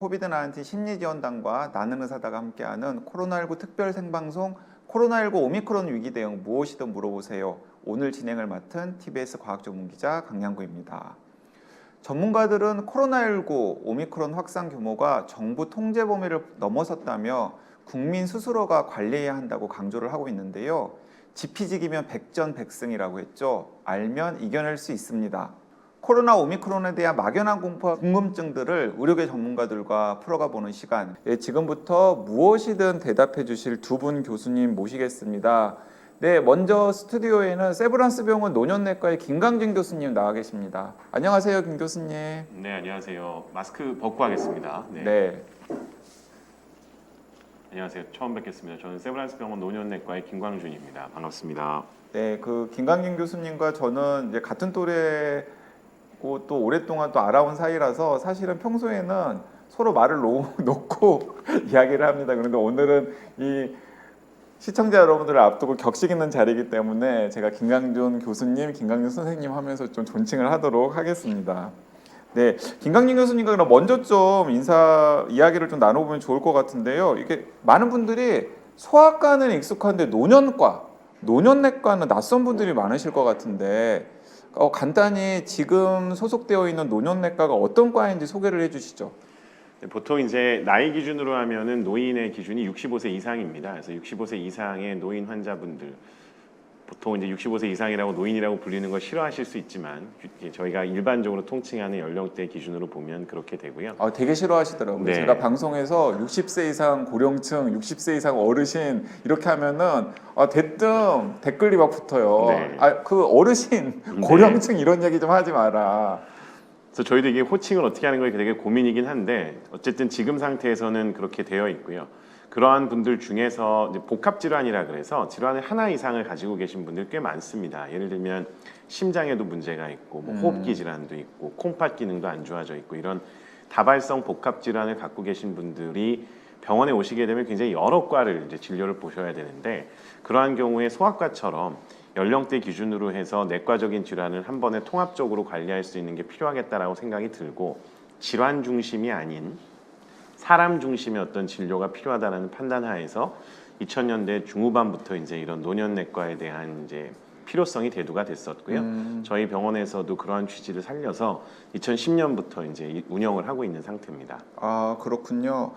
코비드-19 심리지원단과 나는 의사다가 함께하는 코로나19 특별 생방송 코로나19 오미크론 위기 대응 무엇이든 물어보세요. 오늘 진행을 맡은 TBS 과학전문기자 강양구입니다. 전문가들은 코로나19 오미크론 확산 규모가 정부 통제 범위를 넘어섰다며 국민 스스로가 관리해야 한다고 강조를 하고 있는데요. 지피지기면 백전백승이라고 했죠. 알면 이겨낼 수 있습니다. 코로나 오미크론에 대한 막연한 공포와 궁금증들을 의료계 전문가들과 풀어가 보는 시간. 지금부터 무엇이든 대답해 주실 두 분 교수님 모시겠습니다. 네, 먼저 스튜디오에는 세브란스 병원 노년내과의 김강진 교수님 나와 계십니다. 안녕하세요, 김 교수님. 네, 안녕하세요. 마스크 벗고 하겠습니다. 네. 안녕하세요. 처음 뵙겠습니다. 저는 세브란스 병원 노년내과의 김광준입니다. 반갑습니다. 네, 그 김강진 교수님과 저는 이제 같은 또래고 또 오랫동안 또 알아온 사이라서 사실은 평소에는 서로 말을 놓고 이야기를 합니다. 그런데 오늘은 이 시청자 여러분들을 앞두고 격식 있는 자리이기 때문에 제가 김강준 교수님, 김강준 선생님 하면서 좀 존칭을 하도록 하겠습니다. 네, 김강진 교수님과 그럼 먼저 좀 이야기를 좀 나눠보면 좋을 것 같은데요. 이게 많은 분들이 소아과는 익숙한데 노년내과는 낯선 분들이 많으실 것 같은데 간단히 지금 소속되어 있는 노년내과가 어떤 과인지 소개를 해주시죠. 보통 이제 나이 기준으로 하면은 노인의 기준이 65세 이상입니다. 그래서 65세 이상의 노인 환자분들, 보통 이제 65세 이상이라고 노인이라고 불리는 걸 싫어하실 수 있지만 저희가 일반적으로 통칭하는 연령대 기준으로 보면 그렇게 되고요. 되게 싫어하시더라고요. 네. 제가 방송에서 60세 이상 고령층, 60세 이상 어르신 이렇게 하면은 대뜸 댓글이 막 붙어요. 네. 그 어르신, 고령층 이런 얘기 좀 하지 마라. 그래서 저희도 이게 호칭을 어떻게 하는 게 되게 고민이긴 한데 어쨌든 지금 상태에서는 그렇게 되어 있고요. 그러한 분들 중에서 이제 복합 질환이라 그래서 질환을 하나 이상을 가지고 계신 분들 꽤 많습니다. 예를 들면 심장에도 문제가 있고 뭐 호흡기 질환도 있고 콩팥 기능도 안 좋아져 있고 이런 다발성 복합 질환을 갖고 계신 분들이 병원에 오시게 되면 굉장히 여러 과를 이제 진료를 보셔야 되는데 그러한 경우에 소아과처럼 연령대 기준으로 해서 내과적인 질환을 한 번에 통합적으로 관리할 수 있는 게 필요하겠다라고 생각이 들고 질환 중심이 아닌 사람 중심의 어떤 진료가 필요하다는 판단하에서 2000년대 중후반부터 이제 이런 노년내과에 대한 이제 필요성이 대두가 됐었고요. 저희 병원에서도 그러한 취지를 살려서 2010년부터 이제 운영을 하고 있는 상태입니다. 아, 그렇군요.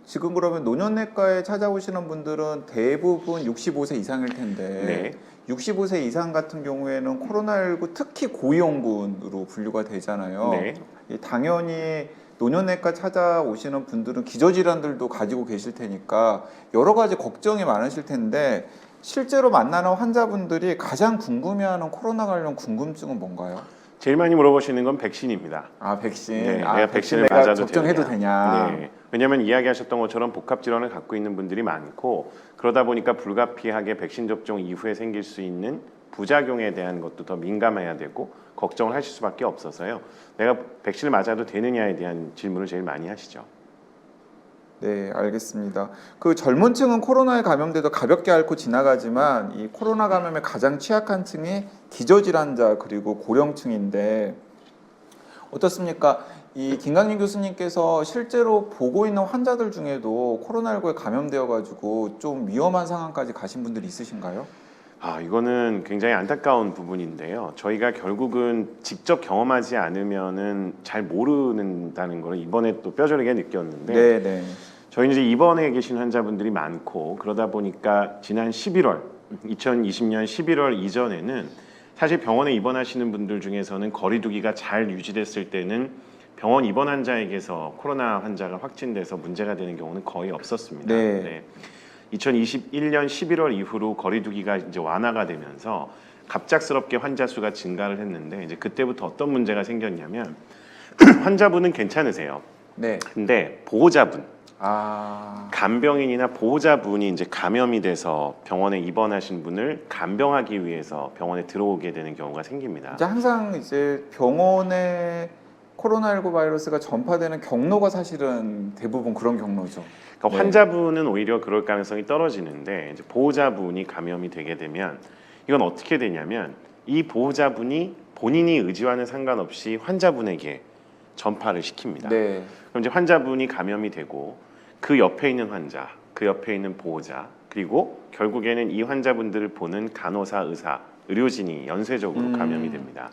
지금 그러면 노년내과에 찾아오시는 분들은 대부분 65세 이상일 텐데 네. 65세 이상 같은 경우에는 코로나19 특히 고위험군으로 분류가 되잖아요. 네. 당연히 노년내과 찾아오시는 분들은 기저질환들도 가지고 계실 테니까 여러 가지 걱정이 많으실 텐데 실제로 만나는 환자분들이 가장 궁금해하는 코로나 관련 궁금증은 뭔가요? 제일 많이 물어보시는 건 백신입니다. 백신. 네, 내가 백신을 맞아도 접종해도 되냐? 네. 왜냐하면 이야기하셨던 것처럼 복합 질환을 갖고 있는 분들이 많고 그러다 보니까 불가피하게 백신 접종 이후에 생길 수 있는 부작용에 대한 것도 더 민감해야 되고 걱정을 하실 수밖에 없어서요. 내가 백신을 맞아도 되느냐에 대한 질문을 제일 많이 하시죠. 네, 알겠습니다. 그 젊은 층은 코로나에 감염돼도 가볍게 앓고 지나가지만 이 코로나 감염에 가장 취약한 층이 기저질환자 그리고 고령층인데 어떻습니까? 이 김강진 교수님께서 실제로 보고 있는 환자들 중에도 코로나19에 감염되어 가지고 좀 위험한 상황까지 가신 분들이 있으신가요? 이거는 굉장히 안타까운 부분인데요. 저희가 결국은 직접 경험하지 않으면은 잘 모른다는 걸 이번에 또 뼈저리게 느꼈는데 네. 저희는 이제 입원해 계신 환자분들이 많고 그러다 보니까 지난 11월, 2020년 11월 이전에는 사실 병원에 입원하시는 분들 중에서는 거리 두기가 잘 유지됐을 때는 병원 입원 환자에게서 코로나 환자가 확진돼서 문제가 되는 경우는 거의 없었습니다. 네. 2021년 11월 이후로 거리 두기가 이제 완화가 되면서 갑작스럽게 환자 수가 증가를 했는데 이제 그때부터 어떤 문제가 생겼냐면 환자분은 괜찮으세요. 네. 근데 보호자분, 아, 간병인이나 보호자분이 이제 감염이 돼서 병원에 입원하신 분을 간병하기 위해서 병원에 들어오게 되는 경우가 생깁니다. 이제 항상 이제 병원에 코로나19 바이러스가 전파되는 경로가 사실은 대부분 그런 경로죠. 그러니까 환자분은 오히려 그럴 가능성이 떨어지는데 이제 보호자분이 감염이 되게 되면 이건 어떻게 되냐면 이 보호자분이 본인이 의지와는 상관없이 환자분에게 전파를 시킵니다. 네. 그럼 이제 환자분이 감염이 되고 그 옆에 있는 환자, 그 옆에 있는 보호자, 그리고 결국에는 이 환자분들을 보는 간호사, 의사, 의료진이 연쇄적으로 감염이 됩니다.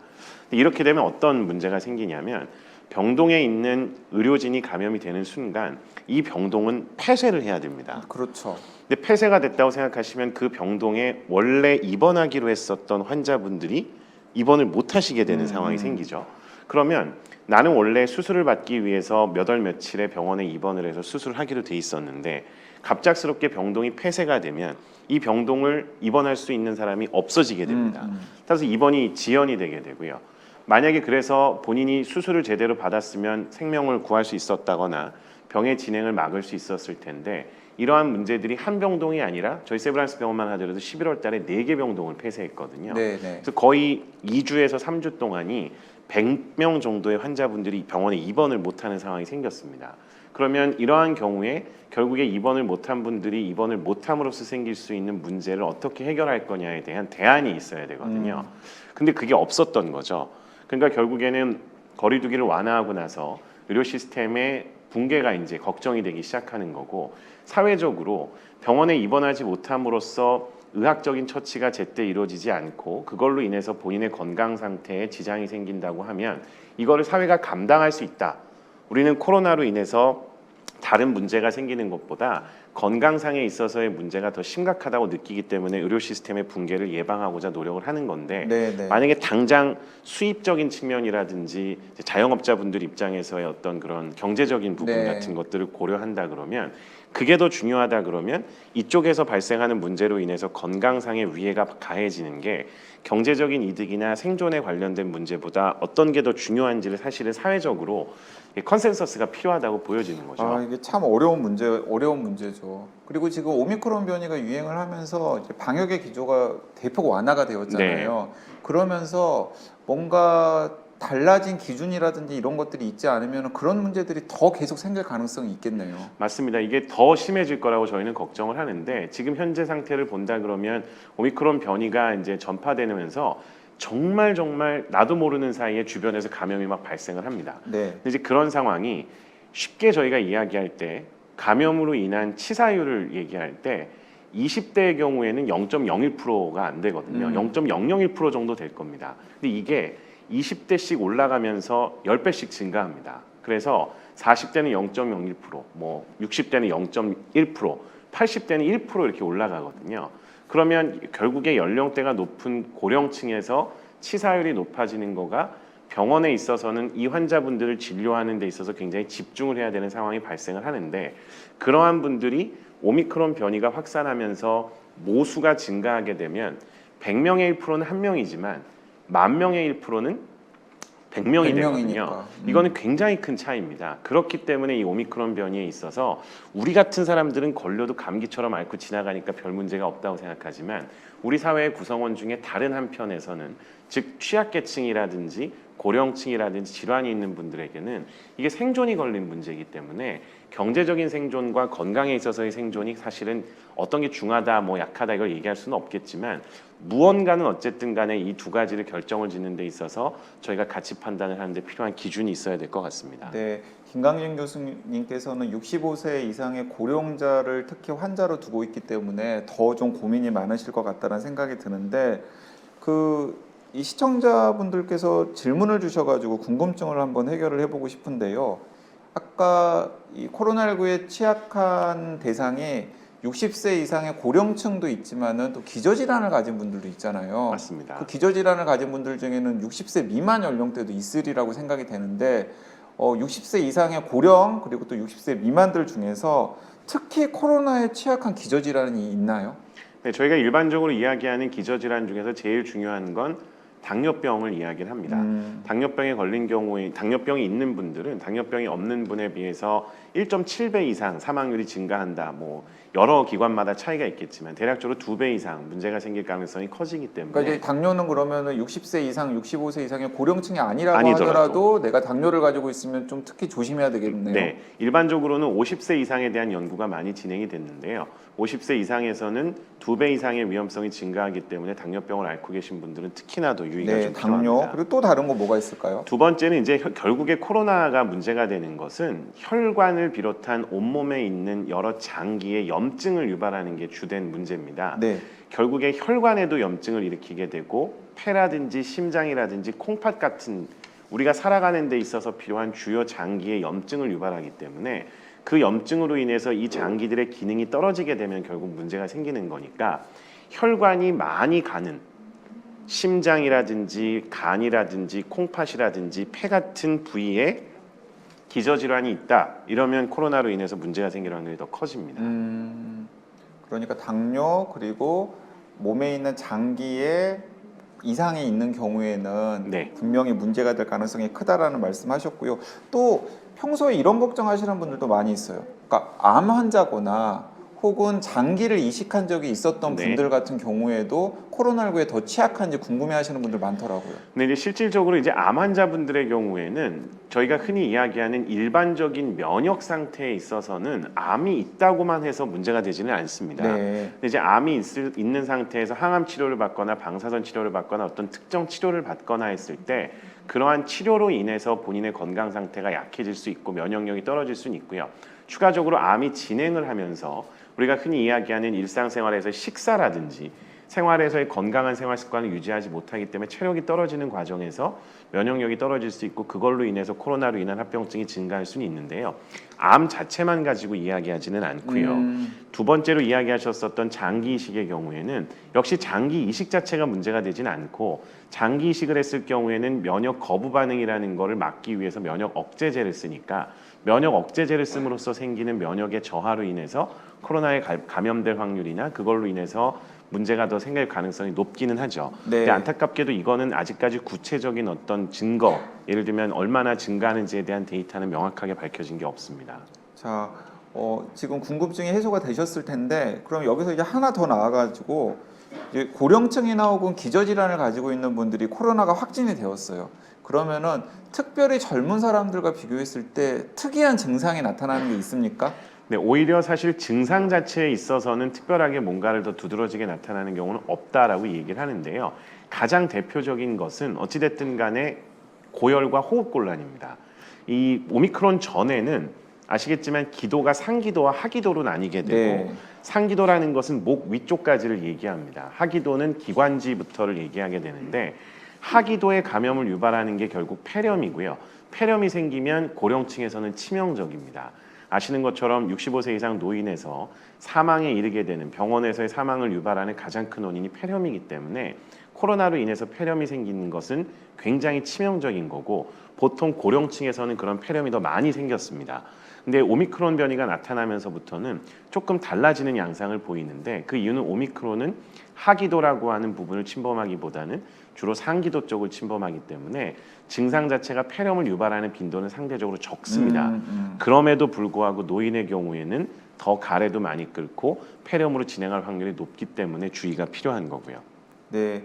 이렇게 되면 어떤 문제가 생기냐면 병동에 있는 의료진이 감염이 되는 순간 이 병동은 폐쇄를 해야 됩니다. 그렇죠. 근데 폐쇄가 됐다고 생각하시면 그 병동에 원래 입원하기로 했었던 환자분들이 입원을 못 하시게 되는 상황이 생기죠. 그러면 나는 원래 수술을 받기 위해서 몇 월 며칠에 병원에 입원을 해서 수술하기로 돼 있었는데 갑작스럽게 병동이 폐쇄가 되면 이 병동을 입원할 수 있는 사람이 없어지게 됩니다. 따라서 입원이 지연이 되게 되고요. 만약에 그래서 본인이 수술을 제대로 받았으면 생명을 구할 수 있었다거나 병의 진행을 막을 수 있었을 텐데 이러한 문제들이 한 병동이 아니라 저희 세브란스 병원만 하더라도 11월 달에 4개 병동을 폐쇄했거든요. 네. 그래서 거의 2주에서 3주 동안이 100명 정도의 환자분들이 병원에 입원을 못하는 상황이 생겼습니다. 그러면 이러한 경우에 결국에 입원을 못한 분들이 입원을 못함으로써 생길 수 있는 문제를 어떻게 해결할 거냐에 대한 대안이 있어야 되거든요. 근데 그게 없었던 거죠. 그러니까 결국에는 거리두기를 완화하고 나서 의료 시스템의 붕괴가 이제 걱정이 되기 시작하는 거고 사회적으로 병원에 입원하지 못함으로써 의학적인 처치가 제때 이루어지지 않고 그걸로 인해서 본인의 건강 상태에 지장이 생긴다고 하면 이거를 사회가 감당할 수 있다. 우리는 코로나로 인해서 다른 문제가 생기는 것보다 건강상에 있어서의 문제가 더 심각하다고 느끼기 때문에 의료 시스템의 붕괴를 예방하고자 노력을 하는 건데 네. 만약에 당장 수입적인 측면이라든지 자영업자분들 입장에서의 어떤 그런 경제적인 부분 네. 같은 것들을 고려한다 그러면 그게 더 중요하다 그러면 이쪽에서 발생하는 문제로 인해서 건강상의 위해가 가해지는 게 경제적인 이득이나 생존에 관련된 문제보다 어떤 게 더 중요한지를 사실은 사회적으로 컨센서스가 필요하다고 보여지는 거죠. 아, 이게 참 어려운 문제죠. 그리고 지금 오미크론 변이가 유행을 하면서 이제 방역의 기조가 대폭 완화가 되었잖아요. 그러면서 뭔가 달라진 기준이라든지 이런 것들이 있지 않으면 그런 문제들이 더 계속 생길 가능성이 있겠네요. 맞습니다. 이게 더 심해질 거라고 저희는 걱정을 하는데 지금 현재 상태를 본다 그러면 오미크론 변이가 이제 전파되면서 정말 나도 모르는 사이에 주변에서 감염이 막 발생을 합니다. 네. 근데 이제 그런 상황이 쉽게 저희가 이야기할 때 감염으로 인한 치사율을 얘기할 때 20대의 경우에는 0.01%가 안 되거든요. 0.001% 정도 될 겁니다. 근데 이게 20대씩 올라가면서 10배씩 증가합니다. 그래서 40대는 0.01%, 뭐 60대는 0.1%, 80대는 1% 이렇게 올라가거든요. 그러면 결국에 연령대가 높은 고령층에서 치사율이 높아지는 거가 병원에 있어서는 이 환자분들을 진료하는 데 있어서 굉장히 집중을 해야 되는 상황이 발생을 하는데 그러한 분들이 오미크론 변이가 확산하면서 모수가 증가하게 되면 100명의 1%는 한 명이지만 10,000명의 1%는 100명이 되거든요. 100명이니까. 이거는 굉장히 큰 차이입니다. 그렇기 때문에 이 오미크론 변이에 있어서 우리 같은 사람들은 걸려도 감기처럼 앓고 지나가니까 별 문제가 없다고 생각하지만 우리 사회의 구성원 중에 다른 한편에서는 즉 취약계층이라든지 고령층이라든지 질환이 있는 분들에게는 이게 생존이 걸린 문제이기 때문에 경제적인 생존과 건강에 있어서의 생존이 사실은 어떤 게 중하다 뭐 약하다 이걸 얘기할 수는 없겠지만 무언가는 어쨌든 간에 이 두 가지를 결정을 짓는 데 있어서 저희가 가치 판단을 하는 데 필요한 기준이 있어야 될 것 같습니다. 네, 김강진 교수님께서는 65세 이상의 고령자를 특히 환자로 두고 있기 때문에 더 좀 고민이 많으실 것 같다는 생각이 드는데 이 시청자분들께서 질문을 주셔가지고 궁금증을 한번 해결을 해보고 싶은데요. 아까 이 코로나19에 취약한 대상이 60세 이상의 고령층도 있지만은 또 기저질환을 가진 분들도 있잖아요. 맞습니다. 그 기저질환을 가진 분들 중에는 60세 미만 연령대도 있으리라고 생각이 되는데 60세 이상의 고령 그리고 또 60세 미만들 중에서 특히 코로나에 취약한 기저질환이 있나요? 네, 저희가 일반적으로 이야기하는 기저질환 중에서 제일 중요한 건 당뇨병을 이야기를 합니다. 당뇨병에 걸린 경우에 당뇨병이 있는 분들은 당뇨병이 없는 분에 비해서 1.7배 이상 사망률이 증가한다. 뭐 여러 기관마다 차이가 있겠지만 대략적으로 2배 이상 문제가 생길 가능성이 커지기 때문에 그러니까 이제 당뇨는 그러면은 60세 이상, 65세 이상의 고령층이 아니라고 아니더라도. 하더라도 내가 당뇨를 가지고 있으면 좀 특히 조심해야 되겠네요. 네, 일반적으로는 50세 이상에 대한 연구가 많이 진행이 됐는데요. 50세 이상에서는 2배 이상의 위험성이 증가하기 때문에 당뇨병을 앓고 계신 분들은 특히나 더 유의가 네, 좀 당뇨. 필요합니다. 그리고 또 다른 거 뭐가 있을까요? 두 번째는 이제 결국에 코로나가 문제가 되는 것은 혈관을 비롯한 온몸에 있는 여러 장기의 염증을 유발하는 게 주된 문제입니다. 네. 결국에 혈관에도 염증을 일으키게 되고 폐라든지 심장이라든지 콩팥 같은 우리가 살아가는 데 있어서 필요한 주요 장기의 염증을 유발하기 때문에 그 염증으로 인해서 이 장기들의 기능이 떨어지게 되면 결국 문제가 생기는 거니까 혈관이 많이 가는 심장이라든지 간이라든지 콩팥이라든지 폐 같은 부위에 기저질환이 있다 이러면 코로나로 인해서 문제가 생길 확률이 더 커집니다. 그러니까 당뇨 그리고 몸에 있는 장기에 이상이 있는 경우에는 네. 분명히 문제가 될 가능성이 크다라는 말씀하셨고요. 또 평소에 이런 걱정하시는 분들도 많이 있어요. 그러니까 암 환자거나 혹은 장기를 이식한 적이 있었던 네. 분들 같은 경우에도 코로나19에 더 취약한지 궁금해하시는 분들 많더라고요. 근데 이제 실질적으로 이제 암 환자분들의 경우에는 저희가 흔히 이야기하는 일반적인 면역 상태에 있어서는 암이 있다고만 해서 문제가 되지는 않습니다. 네. 근데 이제 암이 있는 상태에서 항암 치료를 받거나 방사선 치료를 받거나 어떤 특정 치료를 받거나 했을 때 그러한 치료로 인해서 본인의 건강 상태가 약해질 수 있고 면역력이 떨어질 수는 있고요. 추가적으로 암이 진행을 하면서 우리가 흔히 이야기하는 일상생활에서 식사라든지 생활에서의 건강한 생활 습관을 유지하지 못하기 때문에 체력이 떨어지는 과정에서 면역력이 떨어질 수 있고 그걸로 인해서 코로나로 인한 합병증이 증가할 수는 있는데요. 암 자체만 가지고 이야기하지는 않고요. 두 번째로 이야기하셨었던 장기 이식의 경우에는 역시 장기 이식 자체가 문제가 되지는 않고 장기 이식을 했을 경우에는 면역 거부 반응이라는 거를 막기 위해서 면역 억제제를 쓰니까 면역 억제제를 씀으로써 생기는 면역의 저하로 인해서 코로나에 감염될 확률이나 그걸로 인해서 문제가 더 생길 가능성이 높기는 하죠. 네. 근데 안타깝게도 이거는 아직까지 구체적인 어떤 증거, 예를 들면 얼마나 증가하는지에 대한 데이터는 명확하게 밝혀진 게 없습니다. 자, 지금 궁금증이 해소가 되셨을 텐데 그럼 여기서 이제 하나 더 나와가지고 이제 고령층이나 혹은 기저질환을 가지고 있는 분들이 코로나가 확진이 되었어요. 그러면은 특별히 젊은 사람들과 비교했을 때 특이한 증상이 나타나는 게 있습니까? 네, 오히려 사실 증상 자체에 있어서는 특별하게 뭔가를 더 두드러지게 나타나는 경우는 없다라고 얘기를 하는데요. 가장 대표적인 것은 어찌됐든 간에 고열과 호흡곤란입니다. 이 오미크론 전에는 아시겠지만 기도가 상기도와 하기도로 나뉘게 되고 네. 상기도라는 것은 목 위쪽까지를 얘기합니다. 하기도는 기관지부터를 얘기하게 되는데 하기도의 감염을 유발하는 게 결국 폐렴이고요. 폐렴이 생기면 고령층에서는 치명적입니다. 아시는 것처럼 65세 이상 노인에서 사망에 이르게 되는 병원에서의 사망을 유발하는 가장 큰 원인이 폐렴이기 때문에 코로나로 인해서 폐렴이 생기는 것은 굉장히 치명적인 거고 보통 고령층에서는 그런 폐렴이 더 많이 생겼습니다. 근데 오미크론 변이가 나타나면서부터는 조금 달라지는 양상을 보이는데 그 이유는 오미크론은 하기도라고 하는 부분을 침범하기보다는 주로 상기도 쪽을 침범하기 때문에 증상 자체가 폐렴을 유발하는 빈도는 상대적으로 적습니다. 그럼에도 불구하고 노인의 경우에는 더 가래도 많이 끓고 폐렴으로 진행할 확률이 높기 때문에 주의가 필요한 거고요. 네.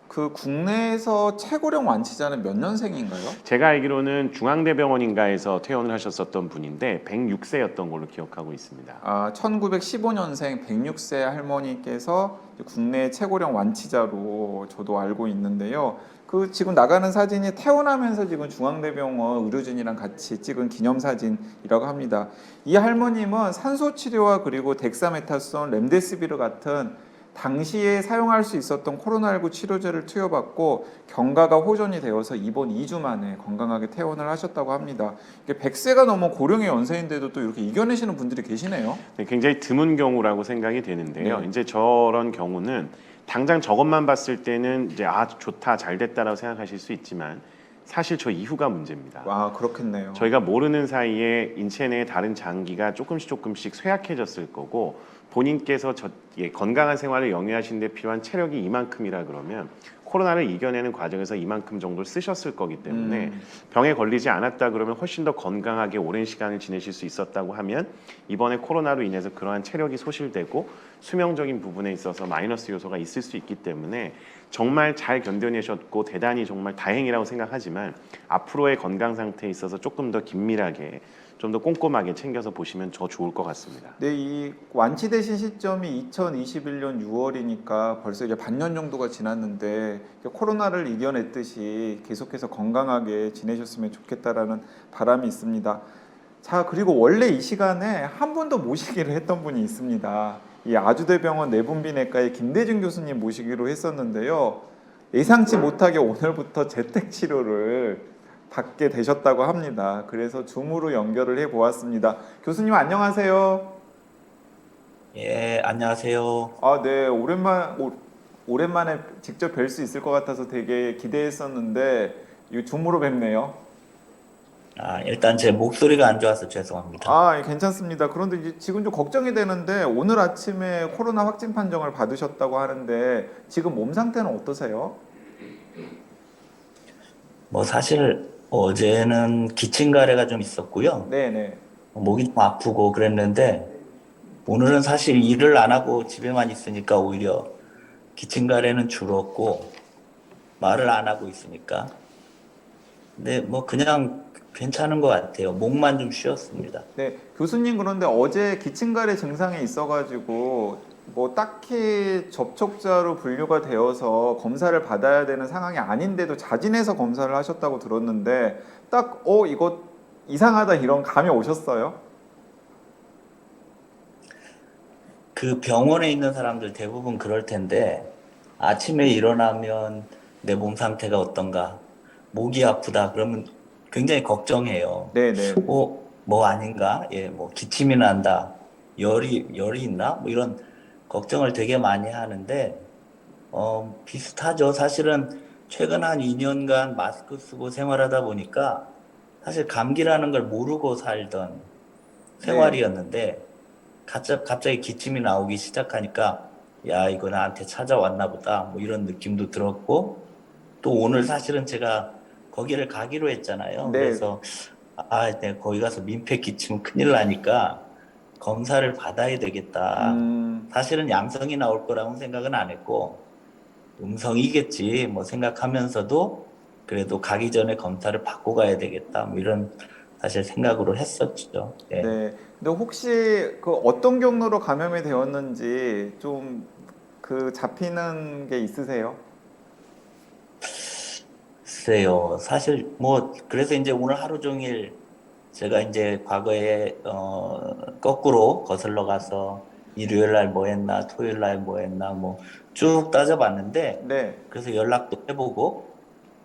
그 국내에서 최고령 완치자는 몇 년생인가요? 제가 알기로는 중앙대병원인가에서 퇴원을 하셨었던 분인데 106세였던 걸로 기억하고 있습니다. 1915년생 106세 할머니께서 국내 최고령 완치자로 저도 알고 있는데요. 그 지금 나가는 사진이 퇴원하면서 지금 중앙대병원 의료진이랑 같이 찍은 기념사진이라고 합니다. 이 할머님은 산소 치료와 그리고 덱사메타손, 렘데시비르 같은 당시에 사용할 수 있었던 코로나19 치료제를 투여받고 경과가 호전이 되어서 이번 2주 만에 건강하게 퇴원을 하셨다고 합니다. 100세가 넘은 고령의 연세인데도 또 이렇게 이겨내시는 분들이 계시네요. 네, 굉장히 드문 경우라고 생각이 되는데요. 네. 이제 저런 경우는 당장 저것만 봤을 때는 이제 좋다 잘 됐다라고 생각하실 수 있지만 사실 저 이후가 문제입니다. 그렇겠네요. 저희가 모르는 사이에 인체 내의 다른 장기가 조금씩 쇠약해졌을 거고 본인께서 건강한 생활을 영위하시는 데 필요한 체력이 이만큼이라 그러면 코로나를 이겨내는 과정에서 이만큼 정도를 쓰셨을 거기 때문에 병에 걸리지 않았다 그러면 훨씬 더 건강하게 오랜 시간을 지내실 수 있었다고 하면 이번에 코로나로 인해서 그러한 체력이 소실되고 수명적인 부분에 있어서 마이너스 요소가 있을 수 있기 때문에 정말 잘 견뎌내셨고 대단히 정말 다행이라고 생각하지만 앞으로의 건강 상태에 있어서 조금 더 긴밀하게 좀 더 꼼꼼하게 챙겨서 보시면 더 좋을 것 같습니다. 네, 이 완치되신 시점이 2021년 6월이니까 벌써 이제 반년 정도가 지났는데 코로나를 이겨냈듯이 계속해서 건강하게 지내셨으면 좋겠다라는 바람이 있습니다. 자, 그리고 원래 이 시간에 한 분 더 모시기로 했던 분이 있습니다. 이 아주대병원 내분비내과의 김대중 교수님 모시기로 했었는데요. 예상치 못하게 오늘부터 재택 치료를 받게 되셨다고 합니다. 그래서 줌으로 연결을 해 보았습니다. 교수님 안녕하세요. 예, 안녕하세요. 아, 네. 오랜만에 직접 뵐 수 있을 것 같아서 되게 기대했었는데 이 줌으로 뵙네요. 일단 제 목소리가 안 좋아서 죄송합니다. 아, 예, 괜찮습니다. 그런데 이제 지금 좀 걱정이 되는데 오늘 아침에 코로나 확진 판정을 받으셨다고 하는데 지금 몸 상태는 어떠세요? 사실 어제는 기침가래가 좀 있었고요. 네네. 목이 좀 아프고 그랬는데 오늘은 사실 일을 안 하고 집에만 있으니까 오히려 기침가래는 줄었고 말을 안 하고 있으니까. 근데 그냥 괜찮은 것 같아요. 목만 좀 쉬었습니다. 네, 교수님 그런데 어제 기침가래 증상이 있어가지고 뭐 딱히 접촉자로 분류가 되어서 검사를 받아야 되는 상황이 아닌데도 자진해서 검사를 하셨다고 들었는데 딱 이거 이상하다 이런 감이 오셨어요? 그 병원에 있는 사람들 대부분 그럴 텐데 아침에 일어나면 내 몸 상태가 어떤가, 목이 아프다 그러면 굉장히 걱정해요. 네네. 뭐 아닌가? 예, 기침이 난다, 열이 있나? 이런 걱정을 되게 많이 하는데 비슷하죠. 사실은 최근 한 2년간 마스크 쓰고 생활하다 보니까 사실 감기라는 걸 모르고 살던 생활이었는데 갑자기 기침이 나오기 시작하니까 야, 이거 나한테 찾아왔나 보다 이런 느낌도 들었고, 또 오늘 사실은 제가 거기를 가기로 했잖아요. 네. 그래서 내가 거기 가서 민폐 끼치면 큰일 나니까 검사를 받아야 되겠다. 사실은 양성이 나올 거라고 생각은 안 했고 음성이겠지 생각하면서도 그래도 가기 전에 검사를 받고 가야 되겠다 이런 사실 생각으로 했었죠. 예. 네. 근데 혹시 그 어떤 경로로 감염이 되었는지 좀 그 잡히는 게 있으세요? 글쎄요. 사실 그래서 이제 오늘 하루 종일 제가 이제 과거에 거꾸로 거슬러 가서 일요일 날 뭐 했나, 토요일 날 뭐 했나 쭉 따져봤는데, 네. 그래서 연락도 해보고,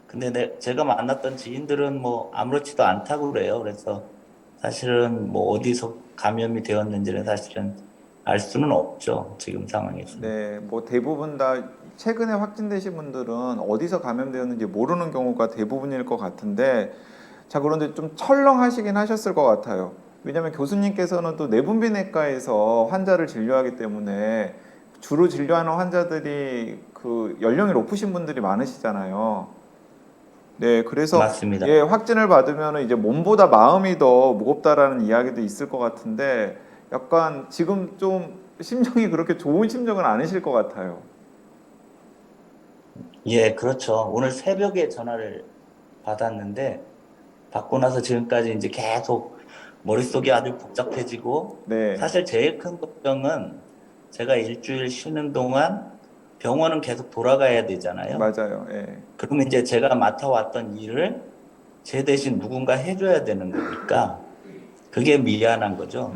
근데 제가 만났던 지인들은 아무렇지도 않다고 그래요. 그래서 사실은 어디서 감염이 되었는지는 사실은 알 수는 없죠. 지금 상황에서. 네, 뭐 대부분 다 최근에 확진되신 분들은 어디서 감염되었는지 모르는 경우가 대부분일 것 같은데, 자, 그런데 좀 철렁하시긴 하셨을 것 같아요. 왜냐하면 교수님께서는 또 내분비내과에서 환자를 진료하기 때문에 주로 진료하는 환자들이 그 연령이 높으신 분들이 많으시잖아요. 네, 그래서 맞습니다. 예, 확진을 받으면 이제 몸보다 마음이 더 무겁다라는 이야기도 있을 것 같은데 약간 지금 좀 심정이 그렇게 좋은 심정은 아니실 것 같아요. 예, 그렇죠. 오늘 새벽에 전화를 받았는데, 받고 나서 지금까지 이제 계속 머릿속이 아주 복잡해지고, 네, 사실 제일 큰 걱정은 제가 일주일 쉬는 동안 병원은 계속 돌아가야 되잖아요. 맞아요. 예. 그러면 이제 제가 맡아왔던 일을 제 대신 누군가 해줘야 되는 거니까 그게 미안한 거죠.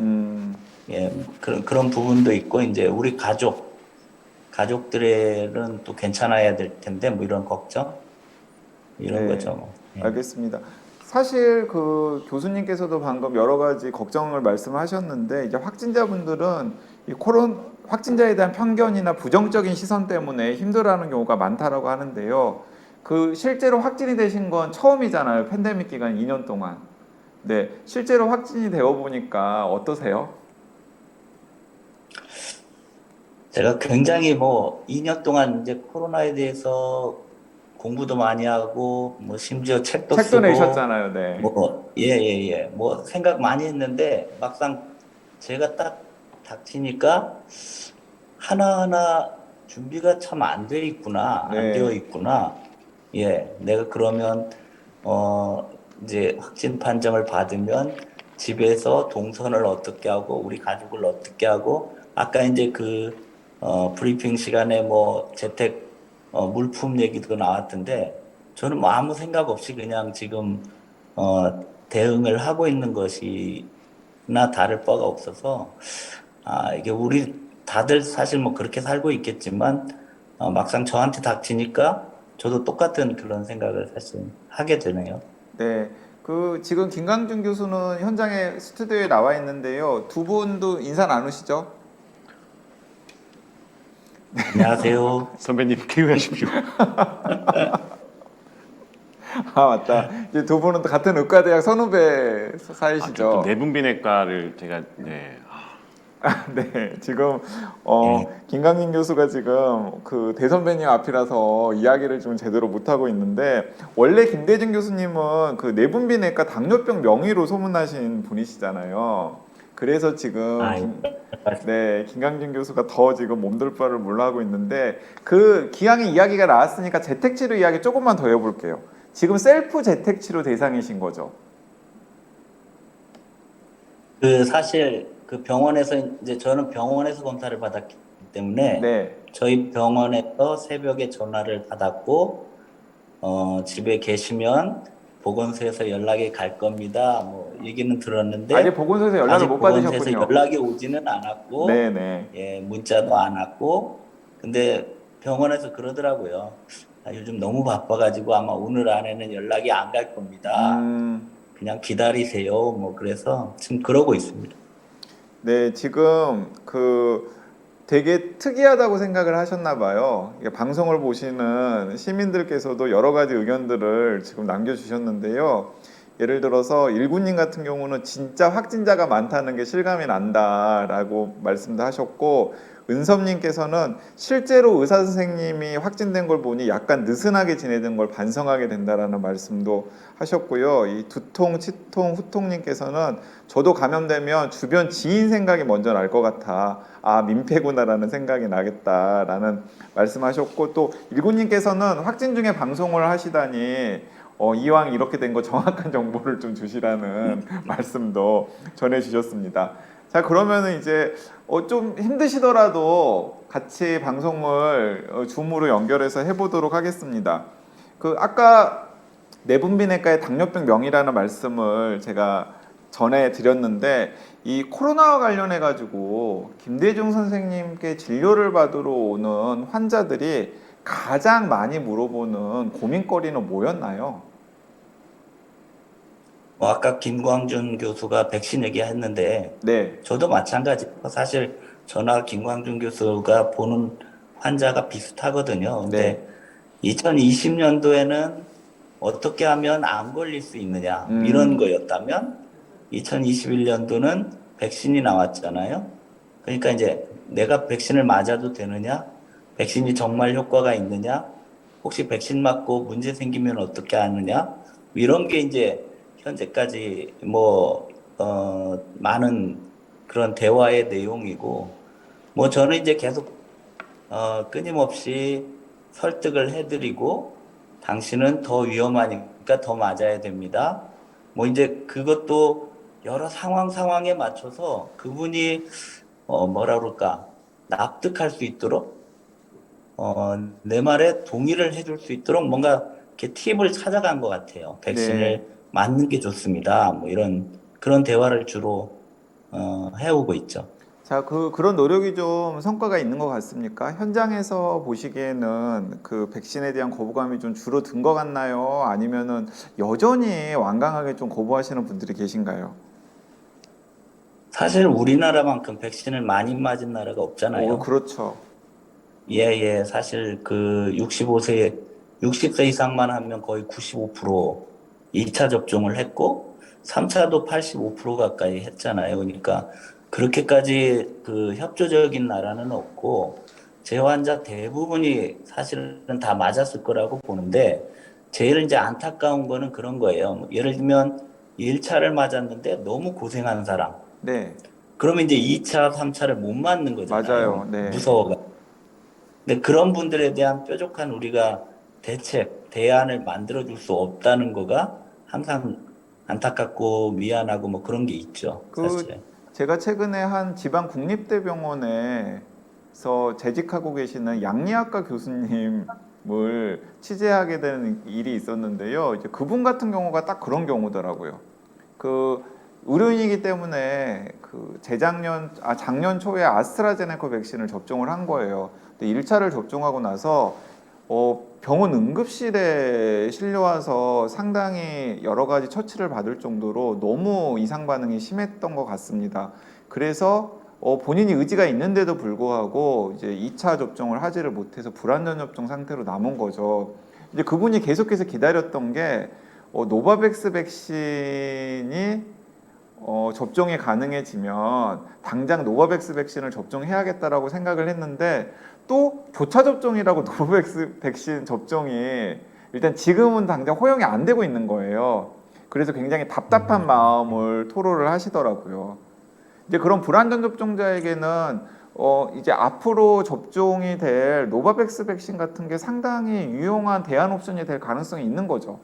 예, 그런 부분도 있고, 이제 우리 가족들은 또 괜찮아야 될 텐데 이런 걱정 이런 네, 거죠. 예. 알겠습니다. 사실 그 교수님께서도 방금 여러 가지 걱정을 말씀하셨는데 이제 확진자분들은 이 확진자에 대한 편견이나 부정적인 시선 때문에 힘들어하는 경우가 많다라고 하는데요. 그 실제로 확진이 되신 건 처음이잖아요. 팬데믹 기간 2년 동안. 네, 실제로 확진이 되어 보니까 어떠세요? 제가 굉장히 뭐 2년 동안 이제 코로나에 대해서 공부도 많이 하고 뭐 심지어 책도 책도 쓰고 내셨잖아요. 네. 뭐 예. 뭐 생각 많이 했는데 막상 제가 딱 닥치니까 하나하나 준비가 참 안 돼 있구나, 안 되어 네. 있구나. 예, 내가 그러면 어 이제 확진 판정을 받으면 집에서 동선을 어떻게 하고 우리 가족을 어떻게 하고 아까 이제 그 브리핑 시간에 뭐 재택 물품 얘기도 나왔던데 저는 뭐 아무 생각 없이 그냥 지금 대응을 하고 있는 것이나 다를 바가 없어서 이게 우리 다들 사실 뭐 그렇게 살고 있겠지만 막상 저한테 닥치니까 저도 똑같은 그런 생각을 사실 하게 되네요. 네. 그 지금 김강준 교수는 현장에 스튜디오에 나와 있는데요. 두 분도 인사 나누시죠? 안녕하세요. 선배님 쾌유하십시오. 아, 맞다. 이제 두 분은 또 같은 의과대학 선후배 아, 사이시죠? 저또 내분비내과를 제가 네, 지금 예. 김강진 교수가 지금 그 대선배님 앞이라서 이야기를 좀 제대로 못 하고 있는데 원래 김대중 교수님은 그 내분비내과 당뇨병 명의로 소문나신 분이시잖아요. 그래서 지금 아, 네, 김강진 교수가 더 지금 몸둘 바를 몰라 하고 있는데 그 기왕에 이야기가 나왔으니까 재택치료 이야기 조금만 더 해볼게요. 지금 셀프 재택치료 대상이신 거죠? 그 사실 그 병원에서 이제 저는 병원에서 검사를 받았기 때문에 네. 저희 병원에서 새벽에 전화를 받았고 집에 계시면 보건소에서 연락이 갈 겁니다. 뭐 얘기는 아직 들었는데 보건소에서 연락을 아직 못 보건소에서 받으셨군요. 연락이 오지는 않았고 네네. 예, 문자도 안 왔고 근데 병원에서 그러더라고요. 요즘 너무 바빠가지고 아마 오늘 안에는 연락이 안 갈 겁니다. 음, 그냥 기다리세요. 뭐 그래서 지금 그러고 있습니다. 네, 지금 그 되게 특이하다고 생각을 하셨나 봐요. 이게 방송을 보시는 시민들께서도 여러 가지 의견들을 지금 남겨주셨는데요. 예를 들어서 일군님 같은 경우는 진짜 확진자가 많다는 게 실감이 난다라고 말씀도 하셨고, 은섭님께서는 실제로 의사 선생님이 확진된 걸 보니 약간 느슨하게 지내는 걸 반성하게 된다라는 말씀도 하셨고요. 이 두통, 치통, 후통님께서는 저도 감염되면 주변 지인 생각이 먼저 날 것 같아. 아, 민폐구나라는 생각이 나겠다라는 말씀하셨고, 또 일군님께서는 확진 중에 방송을 하시다니 이왕 이렇게 된 거 정확한 정보를 좀 주시라는 말씀도 전해주셨습니다. 자, 그러면은 이제 좀 힘드시더라도 같이 방송을 줌으로 연결해서 해보도록 하겠습니다. 그 아까 내분비내과의 당뇨병 명의라는 말씀을 제가 전해드렸는데 이 코로나와 관련해 가지고 김대중 선생님께 진료를 받으러 오는 환자들이 가장 많이 물어보는 고민거리는 뭐였나요? 뭐 아까 김광준 교수가 백신 얘기했는데 네, 저도 마찬가지. 사실 저나 김광준 교수가 보는 환자가 비슷하거든요. 네, 근데 2020년도에는 어떻게 하면 안 걸릴 수 있느냐 이런 음, 거였다면 2021년도는 백신이 나왔잖아요. 그러니까 이제 내가 백신을 맞아도 되느냐? 백신이 정말 효과가 있느냐? 혹시 백신 맞고 문제 생기면 어떻게 하느냐? 이런 게 이제 현재까지 뭐 많은 그런 대화의 내용이고 뭐 저는 이제 계속 끊임없이 설득을 해드리고 당신은 더 위험하니까 더 맞아야 됩니다. 뭐 이제 그것도 여러 상황에 맞춰서 그분이 뭐라 그럴까 납득할 수 있도록 내 말에 동의를 해줄 수 있도록 뭔가 이렇게 팁을 찾아간 것 같아요. 네. 백신을 맞는 게 좋습니다. 뭐 이런 그런 대화를 주로 해오고 있죠. 자, 그런 노력이 좀 성과가 있는 것 같습니까? 현장에서 보시기에는 그 백신에 대한 거부감이 좀 줄어든 것 같나요? 아니면은 여전히 완강하게 좀 거부하시는 분들이 계신가요? 사실 우리나라만큼 백신을 많이 맞은 나라가 없잖아요. 그렇죠. 예, 예. 사실 그 60세 이상만 하면 거의 95% 2차 접종을 했고, 3차도 85% 가까이 했잖아요. 그러니까 그렇게까지 그 협조적인 나라는 없고, 재환자 대부분이 사실은 다 맞았을 거라고 보는데 제일 이제 안타까운 거는 그런 거예요. 뭐 예를 들면 1차를 맞았는데 너무 고생한 사람. 네, 그러면 이제 2차, 3차를 못 맞는 맞아요. 거잖아요. 네. 무서워가. 근데 그런 분들에 대한 뾰족한 우리가 대책, 대안을 만들어 줄 수 없다는 거가 항상 안타깝고 미안하고 뭐 그런 게 있죠, 그 사실. 제가 최근에 한 지방 국립대병원에서 재직하고 계시는 양리학과 교수님을 취재하게 된 일이 있었는데요. 이제 그분 같은 경우가 딱 그런 경우더라고요. 그 의료인이기 때문에 그 작년 초에 아스트라제네카 백신을 접종을 한 거예요. 근데 1차를 접종하고 나서 병원 응급실에 실려와서 상당히 여러 가지 처치를 받을 정도로 너무 이상 반응이 심했던 것 같습니다. 그래서 본인이 의지가 있는데도 불구하고 이제 2차 접종을 하지를 못해서 불안전 접종 상태로 남은 거죠. 이제 그분이 계속해서 기다렸던 게 노바백스 백신이 접종이 가능해지면 당장 노바백스 백신을 접종해야겠다라고 생각을 했는데 또 교차 접종이라고 노바백스 백신 접종이 일단 지금은 당장 허용이 안 되고 있는 거예요. 그래서 굉장히 답답한 마음을 토로를 하시더라고요. 이제 그런 불안전 접종자에게는 이제 앞으로 접종이 될 노바백스 백신 같은 게 상당히 유용한 대안 옵션이 될 가능성이 있는 거죠.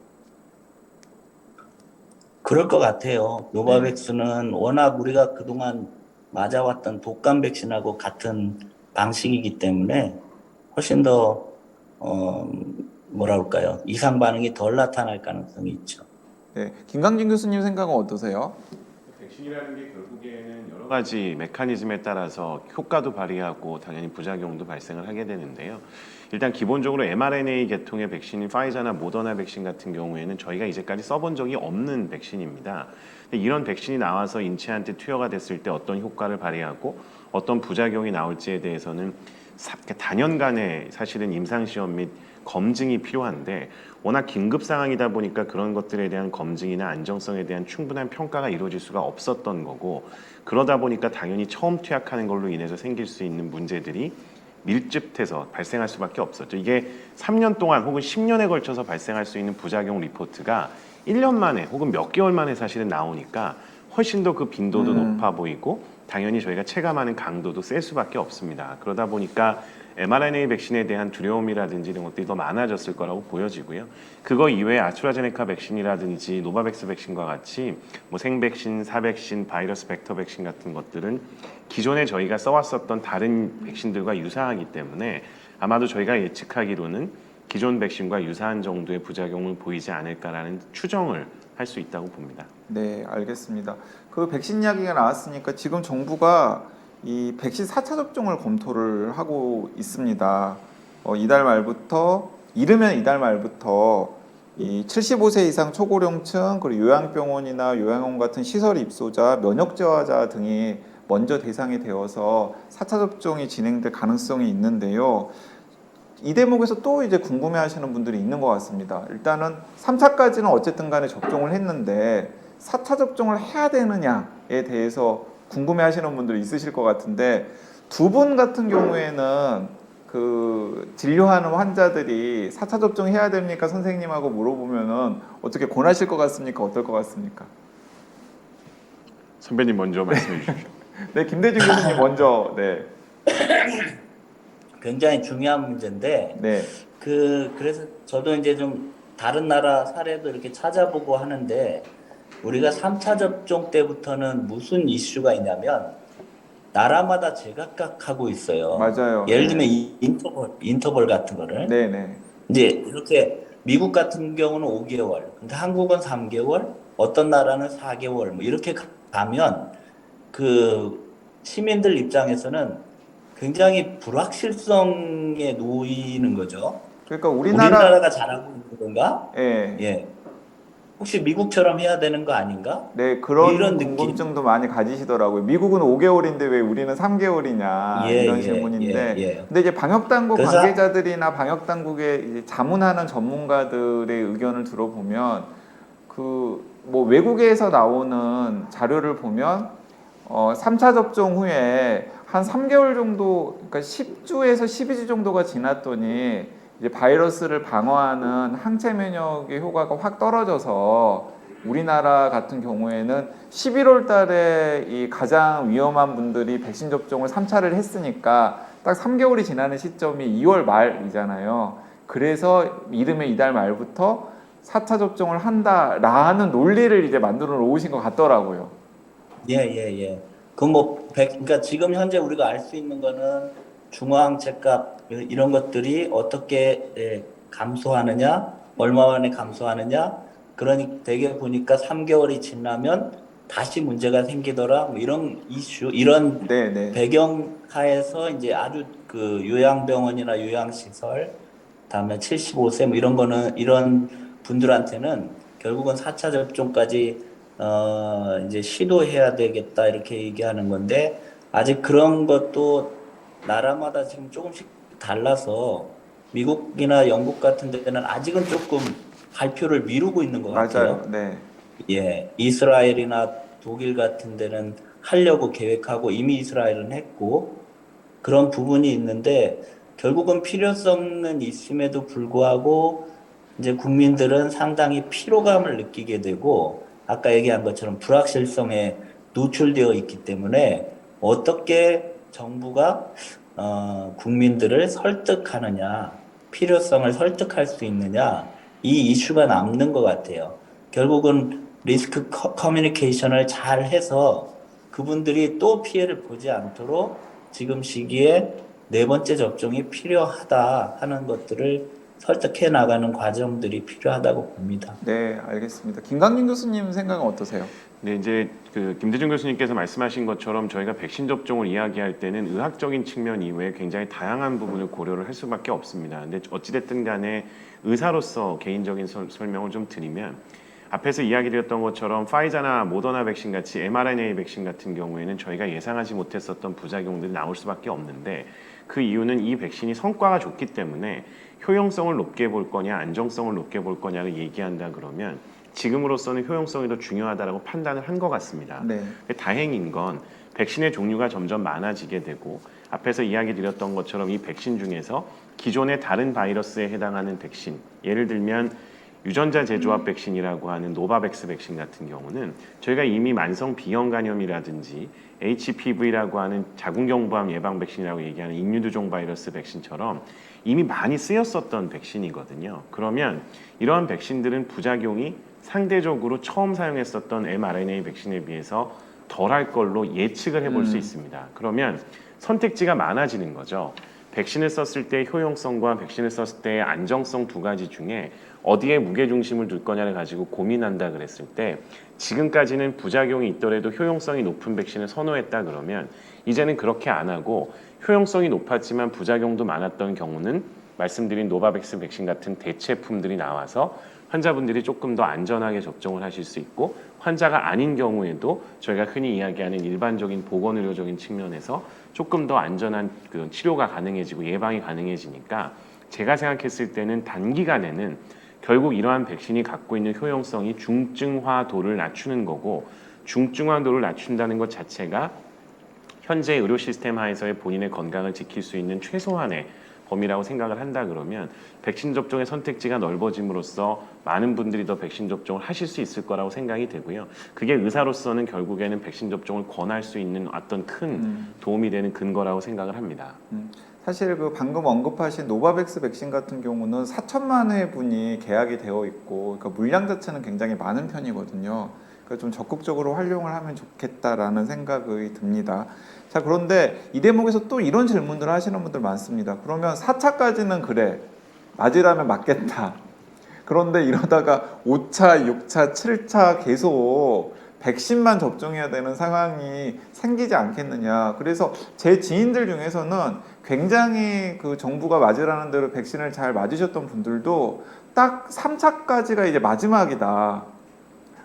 그럴 것 같아요. 네. 노바백스는 워낙 우리가 그동안 맞아왔던 독감 백신하고 같은 방식이기 때문에 훨씬 더, 어, 뭐라 그럴까요? 이상 반응이 덜 나타날 가능성이 있죠. 네. 김강진 교수님 생각은 어떠세요? 백신이라는 게 결국에는 여러 가지 메커니즘에 따라서 효과도 발휘하고 당연히 부작용도 발생을 하게 되는데요. 일단 기본적으로 mRNA 계통의 백신인 파이자나 모더나 백신 같은 경우에는 저희가 이제까지 써본 적이 없는 백신입니다. 근데 이런 백신이 나와서 인체한테 투여가 됐을 때 어떤 효과를 발휘하고 어떤 부작용이 나올지에 대해서는 단연간의 사실은 임상시험 및 검증이 필요한데 워낙 긴급 상황이다 보니까 그런 것들에 대한 검증이나 안정성에 대한 충분한 평가가 이루어질 수가 없었던 거고, 그러다 보니까 당연히 처음 투약하는 걸로 인해서 생길 수 있는 문제들이 밀집해서 발생할 수밖에 없었죠. 이게 3년 동안 혹은 10년에 걸쳐서 발생할 수 있는 부작용 리포트가 1년 만에 혹은 몇 개월 만에 사실은 나오니까 훨씬 더 그 빈도도 높아 보이고 당연히 저희가 체감하는 강도도 셀 수밖에 없습니다. 그러다 보니까 mRNA 백신에 대한 두려움이라든지 이런 것들이 더 많아졌을 거라고 보여지고요. 그거 이외에 아스트라제네카 백신이라든지 노바백스 백신과 같이 뭐 생백신, 사백신, 바이러스 벡터 백신 같은 것들은 기존에 저희가 써왔었던 다른 백신들과 유사하기 때문에 아마도 저희가 예측하기로는 기존 백신과 유사한 정도의 부작용을 보이지 않을까라는 추정을 할 수 있다고 봅니다. 네, 알겠습니다. 그 백신 이야기가 나왔으니까 지금 정부가 이 백신 4차 접종을 검토를 하고 있습니다. 이달 말부터, 이르면 이달 말부터 이 75세 이상 초고령층, 그리고 요양병원이나 요양원 같은 시설 입소자, 면역저하자 등이 먼저 대상이 되어서 4차 접종이 진행될 가능성이 있는데요. 이 대목에서 또 이제 궁금해 하시는 분들이 있는 것 같습니다. 일단은 3차까지는 어쨌든 간에 접종을 했는데 4차 접종을 해야 되느냐에 대해서 궁금해 하시는 분들이 있으실 것 같은데 두 분 같은 경우에는 그 진료하는 환자들이 4차 접종해야 됩니까? 선생님하고 물어보면은 어떻게 권하실 것 같습니까? 어떨 것 같습니까? 선배님 먼저 말씀해 주십시오. 네, 김대중 교수님 먼저. 네. 굉장히 중요한 문제인데, 네. 그래서 저도 이제 좀 다른 나라 사례도 이렇게 찾아보고 하는데, 우리가 3차 접종 때부터는 무슨 이슈가 있냐면, 나라마다 제각각 하고 있어요. 맞아요. 예를 네. 들면 이 인터벌 같은 거를. 네, 네. 이제 이렇게 미국 같은 경우는 5개월, 근데 한국은 3개월, 어떤 나라는 4개월, 뭐 이렇게 가면 그 시민들 입장에서는 굉장히 불확실성에 놓이는 거죠. 그러니까 우리나라 우리나라가 잘하고 있는 건가? 예. 예. 혹시 미국처럼 해야 되는 거 아닌가? 네, 뭐 그런 이런 느낌? 궁금증도 많이 가지시더라고요. 미국은 5개월인데 왜 우리는 3개월이냐 예, 이런 예, 예, 질문인데, 예. 근데 이제 방역당국 그래서 관계자들이나 방역당국에 이제 자문하는 전문가들의 의견을 들어보면 그 뭐 외국에서 나오는 자료를 보면 3차 접종 후에 한 3개월 정도, 그러니까 10주에서 12주 정도가 지났더니 이제 바이러스를 방어하는 항체 면역의 효과가 확 떨어져서 우리나라 같은 경우에는 11월 달에 이 가장 위험한 분들이 백신 접종을 3차를 했으니까 딱 3개월이 지나는 시점이 2월 말이잖아요. 그래서 이듬해 이달 말부터 4차 접종을 한다라는 논리를 이제 만들어 놓으신 것 같더라고요. 예, 예, 예. 그러니까 지금 현재 우리가 알 수 있는 거는 중화항체값 이런 것들이 어떻게 감소하느냐, 얼마 만에 감소하느냐, 그러니 대개 보니까 3개월이 지나면 다시 문제가 생기더라, 뭐 이런 이슈, 이런 네네. 배경하에서 이제 아주 그 요양병원이나 요양시설, 다음에 75세 뭐 이런 거는 이런 분들한테는 결국은 4차 접종까지 이제 시도해야 되겠다 이렇게 얘기하는 건데 아직 그런 것도 나라마다 지금 조금씩 달라서 미국이나 영국 같은 데는 아직은 조금 발표를 미루고 있는 것 맞아요. 같아요. 네. 예, 이스라엘이나 독일 같은 데는 하려고 계획하고 이미 이스라엘은 했고 그런 부분이 있는데 결국은 필요성은 있음에도 불구하고 이제 국민들은 상당히 피로감을 느끼게 되고 아까 얘기한 것처럼 불확실성에 노출되어 있기 때문에 어떻게 정부가 국민들을 설득하느냐, 필요성을 설득할 수 있느냐 이 이슈가 남는 것 같아요. 결국은 리스크 커뮤니케이션을 잘 해서 그분들이 또 피해를 보지 않도록 지금 시기에 네 번째 접종이 필요하다 하는 것들을 설득해 나가는 과정들이 필요하다고 봅니다. 네, 알겠습니다. 김강민 교수님 생각은 어떠세요? 네, 이제 그 김대중 교수님께서 말씀하신 것처럼 저희가 백신 접종을 이야기할 때는 의학적인 측면 이외에 굉장히 다양한 부분을 고려를 할 수밖에 없습니다. 근데 어찌됐든 간에 의사로서 개인적인 설명을 좀 드리면 앞에서 이야기드렸던 것처럼 파이자나 모더나 백신 같이 mRNA 백신 같은 경우에는 저희가 예상하지 못했었던 부작용들이 나올 수밖에 없는데 그 이유는 이 백신이 성과가 좋기 때문에 효용성을 높게 볼 거냐 안정성을 높게 볼 거냐를 얘기한다 그러면 지금으로서는 효용성이 더 중요하다라고 판단을 한 것 같습니다. 네. 다행인 건 백신의 종류가 점점 많아지게 되고 앞에서 이야기 드렸던 것처럼 이 백신 중에서 기존의 다른 바이러스에 해당하는 백신 예를 들면 유전자 재조합 백신이라고 하는 노바백스 백신 같은 경우는 저희가 이미 만성 비형 간염이라든지 HPV라고 하는 자궁경부암 예방 백신이라고 얘기하는 인유두종 바이러스 백신처럼 이미 많이 쓰였었던 백신이거든요. 그러면 이러한 백신들은 부작용이 상대적으로 처음 사용했었던 mRNA 백신에 비해서 덜할 걸로 예측을 해볼 수 있습니다. 그러면 선택지가 많아지는 거죠. 백신을 썼을 때 효용성과 백신을 썼을 때의 안정성 두 가지 중에 어디에 무게중심을 둘 거냐를 가지고 고민한다 그랬을 때 지금까지는 부작용이 있더라도 효용성이 높은 백신을 선호했다 그러면 이제는 그렇게 안 하고 효용성이 높았지만 부작용도 많았던 경우는 말씀드린 노바백스 백신 같은 대체품들이 나와서 환자분들이 조금 더 안전하게 접종을 하실 수 있고 환자가 아닌 경우에도 저희가 흔히 이야기하는 일반적인 보건의료적인 측면에서 조금 더 안전한 그 치료가 가능해지고 예방이 가능해지니까 제가 생각했을 때는 단기간에는 결국 이러한 백신이 갖고 있는 효용성이 중증화도를 낮추는 거고 중증화도를 낮춘다는 것 자체가 현재 의료 시스템 하에서의 본인의 건강을 지킬 수 있는 최소한의 범위라고 생각을 한다 그러면 백신 접종의 선택지가 넓어짐으로써 많은 분들이 더 백신 접종을 하실 수 있을 거라고 생각이 되고요. 그게 의사로서는 결국에는 백신 접종을 권할 수 있는 어떤 큰 도움이 되는 근거라고 생각을 합니다. 사실 그 방금 언급하신 노바백스 백신 같은 경우는 4천만 회 분이 계약이 되어 있고 그러니까 물량 자체는 굉장히 많은 편이거든요. 그래서 좀 적극적으로 활용을 하면 좋겠다라는 생각이 듭니다. 자, 그런데 이 대목에서 또 이런 질문들을 하시는 분들 많습니다. 그러면 4차까지는 그래, 맞으라면 맞겠다. 그런데 이러다가 5차, 6차, 7차 계속 백신만 접종해야 되는 상황이 생기지 않겠느냐. 그래서 제 지인들 중에서는 굉장히 그 정부가 맞으라는 대로 백신을 잘 맞으셨던 분들도 딱 3차까지가 이제 마지막이다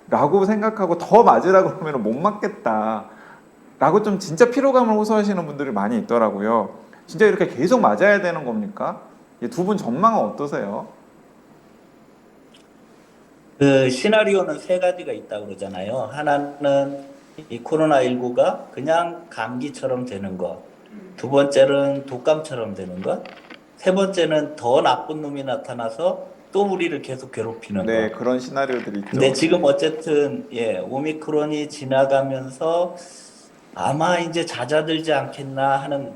라고 생각하고 더 맞으라고 그러면 못 맞겠다 라고 좀 진짜 피로감을 호소하시는 분들이 많이 있더라고요. 진짜 이렇게 계속 맞아야 되는 겁니까? 두 분 전망은 어떠세요? 그 시나리오는 세 가지가 있다고 그러잖아요. 하나는 이 코로나19가 그냥 감기처럼 되는 것, 두 번째는 독감처럼 되는 것, 세 번째는 더 나쁜 놈이 나타나서 또 우리를 계속 괴롭히는 네, 것. 그런 시나리오들이 근데 있죠. 지금 어쨌든 오미크론이 지나가면서 아마 이제 잦아들지 않겠나 하는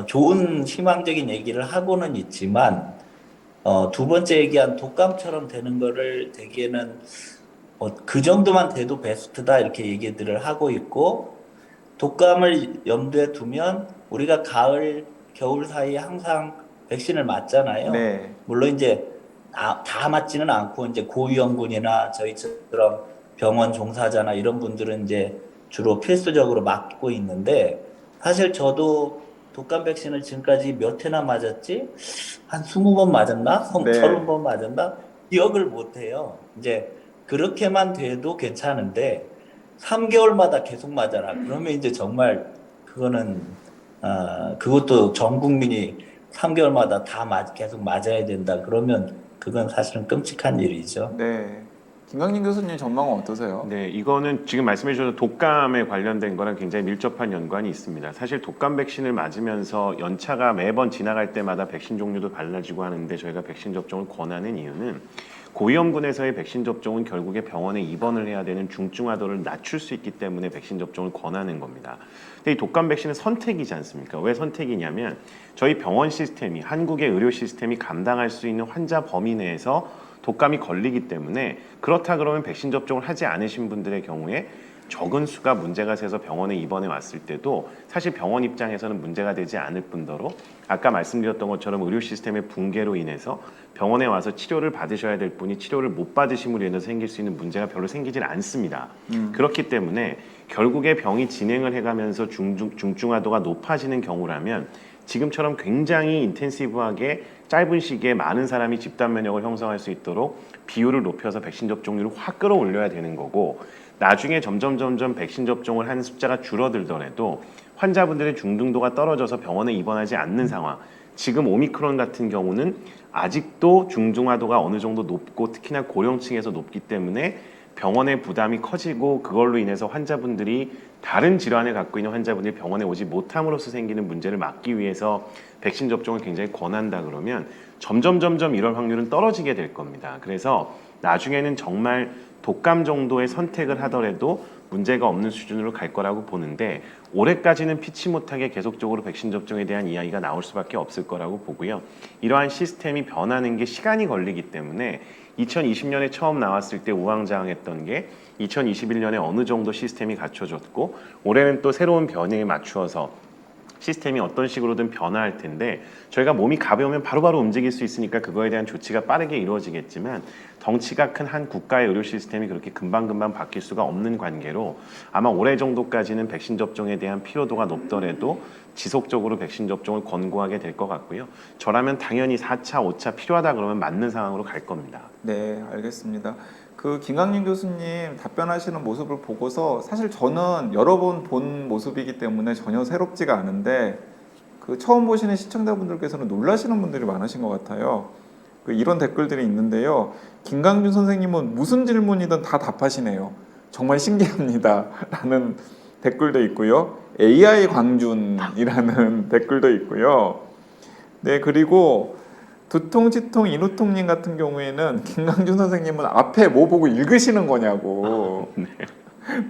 좋은 희망적인 얘기를 하고는 있지만 두 번째 얘기한 독감처럼 되는 거를 대개는 그 정도만 돼도 베스트다 이렇게 얘기들을 하고 있고 독감을 염두에 두면 우리가 가을, 겨울 사이에 항상 백신을 맞잖아요. 네, 물론 이제 다 맞지는 않고 이제 고위험군이나 저희처럼 병원 종사자나 이런 분들은 이제 주로 필수적으로 맞고 있는데 사실 저도 독감 백신을 지금까지 몇 회나 맞았지? 한 20번 맞았나? 네, 30번 맞았나? 기억을 못 해요. 이제 그렇게만 돼도 괜찮은데 3개월마다 계속 맞아라. 그러면 이제 정말 그거는 그것도 전 국민이 3개월마다 계속 맞아야 된다. 그러면 그건 사실은 끔찍한 일이죠. 네. 김강진 교수님 전망은 어떠세요? 네, 이거는 지금 말씀해 주셔서 독감에 관련된 거랑 굉장히 밀접한 연관이 있습니다. 사실 독감 백신을 맞으면서 연차가 매번 지나갈 때마다 백신 종류도 달라지고 하는데 저희가 백신 접종을 권하는 이유는 고위험군에서의 백신 접종은 결국에 병원에 입원을 해야 되는 중증화도를 낮출 수 있기 때문에 백신 접종을 권하는 겁니다. 근데 이 독감 백신은 선택이지 않습니까? 왜 선택이냐면 저희 병원 시스템이 한국의 의료 시스템이 감당할 수 있는 환자 범위 내에서 독감이 걸리기 때문에 그렇다 그러면 백신 접종을 하지 않으신 분들의 경우에 적은 수가 문제가 돼서 병원에 입원해 왔을 때도 사실 병원 입장에서는 문제가 되지 않을 뿐더러 아까 말씀드렸던 것처럼 의료 시스템의 붕괴로 인해서 병원에 와서 치료를 받으셔야 될 분이 치료를 못 받으심으로 인해서 생길 수 있는 문제가 별로 생기질 않습니다. 그렇기 때문에 결국에 병이 진행을 해가면서 중증화도가 높아지는 경우라면 지금처럼 굉장히 인텐시브하게 짧은 시기에 많은 사람이 집단 면역을 형성할 수 있도록 비율을 높여서 백신 접종률을 확 끌어올려야 되는 거고 나중에 점점 백신 접종을 한 숫자가 줄어들더라도 환자분들의 중등도가 떨어져서 병원에 입원하지 않는 상황. 지금 오미크론 같은 경우는 아직도 중증화도가 어느 정도 높고 특히나 고령층에서 높기 때문에 병원의 부담이 커지고 그걸로 인해서 환자분들이 다른 질환을 갖고 있는 환자분들이 병원에 오지 못함으로써 생기는 문제를 막기 위해서 백신 접종을 굉장히 권한다 그러면 점점 이럴 확률은 떨어지게 될 겁니다. 그래서 나중에는 정말 독감 정도의 선택을 하더라도 문제가 없는 수준으로 갈 거라고 보는데 올해까지는 피치 못하게 계속적으로 백신 접종에 대한 이야기가 나올 수밖에 없을 거라고 보고요. 이러한 시스템이 변하는 게 시간이 걸리기 때문에 2020년에 처음 나왔을 때 우왕좌왕했던 게 2021년에 어느 정도 시스템이 갖춰졌고 올해는 또 새로운 변이에 맞추어서 시스템이 어떤 식으로든 변화할 텐데 저희가 몸이 가벼우면 바로바로 움직일 수 있으니까 그거에 대한 조치가 빠르게 이루어지겠지만 덩치가 큰 한 국가의 의료 시스템이 그렇게 금방금방 바뀔 수가 없는 관계로 아마 올해 정도까지는 백신 접종에 대한 피로도가 높더라도 지속적으로 백신 접종을 권고하게 될 것 같고요. 저라면 당연히 4차, 5차 필요하다 그러면 맞는 상황으로 갈 겁니다. 네, 알겠습니다. 그 김강진 교수님 답변하시는 모습을 보고서 사실 저는 여러 번 본 모습이기 때문에 전혀 새롭지가 않은데 그 처음 보시는 시청자분들께서는 놀라시는 분들이 많으신 것 같아요. 그 이런 댓글들이 있는데요. 김강준 선생님은 무슨 질문이든 다 답하시네요. 정말 신기합니다. 라는 댓글도 있고요. AI 광준이라는 댓글도 있고요. 네, 그리고 두통치통 인후통님 같은 경우에는 김강준 선생님은 앞에 뭐 보고 읽으시는 거냐고.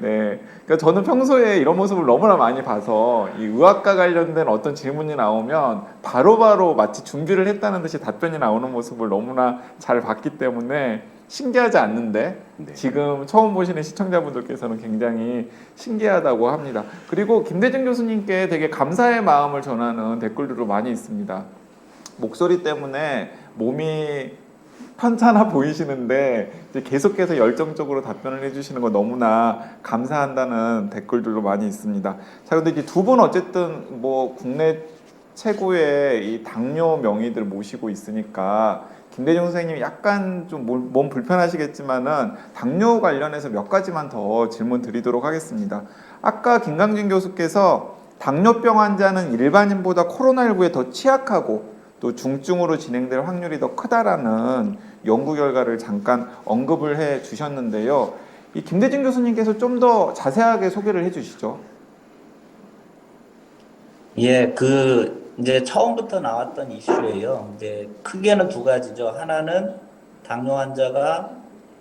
네. 그러니까 저는 평소에 이런 모습을 너무나 많이 봐서 이 의학과 관련된 어떤 질문이 나오면 바로바로 마치 준비를 했다는 듯이 답변이 나오는 모습을 너무나 잘 봤기 때문에 신기하지 않는데 네. 지금 처음 보시는 시청자분들께서는 굉장히 신기하다고 합니다. 그리고 김대중 교수님께 되게 감사의 마음을 전하는 댓글들도 많이 있습니다. 목소리 때문에 몸이 편찮아 보이시는데 이제 계속해서 열정적으로 답변을 해주시는 거 너무나 감사한다는 댓글들도 많이 있습니다. 자, 근데 이제 두 분 어쨌든 뭐 국내 최고의 이 당뇨 명의들 모시고 있으니까 김대중 선생님이 약간 좀 몸 불편하시겠지만은 당뇨 관련해서 몇 가지만 더 질문 드리도록 하겠습니다. 아까 김강진 교수께서 당뇨병 환자는 일반인보다 코로나19에 더 취약하고 또 중증으로 진행될 확률이 더 크다라는 연구 결과를 잠깐 언급을 해 주셨는데요. 이 김대중 교수님께서 좀 더 자세하게 소개를 해주시죠. 예, 이제 처음부터 나왔던 이슈예요. 이제 크게는 두 가지죠. 하나는 당뇨 환자가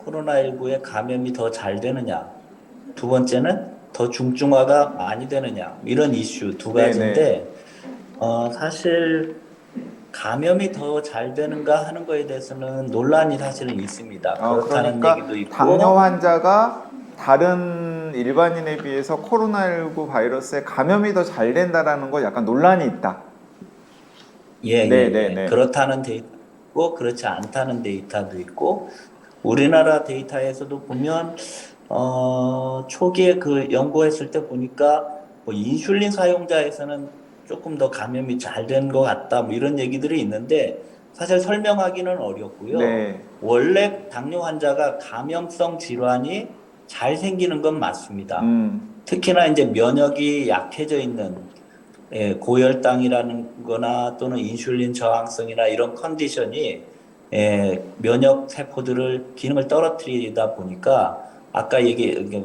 코로나19에 감염이 더 잘 되느냐. 두 번째는 더 중증화가 많이 되느냐. 이런 이슈 두 네네. 가지인데, 사실 감염이 더 잘 되는가 하는 거에 대해서는 논란이 사실은 있습니다. 그렇다는 그러니까 얘기도 있고, 당뇨 환자가 다른 일반인에 비해서 코로나19 바이러스에 감염이 더 잘 된다라는 거 약간 논란이 있다. 예, 네, 예, 네, 예. 네. 그렇다는 데이터도 있고, 그렇지 않다는 데이터도 있고, 우리나라 데이터에서도 보면, 초기에 그 연구했을 때 보니까, 뭐 인슐린 사용자에서는 조금 더 감염이 잘 된 것 같다, 뭐 이런 얘기들이 있는데, 사실 설명하기는 어렵고요. 네. 원래 당뇨 환자가 감염성 질환이 잘 생기는 건 맞습니다. 특히나 이제 면역이 약해져 있는 고혈당이라는 거나 또는 인슐린 저항성이나 이런 컨디션이 면역 세포들을 기능을 떨어뜨리다 보니까 아까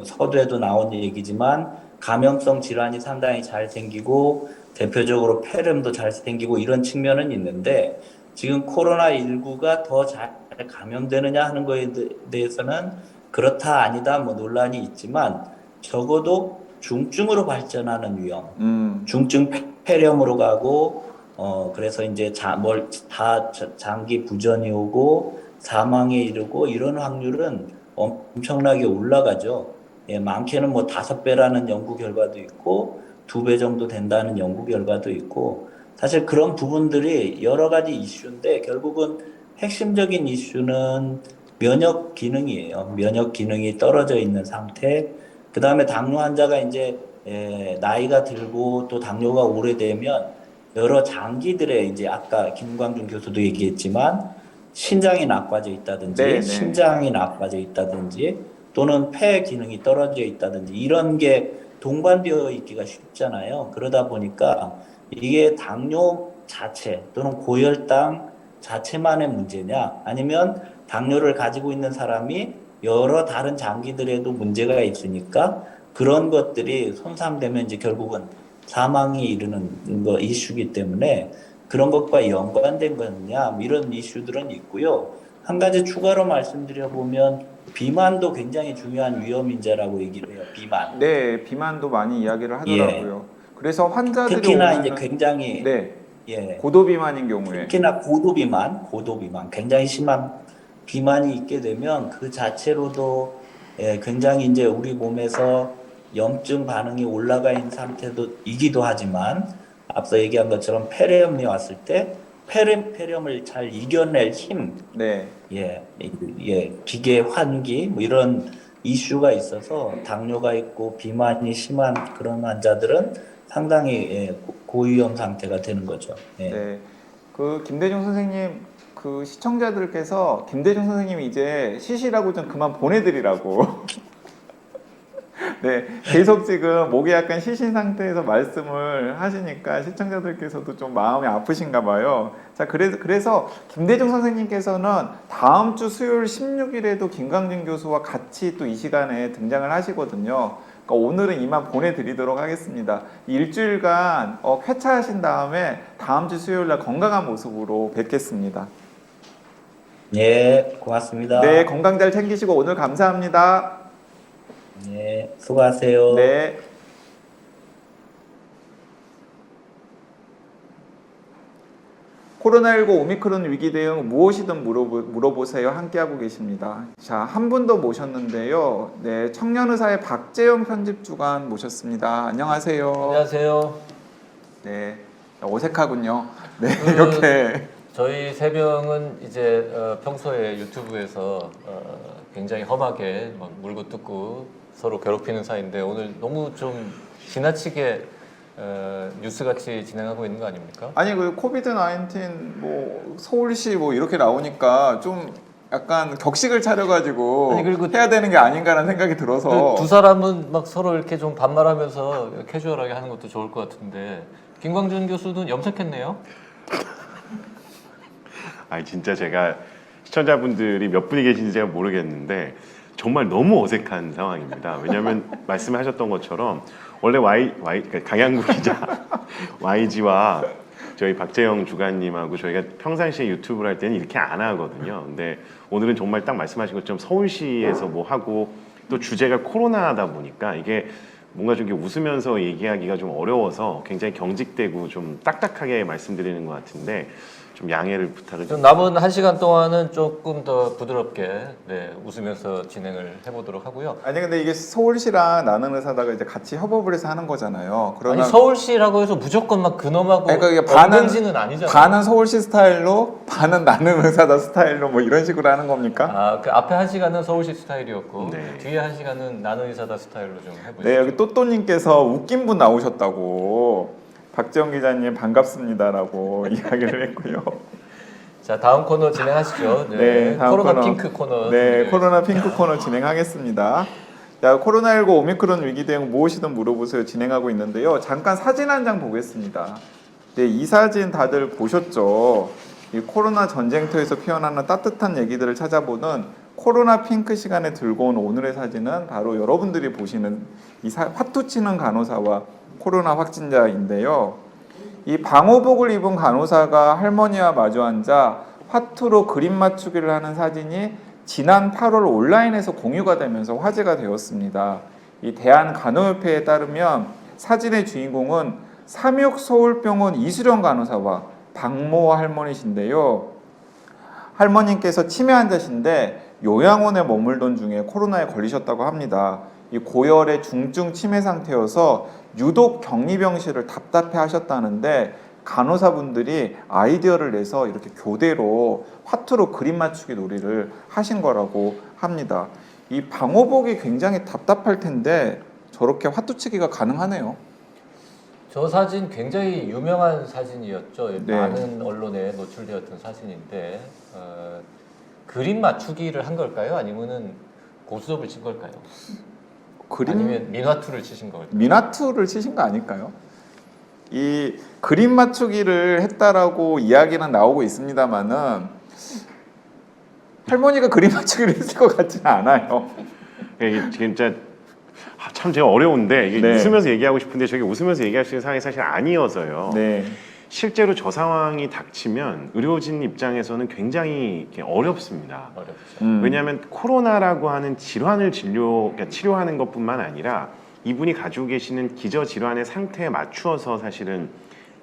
서두에도 나온 얘기지만 감염성 질환이 상당히 잘 생기고 대표적으로 폐렴도 잘 생기고 이런 측면은 있는데 지금 코로나19가 더 잘 감염되느냐 하는 거에 대해서는 그렇다 아니다 뭐 논란이 있지만 적어도 중증으로 발전하는 위험, 중증 폐렴으로 가고 그래서 이제 장기 부전이 오고 사망에 이르고 이런 확률은 엄청나게 올라가죠. 예, 많게는 뭐 5배라는 연구 결과도 있고 2배 정도 된다는 연구 결과도 있고 사실 그런 부분들이 여러 가지 이슈인데 결국은 핵심적인 이슈는 면역 기능이에요. 면역 기능이 떨어져 있는 상태. 그 다음에 당뇨 환자가 이제 나이가 들고 또 당뇨가 오래되면 여러 장기들의 이제 아까 김광준 교수도 얘기했지만 신장이 나빠져 있다든지 네, 네. 심장이 나빠져 있다든지 또는 폐 기능이 떨어져 있다든지 이런 게 동반되어 있기가 쉽잖아요. 그러다 보니까 이게 당뇨 자체 또는 고혈당 자체만의 문제냐 아니면 당뇨를 가지고 있는 사람이 여러 다른 장기들에도 문제가 있으니까 그런 것들이 손상되면 이제 결국은 사망이 이르는 거 이슈이기 때문에 그런 것과 연관된 거냐 뭐 이런 이슈들은 있고요. 한 가지 추가로 말씀드려 보면 비만도 굉장히 중요한 위험 인자라고 얘기를 해요. 비만. 네, 비만도 많이 이야기를 예. 하더라고요. 그래서 환자들이 특히나 이제 오면은 굉장히 네, 예. 고도비만인 경우에 특히나 고도비만, 굉장히 심한 비만이 있게 되면 그 자체로도 굉장히 이제 우리 몸에서 염증 반응이 올라가 있는 상태이기도 하지만 앞서 얘기한 것처럼 폐렴이 왔을 때 폐렴을 잘 이겨낼 힘, 네, 기계 환기 뭐 이런 이슈가 있어서 당뇨가 있고 비만이 심한 그런 환자들은 상당히 고위험 상태가 되는 거죠. 예. 네. 그 김대중 선생님 그 시청자들께서 김대중 선생님이 이제 쉬시라고 좀 그만 보내드리라고. 네, 계속 지금 목이 약간 쉬신 상태에서 말씀을 하시니까 시청자들께서도 좀 마음이 아프신가 봐요. 자, 그래서 김대중 선생님께서는 다음 주 수요일 16일에도 김광진 교수와 같이 또 이 시간에 등장을 하시거든요. 그러니까 오늘은 이만 보내드리도록 하겠습니다. 일주일간 쾌차하신 다음에 다음 주 수요일 날 건강한 모습으로 뵙겠습니다. 예, 고맙습니다. 네, 건강 잘 챙기시고 오늘 감사합니다. 네, 수고하세요. 네. 코로나19 오미크론 위기 대응 무엇이든 물어보세요. 함께하고 계십니다. 자, 한 분 더 모셨는데요. 네, 청년의사의 박재영 편집주간 모셨습니다. 안녕하세요. 안녕하세요. 네, 어색하군요. 네, 이렇게. 저희 세 명은 이제 평소에 유튜브에서 굉장히 험하게 막 물고 뜯고 서로 괴롭히는 사이인데 오늘 너무 좀 지나치게 뉴스같이 진행하고 있는 거 아닙니까? 아니, 그 코비드-19 뭐 서울시 뭐 이렇게 나오니까 좀 약간 격식을 차려가지고 아니, 그리고 해야 되는 게 아닌가라는 생각이 들어서. 그두 사람은 막 서로 이렇게 좀 반말하면서 캐주얼하게 하는 것도 좋을 것 같은데 김광준 교수는 염색했네요. 아니 진짜 제가 시청자분들이 몇 분이 계신지 제가 모르겠는데 정말 너무 어색한 상황입니다. 왜냐하면 말씀하셨던 것처럼 원래 그러니까 강양구 기자 YG와 저희 박재영 주간님하고 저희가 평상시에 유튜브를 할 때는 이렇게 안 하거든요. 근데 오늘은 정말 딱 말씀하신 것처럼 서울시에서 뭐 하고 또 주제가 코로나다 보니까 이게 뭔가 좀 이렇게 웃으면서 얘기하기가 좀 어려워서 굉장히 경직되고 좀 딱딱하게 말씀드리는 것 같은데 좀 양해를 부탁을 좀 드립니다. 남은 1시간 동안은 조금 더 부드럽게 웃으면서 진행을 해보도록 하고요. 아니 근데 이게 서울시랑 나는 의사다가 이제 같이 협업을 해서 하는 거잖아요. 그러면 아니 서울시라고 해서 무조건 막 근엄하고 그러니까 이게 반은 엉덩지는 아니잖아요. 반은 서울시 스타일로 반은 나는 의사다 스타일로 뭐 이런 식으로 하는 겁니까? 아, 그 앞에 1시간은 서울시 스타일이었고 네. 뒤에 1시간은 나는 의사다 스타일로 좀 해보시죠. 네, 여기 또또님께서 웃긴 분 나오셨다고 박지영 기자님 반갑습니다라고 이야기를 했고요. 자, 다음 코너 진행하시죠. 네, 다음 코로나 코너. 핑크 코너. 네, 코로나 핑크 코너 진행하겠습니다. 자, 코로나19 오미크론 위기 대응 무엇이든 물어보세요 진행하고 있는데요. 잠깐 사진 한 장 보겠습니다. 네, 이 사진 다들 보셨죠? 이 코로나 전쟁터에서 피어나는 따뜻한 얘기들을 찾아보는 코로나 핑크 시간에 들고 온 오늘의 사진은 바로 여러분들이 보시는 이 화투치는 간호사와 코로나 확진자인데요. 이 방호복을 입은 간호사가 할머니와 마주 앉아 화투로 그림 맞추기를 하는 사진이 지난 8월 온라인에서 공유가 되면서 화제가 되었습니다. 이 대한간호협회에 따르면 사진의 주인공은 삼육서울병원 이수령 간호사와 박모 할머니신데요. 할머님께서 치매 환자신데 요양원에 머물던 중에 코로나에 걸리셨다고 합니다. 이 고열의 중증 치매 상태여서 유독 격리병실을 답답해 하셨다는데 간호사분들이 아이디어를 내서 이렇게 교대로 화투로 그림 맞추기 놀이를 하신 거라고 합니다. 이 방호복이 굉장히 답답할 텐데 저렇게 화투치기가 가능하네요. 저 사진 굉장히 유명한 사진이었죠. 네. 많은 언론에 노출되었던 사진인데 그림 맞추기를 한 걸까요? 아니면은 고스톱을 친 걸까요? 아니면 민화투를 치신 걸까요? 미나투를 치신 거 아닐까요? 이 그림 맞추기를 했다라고 이야기는 나오고 있습니다만은 할머니가 그림 맞추기를 했을 것 같지는 않아요. 이게 진짜 참 제가 어려운데 이게 네. 웃으면서 얘기하고 싶은데 저게 웃으면서 얘기할 수 있는 상황이 사실 아니어서요. 네. 실제로 저 상황이 닥치면 의료진 입장에서는 굉장히 이렇게 어렵습니다. 어렵죠. 왜냐하면 코로나라고 하는 질환을 그러니까 치료하는 것뿐만 아니라 이분이 가지고 계시는 기저질환의 상태에 맞추어서 사실은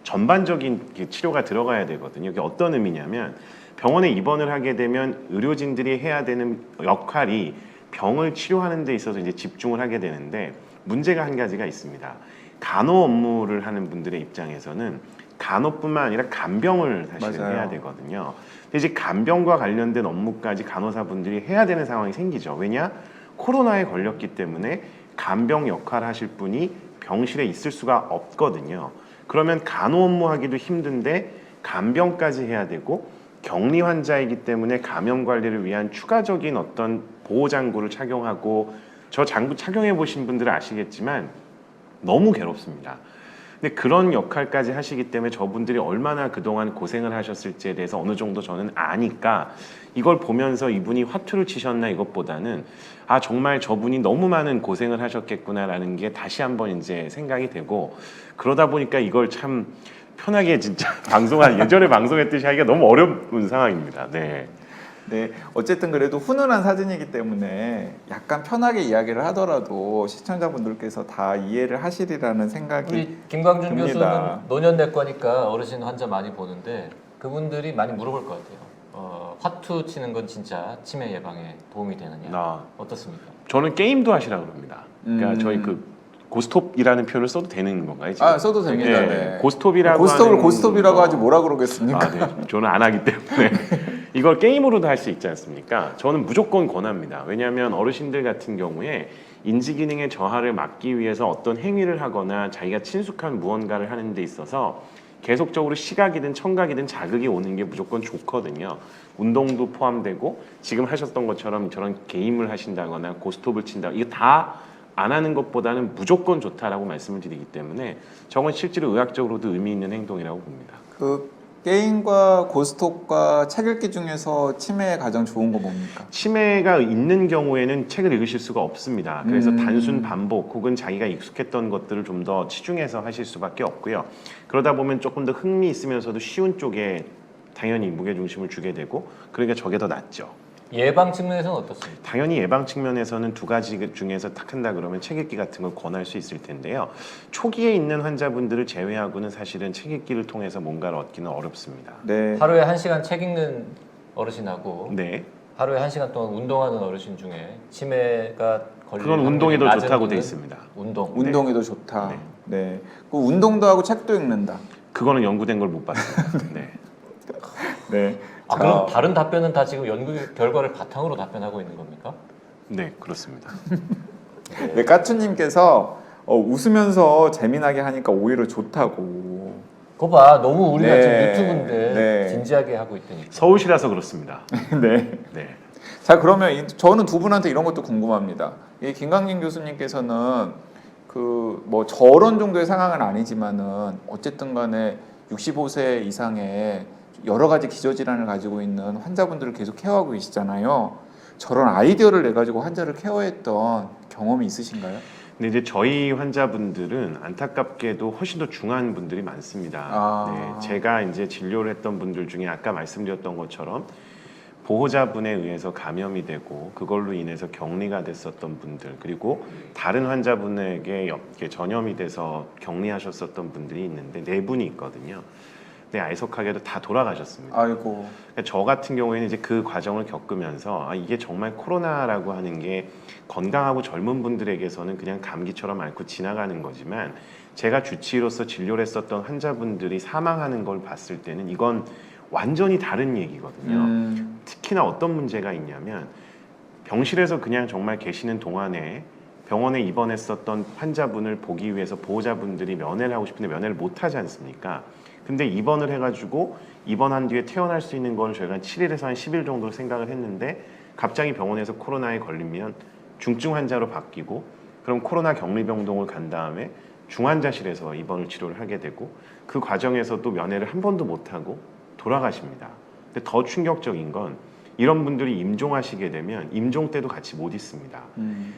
전반적인 치료가 들어가야 되거든요. 이게 어떤 의미냐면 병원에 입원을 하게 되면 의료진들이 해야 되는 역할이 병을 치료하는 데 있어서 이제 집중을 하게 되는데 문제가 한 가지가 있습니다. 간호 업무를 하는 분들의 입장에서는 간호뿐만 아니라 간병을 사실은 맞아요. 해야 되거든요. 근데 이제 간병과 관련된 업무까지 간호사분들이 해야 되는 상황이 생기죠. 왜냐? 코로나에 걸렸기 때문에 간병 역할을 하실 분이 병실에 있을 수가 없거든요. 그러면 간호 업무하기도 힘든데 간병까지 해야 되고 격리 환자이기 때문에 감염 관리를 위한 추가적인 어떤 보호 장구를 착용하고 저 장구 착용해 보신 분들은 아시겠지만 너무 괴롭습니다. 근데 그런 역할까지 하시기 때문에 저분들이 얼마나 그동안 고생을 하셨을지에 대해서 어느 정도 저는 아니까 이걸 보면서 이분이 화투를 치셨나 이것보다는 아 정말 저분이 너무 많은 고생을 하셨겠구나라는 게 다시 한번 이제 생각이 되고 그러다 보니까 이걸 참 편하게 진짜 예전에 방송했듯이 하기가 너무 어려운 상황입니다. 네. 네, 어쨌든 그래도 훈훈한 사진이기 때문에 약간 편하게 이야기를 하더라도 시청자분들께서 다 이해를 하시리라는 생각이 우리 김광준 듭니다. 교수는 노년내과니까 어르신 환자 많이 보는데 그분들이 많이 물어볼 것 같아요. 화투 치는 건 진짜 치매 예방에 도움이 되느냐? 어떻습니까? 저는 게임도 하시라고 그럽니다. 그러니까 저희 그 고스톱이라는 표현을 써도 되는 건가요? 지금? 아 써도 됩니다. 네. 네. 고스톱이라고 고스톱을 하는 고스톱이라고 거. 하지 뭐라 그러겠습니까? 아, 네. 저는 안 하기 때문에 이걸 게임으로도 할 수 있지 않습니까? 저는 무조건 권합니다. 왜냐하면 어르신들 같은 경우에 인지 기능의 저하를 막기 위해서 어떤 행위를 하거나 자기가 친숙한 무언가를 하는 데 있어서 계속적으로 시각이든 청각이든 자극이 오는 게 무조건 좋거든요. 운동도 포함되고 지금 하셨던 것처럼 저런 게임을 하신다거나 고스톱을 친다 이거 다 안 하는 것보다는 무조건 좋다라고 말씀을 드리기 때문에 저건 실제로 의학적으로도 의미 있는 행동이라고 봅니다. 그 게임과 고스톱과 책 읽기 중에서 치매에 가장 좋은 거 뭡니까? 치매가 있는 경우에는 책을 읽으실 수가 없습니다. 그래서 음. 단순 반복 혹은 자기가 익숙했던 것들을 좀 더 치중해서 하실 수밖에 없고요. 그러다 보면 조금 더 흥미 있으면서도 쉬운 쪽에 당연히 무게 중심을 주게 되고, 그러니까 저게 더 낫죠. 예방 측면에서는 어떻습니까? 당연히 예방 측면에서는 두 가지 중에서 딱 한다 그러면 책 읽기 같은 걸 권할 수 있을 텐데요. 초기에 있는 환자분들을 제외하고는 사실은 책 읽기를 통해서 뭔가를 얻기는 어렵습니다. 네. 하루에 1시간 책 읽는 어르신하고 네, 하루에 1시간 동안 운동하는 어르신 중에 치매가 걸릴 그건 운동이 더 확률이 좋다고 낮은 돼 분은 있습니다. 운동. 운동이 더 좋다. 네. 그 운동도 하고 책도 읽는다. 그거는 연구된 걸 못 봤습니다. 네. 네. 아, 그럼 다른 답변은 다 지금 연구 결과를 바탕으로 답변하고 있는 겁니까? 네, 그렇습니다. 네, 까추님께서 웃으면서 재미나게 하니까 오히려 좋다고. 그거 봐, 너무 우리가 네. 지금 유튜브인데 네. 진지하게 하고 있다니까. 서울시라서 그렇습니다. 네. 네. 자, 그러면 저는 두 분한테 이런 것도 궁금합니다. 이 김강진 교수님께서는 그 뭐 저런 정도의 상황은 아니지만은 어쨌든 간에 65세 이상의 여러 가지 기저질환을 가지고 있는 환자분들을 계속 케어하고 계시잖아요. 저런 아이디어를 내 가지고 환자를 케어했던 경험이 있으신가요? 근데 이제 저희 환자분들은 안타깝게도 훨씬 더 중한 분들이 많습니다. 아. 네, 제가 이제 진료를 했던 분들 중에 아까 말씀드렸던 것처럼 보호자분에 의해서 감염이 되고 그걸로 인해서 격리가 됐었던 분들, 그리고 다른 환자분에게 이렇게 전염이 돼서 격리하셨었던 분들이 있는데 4분이 있거든요. 네, 애석하게도 다 돌아가셨습니다. 아이고. 그러니까 저 같은 경우에는 이제 그 과정을 겪으면서 이게 정말 코로나라고 하는 게 건강하고 젊은 분들에게서는 그냥 감기처럼 앓고 지나가는 거지만, 제가 주치의로서 진료를 했었던 환자분들이 사망하는 걸 봤을 때는 이건 완전히 다른 얘기거든요. 특히나 어떤 문제가 있냐면, 병실에서 그냥 정말 계시는 동안에 병원에 입원했었던 환자분을 보기 위해서 보호자분들이 면회를 하고 싶은데 면회를 못 하지 않습니까? 근데 입원을 해가지고 입원한 뒤에 퇴원할 수 있는 걸 저희가 7일에서 한 10일 정도 생각을 했는데, 갑자기 병원에서 코로나에 걸리면 중증 환자로 바뀌고, 그럼 코로나 격리병동을 간 다음에 중환자실에서 입원을 치료를 하게 되고, 그 과정에서도 면회를 한 번도 못 하고 돌아가십니다. 근데 더 충격적인 건, 이런 분들이 임종하시게 되면 임종 때도 같이 못 있습니다.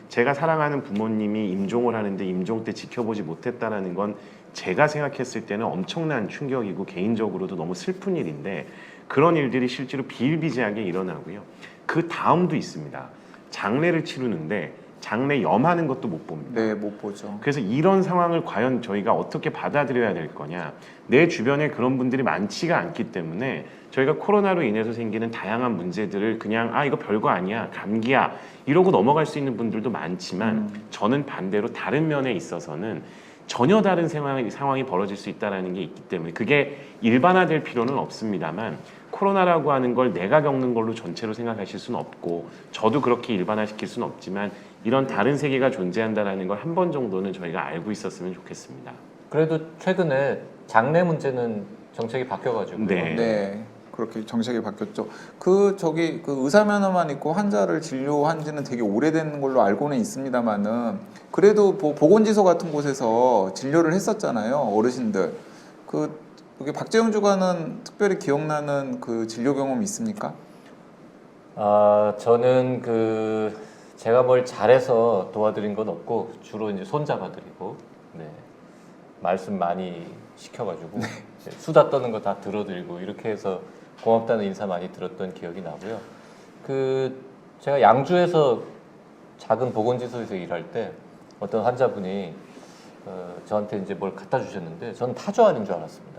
제가 사랑하는 부모님이 임종을 하는데 임종 때 지켜보지 못했다라는 건 제가 생각했을 때는 엄청난 충격이고 개인적으로도 너무 슬픈 일인데, 그런 일들이 실제로 비일비재하게 일어나고요. 그 다음도 있습니다. 장례를 치르는데 장례 염하는 것도 못 봅니다. 네, 못 보죠. 그래서 이런 상황을 과연 저희가 어떻게 받아들여야 될 거냐. 내 주변에 그런 분들이 많지가 않기 때문에 저희가 코로나로 인해서 생기는 다양한 문제들을 그냥 이거 별거 아니야, 감기야 이러고 넘어갈 수 있는 분들도 많지만, 저는 반대로 다른 면에 있어서는 전혀 다른 상황이 벌어질 수 있다는 게 있기 때문에 그게 일반화될 필요는 없습니다만, 코로나라고 하는 걸 내가 겪는 걸로 전체로 생각하실 수는 없고, 저도 그렇게 일반화시킬 수는 없지만, 이런 다른 세계가 존재한다는 걸 한 번 정도는 저희가 알고 있었으면 좋겠습니다. 그래도 최근에 장례 문제는 정책이 바뀌어가지고 네. 네. 그렇게 정책이 바뀌었죠. 그 의사 면허만 있고 환자를 진료한 지는 되게 오래된 걸로 알고는 있습니다만은, 그래도 보건지소 같은 곳에서 진료를 했었잖아요, 어르신들. 그게 박재영 주관은 특별히 기억나는 그 진료 경험이 있습니까? 저는 제가 뭘 잘해서 도와드린 건 없고, 주로 이제 손잡아드리고, 네, 말씀 많이 시켜가지고 수다 떠는 거 다 들어드리고 이렇게 해서 고맙다는 인사 많이 들었던 기억이 나고요. 제가 양주에서 작은 보건지소에서 일할 때 어떤 환자분이 저한테 이제 뭘 갖다 주셨는데, 저는 타조알인 줄 알았습니다.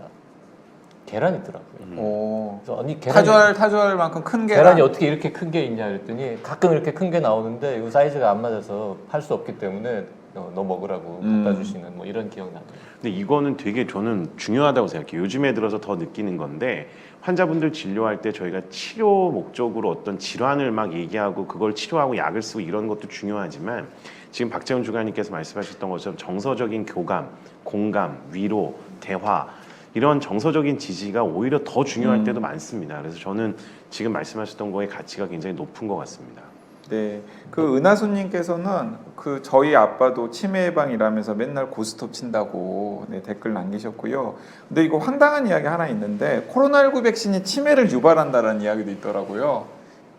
계란이 있더라고요. 그래서 아니 타조알 만큼 큰 계란이 어떻게 이렇게 큰 게 있냐 그랬더니, 가끔 이렇게 큰 게 나오는데 이거 사이즈가 안 맞아서 팔 수 없기 때문에 너 먹으라고 갖다 주시는 뭐 이런 기억 나더라고요. 근데 이거는 되게 저는 중요하다고 생각해요. 요즘에 들어서 더 느끼는 건데, 환자분들 진료할 때 저희가 치료 목적으로 어떤 질환을 막 얘기하고 그걸 치료하고 약을 쓰고 이런 것도 중요하지만, 지금 박재훈 주관님께서 말씀하셨던 것처럼 정서적인 교감, 공감, 위로, 대화, 이런 정서적인 지지가 오히려 더 중요할 때도 많습니다. 그래서 저는 지금 말씀하셨던 거의 가치가 굉장히 높은 것 같습니다. 네, 그 은하수님께서는 그 저희 아빠도 치매 예방이라면서 맨날 고스톱 친다고 네, 댓글 남기셨고요. 근데 이거 황당한 이야기 하나 있는데 코로나19 백신이 치매를 유발한다는 이야기도 있더라고요.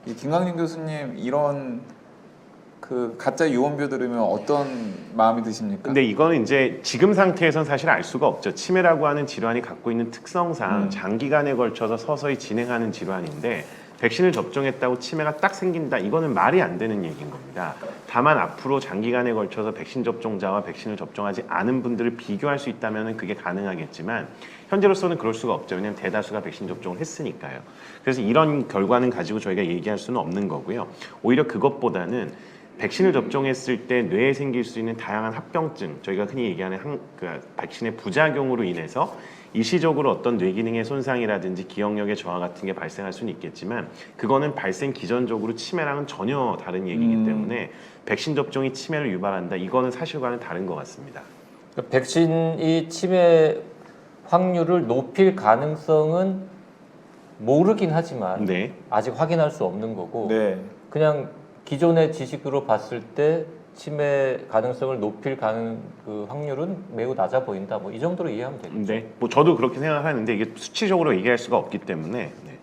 이 김강림 교수님 이런 그 가짜 유언뷰 들으면 어떤 마음이 드십니까? 근데 이거는 이제 지금 상태에선 사실 알 수가 없죠. 치매라고 하는 질환이 갖고 있는 특성상 장기간에 걸쳐서 서서히 진행하는 질환인데 백신을 접종했다고 치매가 딱 생긴다. 이거는 말이 안 되는 얘기인 겁니다. 다만 앞으로 장기간에 걸쳐서 백신 접종자와 백신을 접종하지 않은 분들을 비교할 수 있다면 그게 가능하겠지만 현재로서는 그럴 수가 없죠. 왜냐하면 대다수가 백신 접종을 했으니까요. 그래서 이런 결과는 가지고 저희가 얘기할 수는 없는 거고요. 오히려 그것보다는 백신을 접종했을 때 뇌에 생길 수 있는 다양한 합병증, 저희가 흔히 얘기하는 백신의 부작용으로 인해서 일시적으로 어떤 뇌 기능의 손상이라든지 기억력의 저하 같은 게 발생할 수는 있겠지만 그거는 발생 기전적으로 치매랑은 전혀 다른 얘기이기 때문에 백신 접종이 치매를 유발한다. 이거는 사실과는 다른 것 같습니다. 백신이 치매 확률을 높일 가능성은 모르긴 하지만 네. 아직 확인할 수 없는 거고 네. 그냥 기존의 지식으로 봤을 때 치매 가능성을 높일 그 확률은 매우 낮아 보인다. 뭐 이 정도로 이해하면 되겠죠. 네. 뭐 저도 그렇게 생각하는데 이게 수치적으로 얘기할 수가 없기 때문에 네.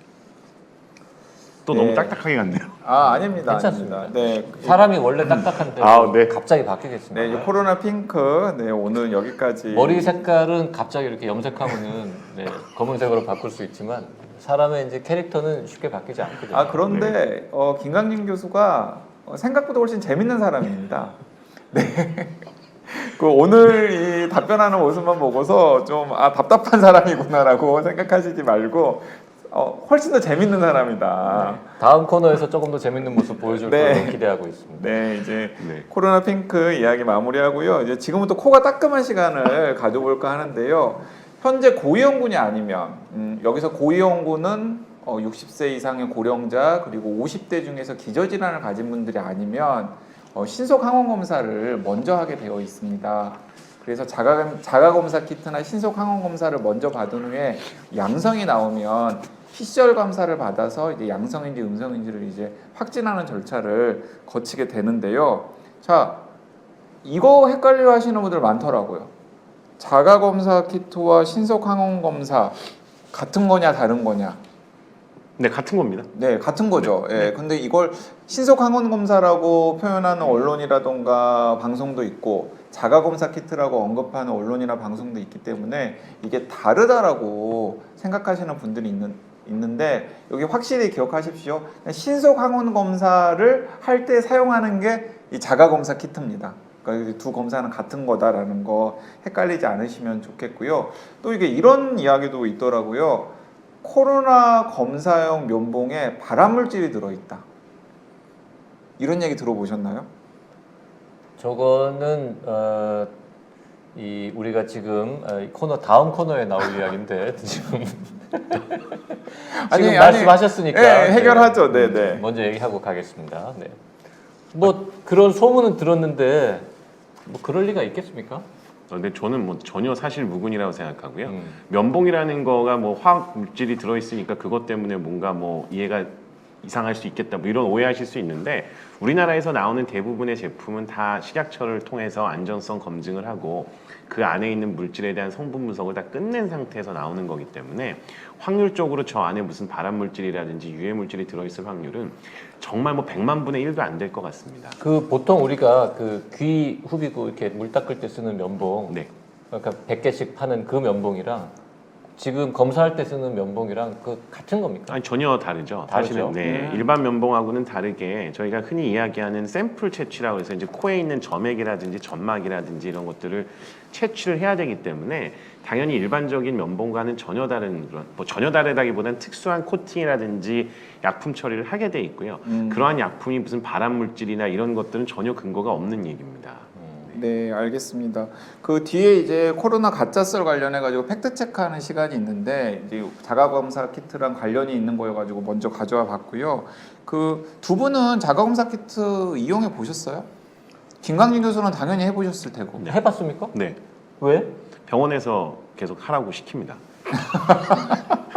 또 너무 네. 딱딱하게 갔네요. 아닙니다. 괜찮습니다. 아닙니다. 네. 사람이 원래 딱딱한데 네. 갑자기 바뀌겠습니다. 네, 이제 코로나 핑크. 네, 오늘 여기까지. 머리 색깔은 갑자기 이렇게 염색하면은 네, 검은색으로 바꿀 수 있지만 사람의 이제 캐릭터는 쉽게 바뀌지 않거든요. 그런데 김강림 교수가 생각보다 훨씬 재밌는 사람입니다. 네. 그 오늘 이 답변하는 모습만 보고서 좀 답답한 사람이구나라고 생각하시지 말고 훨씬 더 재밌는 사람이다. 다음 코너에서 조금 더 재밌는 모습 보여줄 네. 걸로 기대하고 있습니다. 네, 이제 네. 코로나 핑크 이야기 마무리하고요. 이제 지금부터 코가 따끔한 시간을 가져볼까 하는데요. 현재 고위험군이 아니면 여기서 고위험군은 60세 이상의 고령자 그리고 50대 중에서 기저질환을 가진 분들이 아니면 신속 항원 검사를 먼저 하게 되어 있습니다. 그래서 자가검사 키트나 신속 항원 검사를 먼저 받은 후에 양성이 나오면 PCR 검사를 받아서 이제 양성인지 음성인지를 이제 확진하는 절차를 거치게 되는데요. 자, 이거 헷갈려 하시는 분들 많더라고요. 자가검사 키트와 신속 항원 검사 같은 거냐 다른 거냐? 네, 같은 겁니다. 네, 같은 거죠. 예. 근데 이걸 신속 항원 검사라고 표현하는 언론이라던가 방송도 있고 자가 검사 키트라고 언급하는 언론이나 방송도 있기 때문에 이게 다르다라고 생각하시는 분들이 있는데 여기 확실히 기억하십시오. 신속 항원 검사를 할 때 사용하는 게 이 자가 검사 키트입니다. 그러니까 두 검사는 같은 거다라는 거 헷갈리지 않으시면 좋겠고요. 또 이게 이런 이야기도 있더라고요. 코로나 검사용 면봉에 발암물질이 들어있다. 이런 얘기 들어보셨나요? 저거는 우리가 지금 다음 코너에 나올 이야기인데 지금 말씀하셨으니까 네, 해결하죠. 네. 먼저 얘기하고 가겠습니다. 네. 뭐 그런 소문은 들었는데 뭐 그럴 리가 있겠습니까? 근데 저는 뭐 전혀 사실 무근이라고 생각하고요. 면봉이라는 거가 뭐 화학 물질이 들어있으니까 그것 때문에 뭔가 뭐 이해가 이상할 수 있겠다 뭐 이런 오해하실 수 있는데 우리나라에서 나오는 대부분의 제품은 다 식약처를 통해서 안전성 검증을 하고 그 안에 있는 물질에 대한 성분 분석을 다 끝낸 상태에서 나오는 거기 때문에 확률적으로 저 안에 무슨 발암 물질이라든지 유해 물질이 들어있을 확률은 정말 뭐 100만 분의 1도 안 될 것 같습니다. 그 보통 우리가 그 귀 후비고 이렇게 물 닦을 때 쓰는 면봉, 네. 그러니까 100개씩 파는 그 면봉이랑 지금 검사할 때 쓰는 면봉이랑 그 같은 겁니까? 아니 전혀 다르죠. 다르죠? 사실은 네, 일반 면봉하고는 다르게 저희가 흔히 이야기하는 샘플 채취라고 해서 이제 코에 있는 점액이라든지 점막이라든지 이런 것들을 채취를 해야 되기 때문에 당연히 일반적인 면봉과는 전혀 다른 그런 전혀 다르다기보다는 특수한 코팅이라든지 약품 처리를 하게 돼 있고요. 그러한 약품이 무슨 발암 물질이나 이런 것들은 전혀 근거가 없는 얘기입니다. 네, 알겠습니다. 그 뒤에 이제 코로나 가짜썰 관련해 가지고 팩트 체크하는 시간이 있는데 이제 자가 검사 키트랑 관련이 있는 거여 가지고 먼저 가져와 봤고요. 그 두 분은 자가 검사 키트 이용해 보셨어요? 김강진 교수는 당연히 해 보셨을 테고. 네. 해봤습니까? 네. 왜? 병원에서 계속 하라고 시킵니다.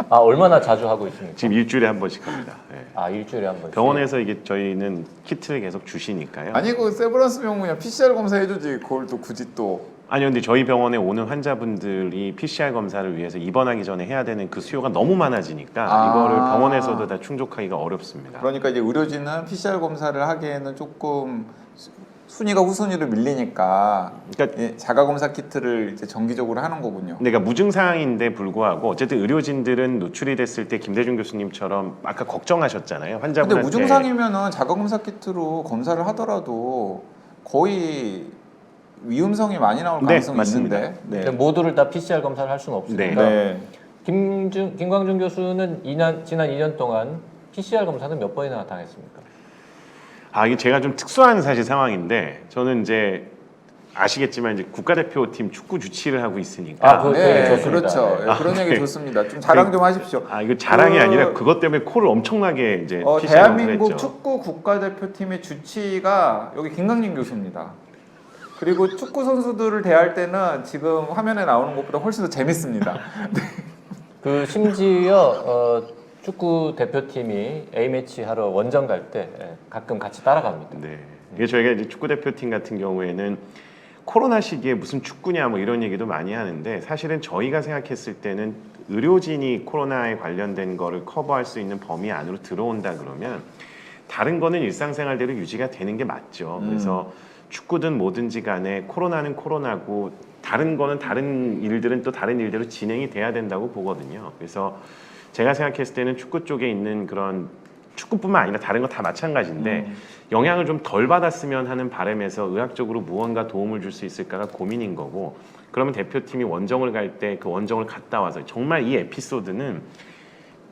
아, 얼마나 자주 하고 있습니까? 지금 일주일에 한 번씩 합니다. 네. 아, 일주일에 한 번씩. 병원에서 이게 저희는 키트를 계속 주시니까요. 아니 그 세브란스 병원 그냥 PCR 검사 해주지 그걸 또 굳이 또 아니요, 근데 저희 병원에 오는 환자분들이 PCR 검사를 위해서 입원하기 전에 해야 되는 그 수요가 너무 많아지니까 아. 이거를 병원에서도 다 충족하기가 어렵습니다. 그러니까 이제 의료진은 PCR 검사를 하기에는 조금 순위가 후순위로 밀리니까 그러니까 예, 자가 검사 키트를 이제 정기적으로 하는 거군요. 그러니까 무증 상황인데 불구하고 어쨌든 의료진들은 노출이 됐을 때 김대중 교수님처럼 아까 걱정하셨잖아요. 근데 환자분한테 무증상이면은 자가 검사 키트로 검사를 하더라도 거의 위험성이 많이 나올 네, 가능성이 맞습니다. 있는데. 근데 모두를 다 PCR 검사를 할 수는 없으니까. 네. 김광준 교수는 지난 2년 동안 PCR 검사는 몇 번이나 당했습니까? 아, 이게 제가 좀 특수한 사실 상황인데 저는 이제 아시겠지만 이제 국가대표팀 축구 주치를 하고 있으니까 아, 그 네, 좋습니다. 그렇죠. 네. 예, 그런 얘기 좋습니다. 좀 자랑 좀 하십시오. 아, 이거 자랑이 그- 아니라 그것 때문에 코를 엄청나게 이제 PCR 검사를 대한민국 했죠. 축구 국가대표팀의 주치가 여기 김강진 교수입니다. 그리고 축구 선수들을 대할 때는 지금 화면에 나오는 것보다 훨씬 더 재밌습니다. 그 심지어 축구 대표팀이 A 매치 하러 원정 갈 때 가끔 같이 따라갑니다. 네. 이게 저희가 이제 축구 대표팀 같은 경우에는 코로나 시기에 무슨 축구냐 뭐 이런 얘기도 많이 하는데 사실은 저희가 생각했을 때는 의료진이 코로나에 관련된 거를 커버할 수 있는 범위 안으로 들어온다 그러면 다른 거는 일상생활대로 유지가 되는 게 맞죠. 그래서 축구든 뭐든지 간에 코로나는 코로나고 다른 거는 다른 일들은 또 다른 일대로 진행이 돼야 된다고 보거든요. 그래서 제가 생각했을 때는 축구 쪽에 있는 그런 축구뿐만 아니라 다른 거 다 마찬가지인데 영향을 좀 덜 받았으면 하는 바람에서 의학적으로 무언가 도움을 줄 수 있을까가 고민인 거고 그러면 대표팀이 원정을 갈 때 그 원정을 갔다 와서 정말 이 에피소드는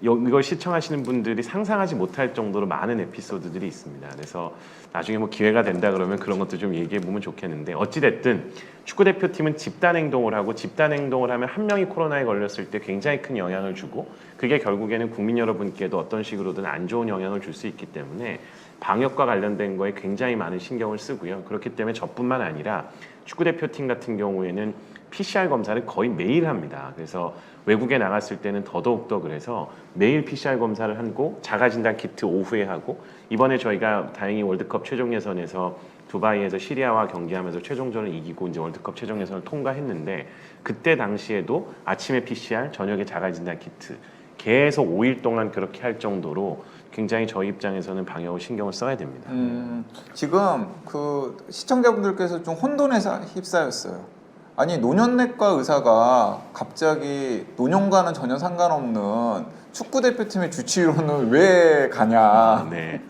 이걸 시청하시는 분들이 상상하지 못할 정도로 많은 에피소드들이 있습니다. 그래서 나중에 뭐 기회가 된다 그러면 그런 것도 좀 얘기해 보면 좋겠는데 어찌 됐든 축구 대표팀은 집단 행동을 하고 집단 행동을 하면 한 명이 코로나에 걸렸을 때 굉장히 큰 영향을 주고 그게 결국에는 국민 여러분께도 어떤 식으로든 안 좋은 영향을 줄 수 있기 때문에 방역과 관련된 거에 굉장히 많은 신경을 쓰고요. 그렇기 때문에 저뿐만 아니라 축구 대표팀 같은 경우에는 PCR 검사를 거의 매일 합니다. 그래서 외국에 나갔을 때는 더더욱더 그래서 매일 PCR 검사를 하고 자가진단 키트 오후에 하고 이번에 저희가 다행히 월드컵 최종 예선에서 두바이에서 시리아와 경기하면서 최종전을 이기고 이제 월드컵 최종 예선을 통과했는데 그때 당시에도 아침에 PCR, 저녁에 자가진단 키트 계속 5일 동안 그렇게 할 정도로 굉장히 저희 입장에서는 방역을 신경을 써야 됩니다. 지금 그 시청자분들께서 좀 혼돈에 휩싸였어요. 아니 노년내과 의사가 갑자기 노년과는 전혀 상관없는 축구 대표팀의 주치의로는 왜 가냐? 네.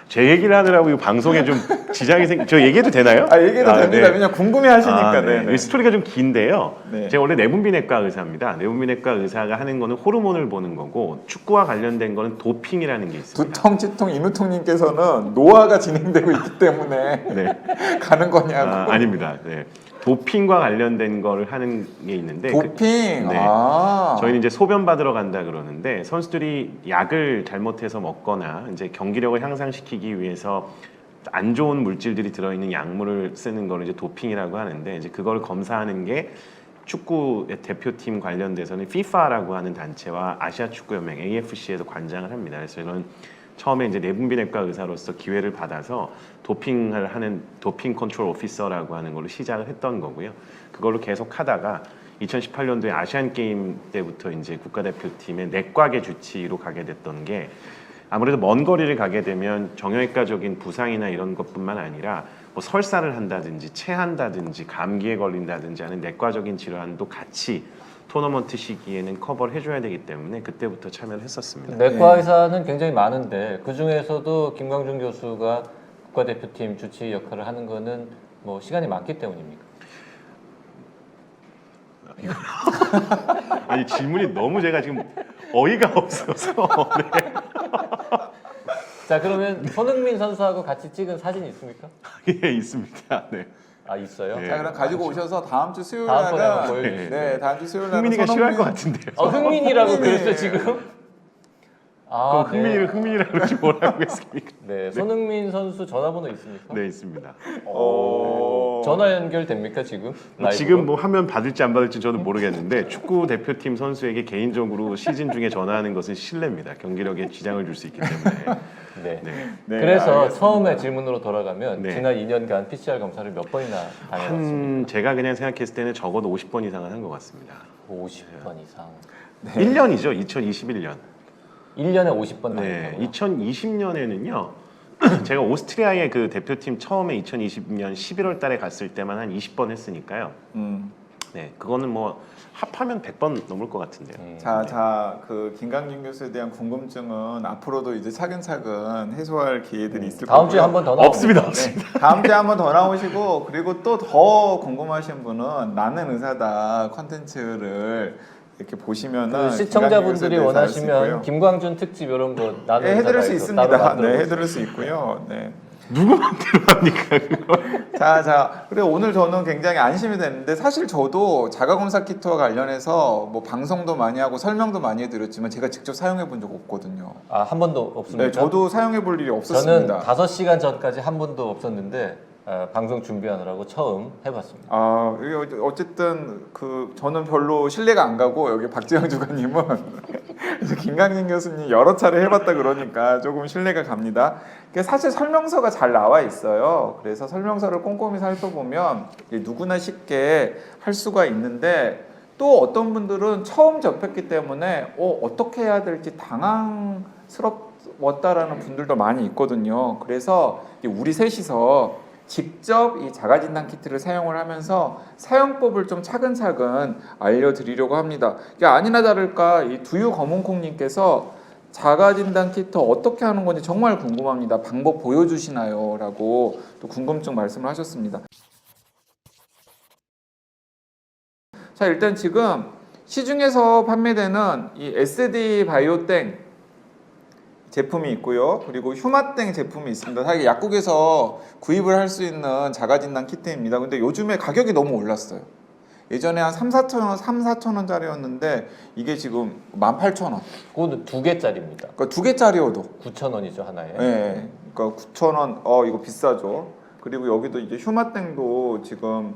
제 얘기를 하느라고 이 방송에 좀 지장이 저 얘기해도 되나요? 아 얘기도 됩니다. 네. 왜냐 궁금해하시니까. 네. 네. 이 스토리가 좀 긴데요. 네. 제가 원래 내분비내과 의사입니다. 내분비내과 의사가 하는 거는 호르몬을 보는 거고 축구와 관련된 거는 도핑이라는 게 있습니다. 두통, 치통, 인후통님께서는 노화가 진행되고 있기 때문에 네. 가는 거냐고. 아닙니다. 네. 도핑과 관련된 거를 하는 게 있는데 도핑. 네. 아. 저희는 이제 소변 받으러 간다 그러는데 선수들이 약을 잘못해서 먹거나 이제 경기력을 향상시키기 위해서 안 좋은 물질들이 들어있는 약물을 쓰는 거를 이제 도핑이라고 하는데 이제 그걸 검사하는 게 축구 대표팀 관련돼서는 FIFA라고 하는 단체와 아시아 축구 연맹 AFC에서 관장을 합니다. 그래서 이런 처음에 이제 내분비내과 의사로서 기회를 받아서 도핑을 하는 도핑 컨트롤 오피서라고 하는 걸로 시작을 했던 거고요. 그걸로 계속 하다가 2018년도에 아시안 게임 때부터 이제 국가대표팀의 내과계 주치의로 가게 됐던 게 아무래도 먼 거리를 가게 되면 정형외과적인 부상이나 이런 것뿐만 아니라 뭐 설사를 한다든지 체한다든지 감기에 걸린다든지 하는 내과적인 질환도 같이 토너먼트 시기에는 커버를 해줘야 되기 때문에 그때부터 참여를 했었습니다. 내과 의사는 굉장히 많은데 그 중에서도 김광준 교수가 국가대표팀 주치의 역할을 하는 거는 뭐 시간이 많기 때문입니까? 아니 질문이 너무 제가 지금 어이가 없어서 네. 자 그러면 손흥민 선수하고 같이 찍은 사진이 있습니까? 예 있습니다. 네. 아 있어요? 네. 자 그럼 가지고 오셔서 다음 주 수요일 다음번에 한번 날은 보여주시죠. 네 다음 주 수요일 날은 흥민이가 싫어할 것 같은데요. 흥민이라고 흥민이. 그랬어 지금? 그럼 아, 흥민이라고 그러지 뭐라고 했습니까? 네, 손흥민 선수 전화번호 있습니까? 네 있습니다. 오. 전화 연결됩니까 지금? 지금 뭐 화면 받을지 안 받을지 저는 모르겠는데 축구 대표팀 선수에게 개인적으로 시즌 중에 전화하는 것은 실례입니다. 경기력에 지장을 줄 수 있기 때문에. 네. 네. 네, 그래서 알겠습니다. 처음에 질문으로 돌아가면 네. 지난 2년간 PCR 검사를 몇 번이나 다녀봤습니까? 제가 그냥 생각했을 때는 적어도 50번 이상은 한 것 같습니다. 50번 이상. 1년이죠. 2021년. 1년에 50번 네. 다녔다고요? 2020년에는요. 제가 오스트리아의 그 대표팀 처음에 2020년 11월 달에 갔을 때만 한 20번 했으니까요. 네. 그거는 뭐 합하면 100번 넘을 것 같은데요. 그 김강진 교수에 대한 궁금증은 앞으로도 이제 차근차근 해소할 기회들이 있을 다음 주에 거고요. 한 번 더 나옵니다. 없습니다. 네, 다음 주에 한번 더 나오시고 그리고 또 더 궁금하신 분은 나는 의사다 컨텐츠를 이렇게 보시면은 그 시청자분들이 김강진 교수에 대해서 알수 원하시면 있고요. 김광준 특집 이런 거 나는 네, 해드릴 수 의사다 해서 따로 있습니다. 만들어 네, 볼수 해드릴 수 있고요. 네. 누구 맘대로 합니까? 자, 그리고 오늘 저는 굉장히 안심이 됐는데 사실 저도 자가검사 키트와 관련해서 뭐 방송도 많이 하고 설명도 많이 해드렸지만 제가 직접 사용해 본 적 없거든요. 아, 한 번도 없습니까? 네, 저도 사용해 볼 일이 저는 없었습니다. 5시간 전까지 한 번도 없었는데 방송 준비하느라고 처음 해봤습니다. 아, 이게 어쨌든 저는 별로 신뢰가 안 가고 여기 박지영 주관님은 그래서 김강진 교수님 여러 차례 해봤다 그러니까 조금 신뢰가 갑니다. 사실 설명서가 잘 나와 있어요. 그래서 설명서를 꼼꼼히 살펴보면 누구나 쉽게 할 수가 있는데 또 어떤 분들은 처음 접했기 때문에 어떻게 해야 될지 당황스럽다라는 분들도 많이 있거든요. 그래서 우리 셋이서 직접 이 자가진단 키트를 사용을 하면서 사용법을 좀 차근차근 알려드리려고 합니다. 아니나 다를까 이 두유 검은콩님께서 자가진단 키트 어떻게 하는 건지 정말 궁금합니다. 방법 보여주시나요? 라고 또 궁금증 말씀을 하셨습니다. 자, 일단 지금 시중에서 판매되는 이 SD 바이오땡 제품이 있고요. 그리고 휴마땡 제품이 있습니다. 사실 약국에서 구입을 할 수 있는 자가진단 키트입니다. 근데 요즘에 가격이 너무 올랐어요. 예전에 한 3-4천 원짜리였는데 이게 지금 18,000원. 그거는 2개짜리입니다. 그러니까 2개짜리여도 9,000원이죠 하나에. 네, 그러니까 9,000원. 이거 비싸죠. 그리고 여기도 이제 휴마땡도 지금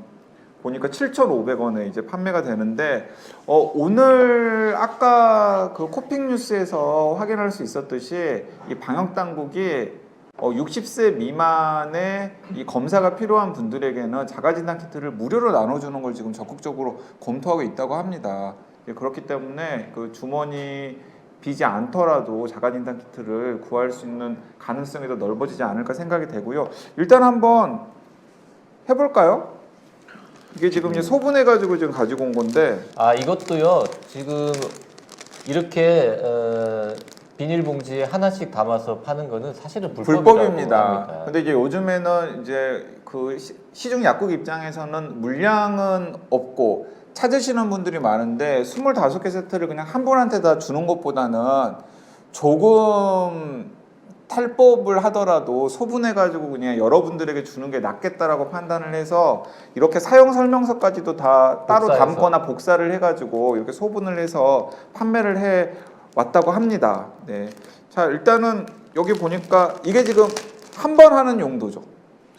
보니까 7,500원에 이제 판매가 되는데 오늘 아까 그 코픽 뉴스에서 확인할 수 있었듯이 이 방역 당국이 60세 미만의 이 검사가 필요한 분들에게는 자가진단 키트를 무료로 나눠주는 걸 지금 적극적으로 검토하고 있다고 합니다. 그렇기 때문에 그 주머니 비지 않더라도 자가진단 키트를 구할 수 있는 가능성이 더 넓어지지 않을까 생각이 되고요. 일단 한번 해볼까요? 이게 지금 이제 소분해가지고 지금 가지고 온 건데 아, 이것도요. 지금 이렇게 비닐봉지에 하나씩 담아서 파는 거는 사실은 불법입니다. 근데 이제 요즘에는 이제 그 시중 약국 입장에서는 물량은 없고 찾으시는 분들이 많은데 25개 세트를 그냥 한 분한테 다 주는 것보다는 조금 탈법을 하더라도 소분해가지고 그냥 여러분들에게 주는 게 낫겠다라고 판단을 해서 이렇게 사용 설명서까지도 다 따로 복사해서. 담거나 복사를 해가지고 이렇게 소분을 해서 판매를 해 왔다고 합니다. 네. 자, 일단은 여기 보니까 이게 지금 한 번 하는 용도죠.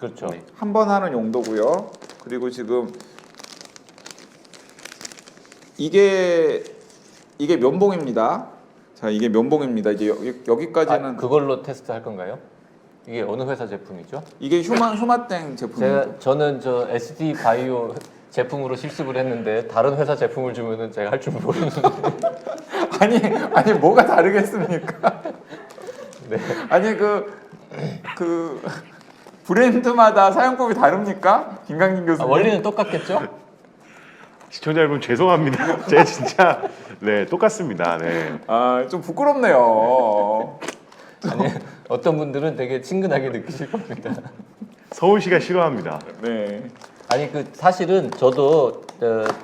그렇죠. 네. 한 번 하는 용도고요. 그리고 지금 이게 면봉입니다. 자, 이게 면봉입니다. 이제 여기까지는 아, 그걸로 테스트 할 건가요? 이게 어느 회사 제품이죠? 이게 휴마땡 제품입니다. 저는 저 SD 바이오 제품으로 실습을 했는데 다른 회사 제품을 주면은 제가 할 줄 모르는데. 아니 뭐가 다르겠습니까? 네. 아니 그 브랜드마다 사용법이 다릅니까? 김강진 교수님. 원리는 똑같겠죠? 시청자 여러분 죄송합니다. 제가 진짜 똑같습니다. 네. 좀 부끄럽네요. 아니, 어떤 분들은 되게 친근하게 느끼실 겁니다. 서울시가 싫어합니다. 네. 아니 사실은 저도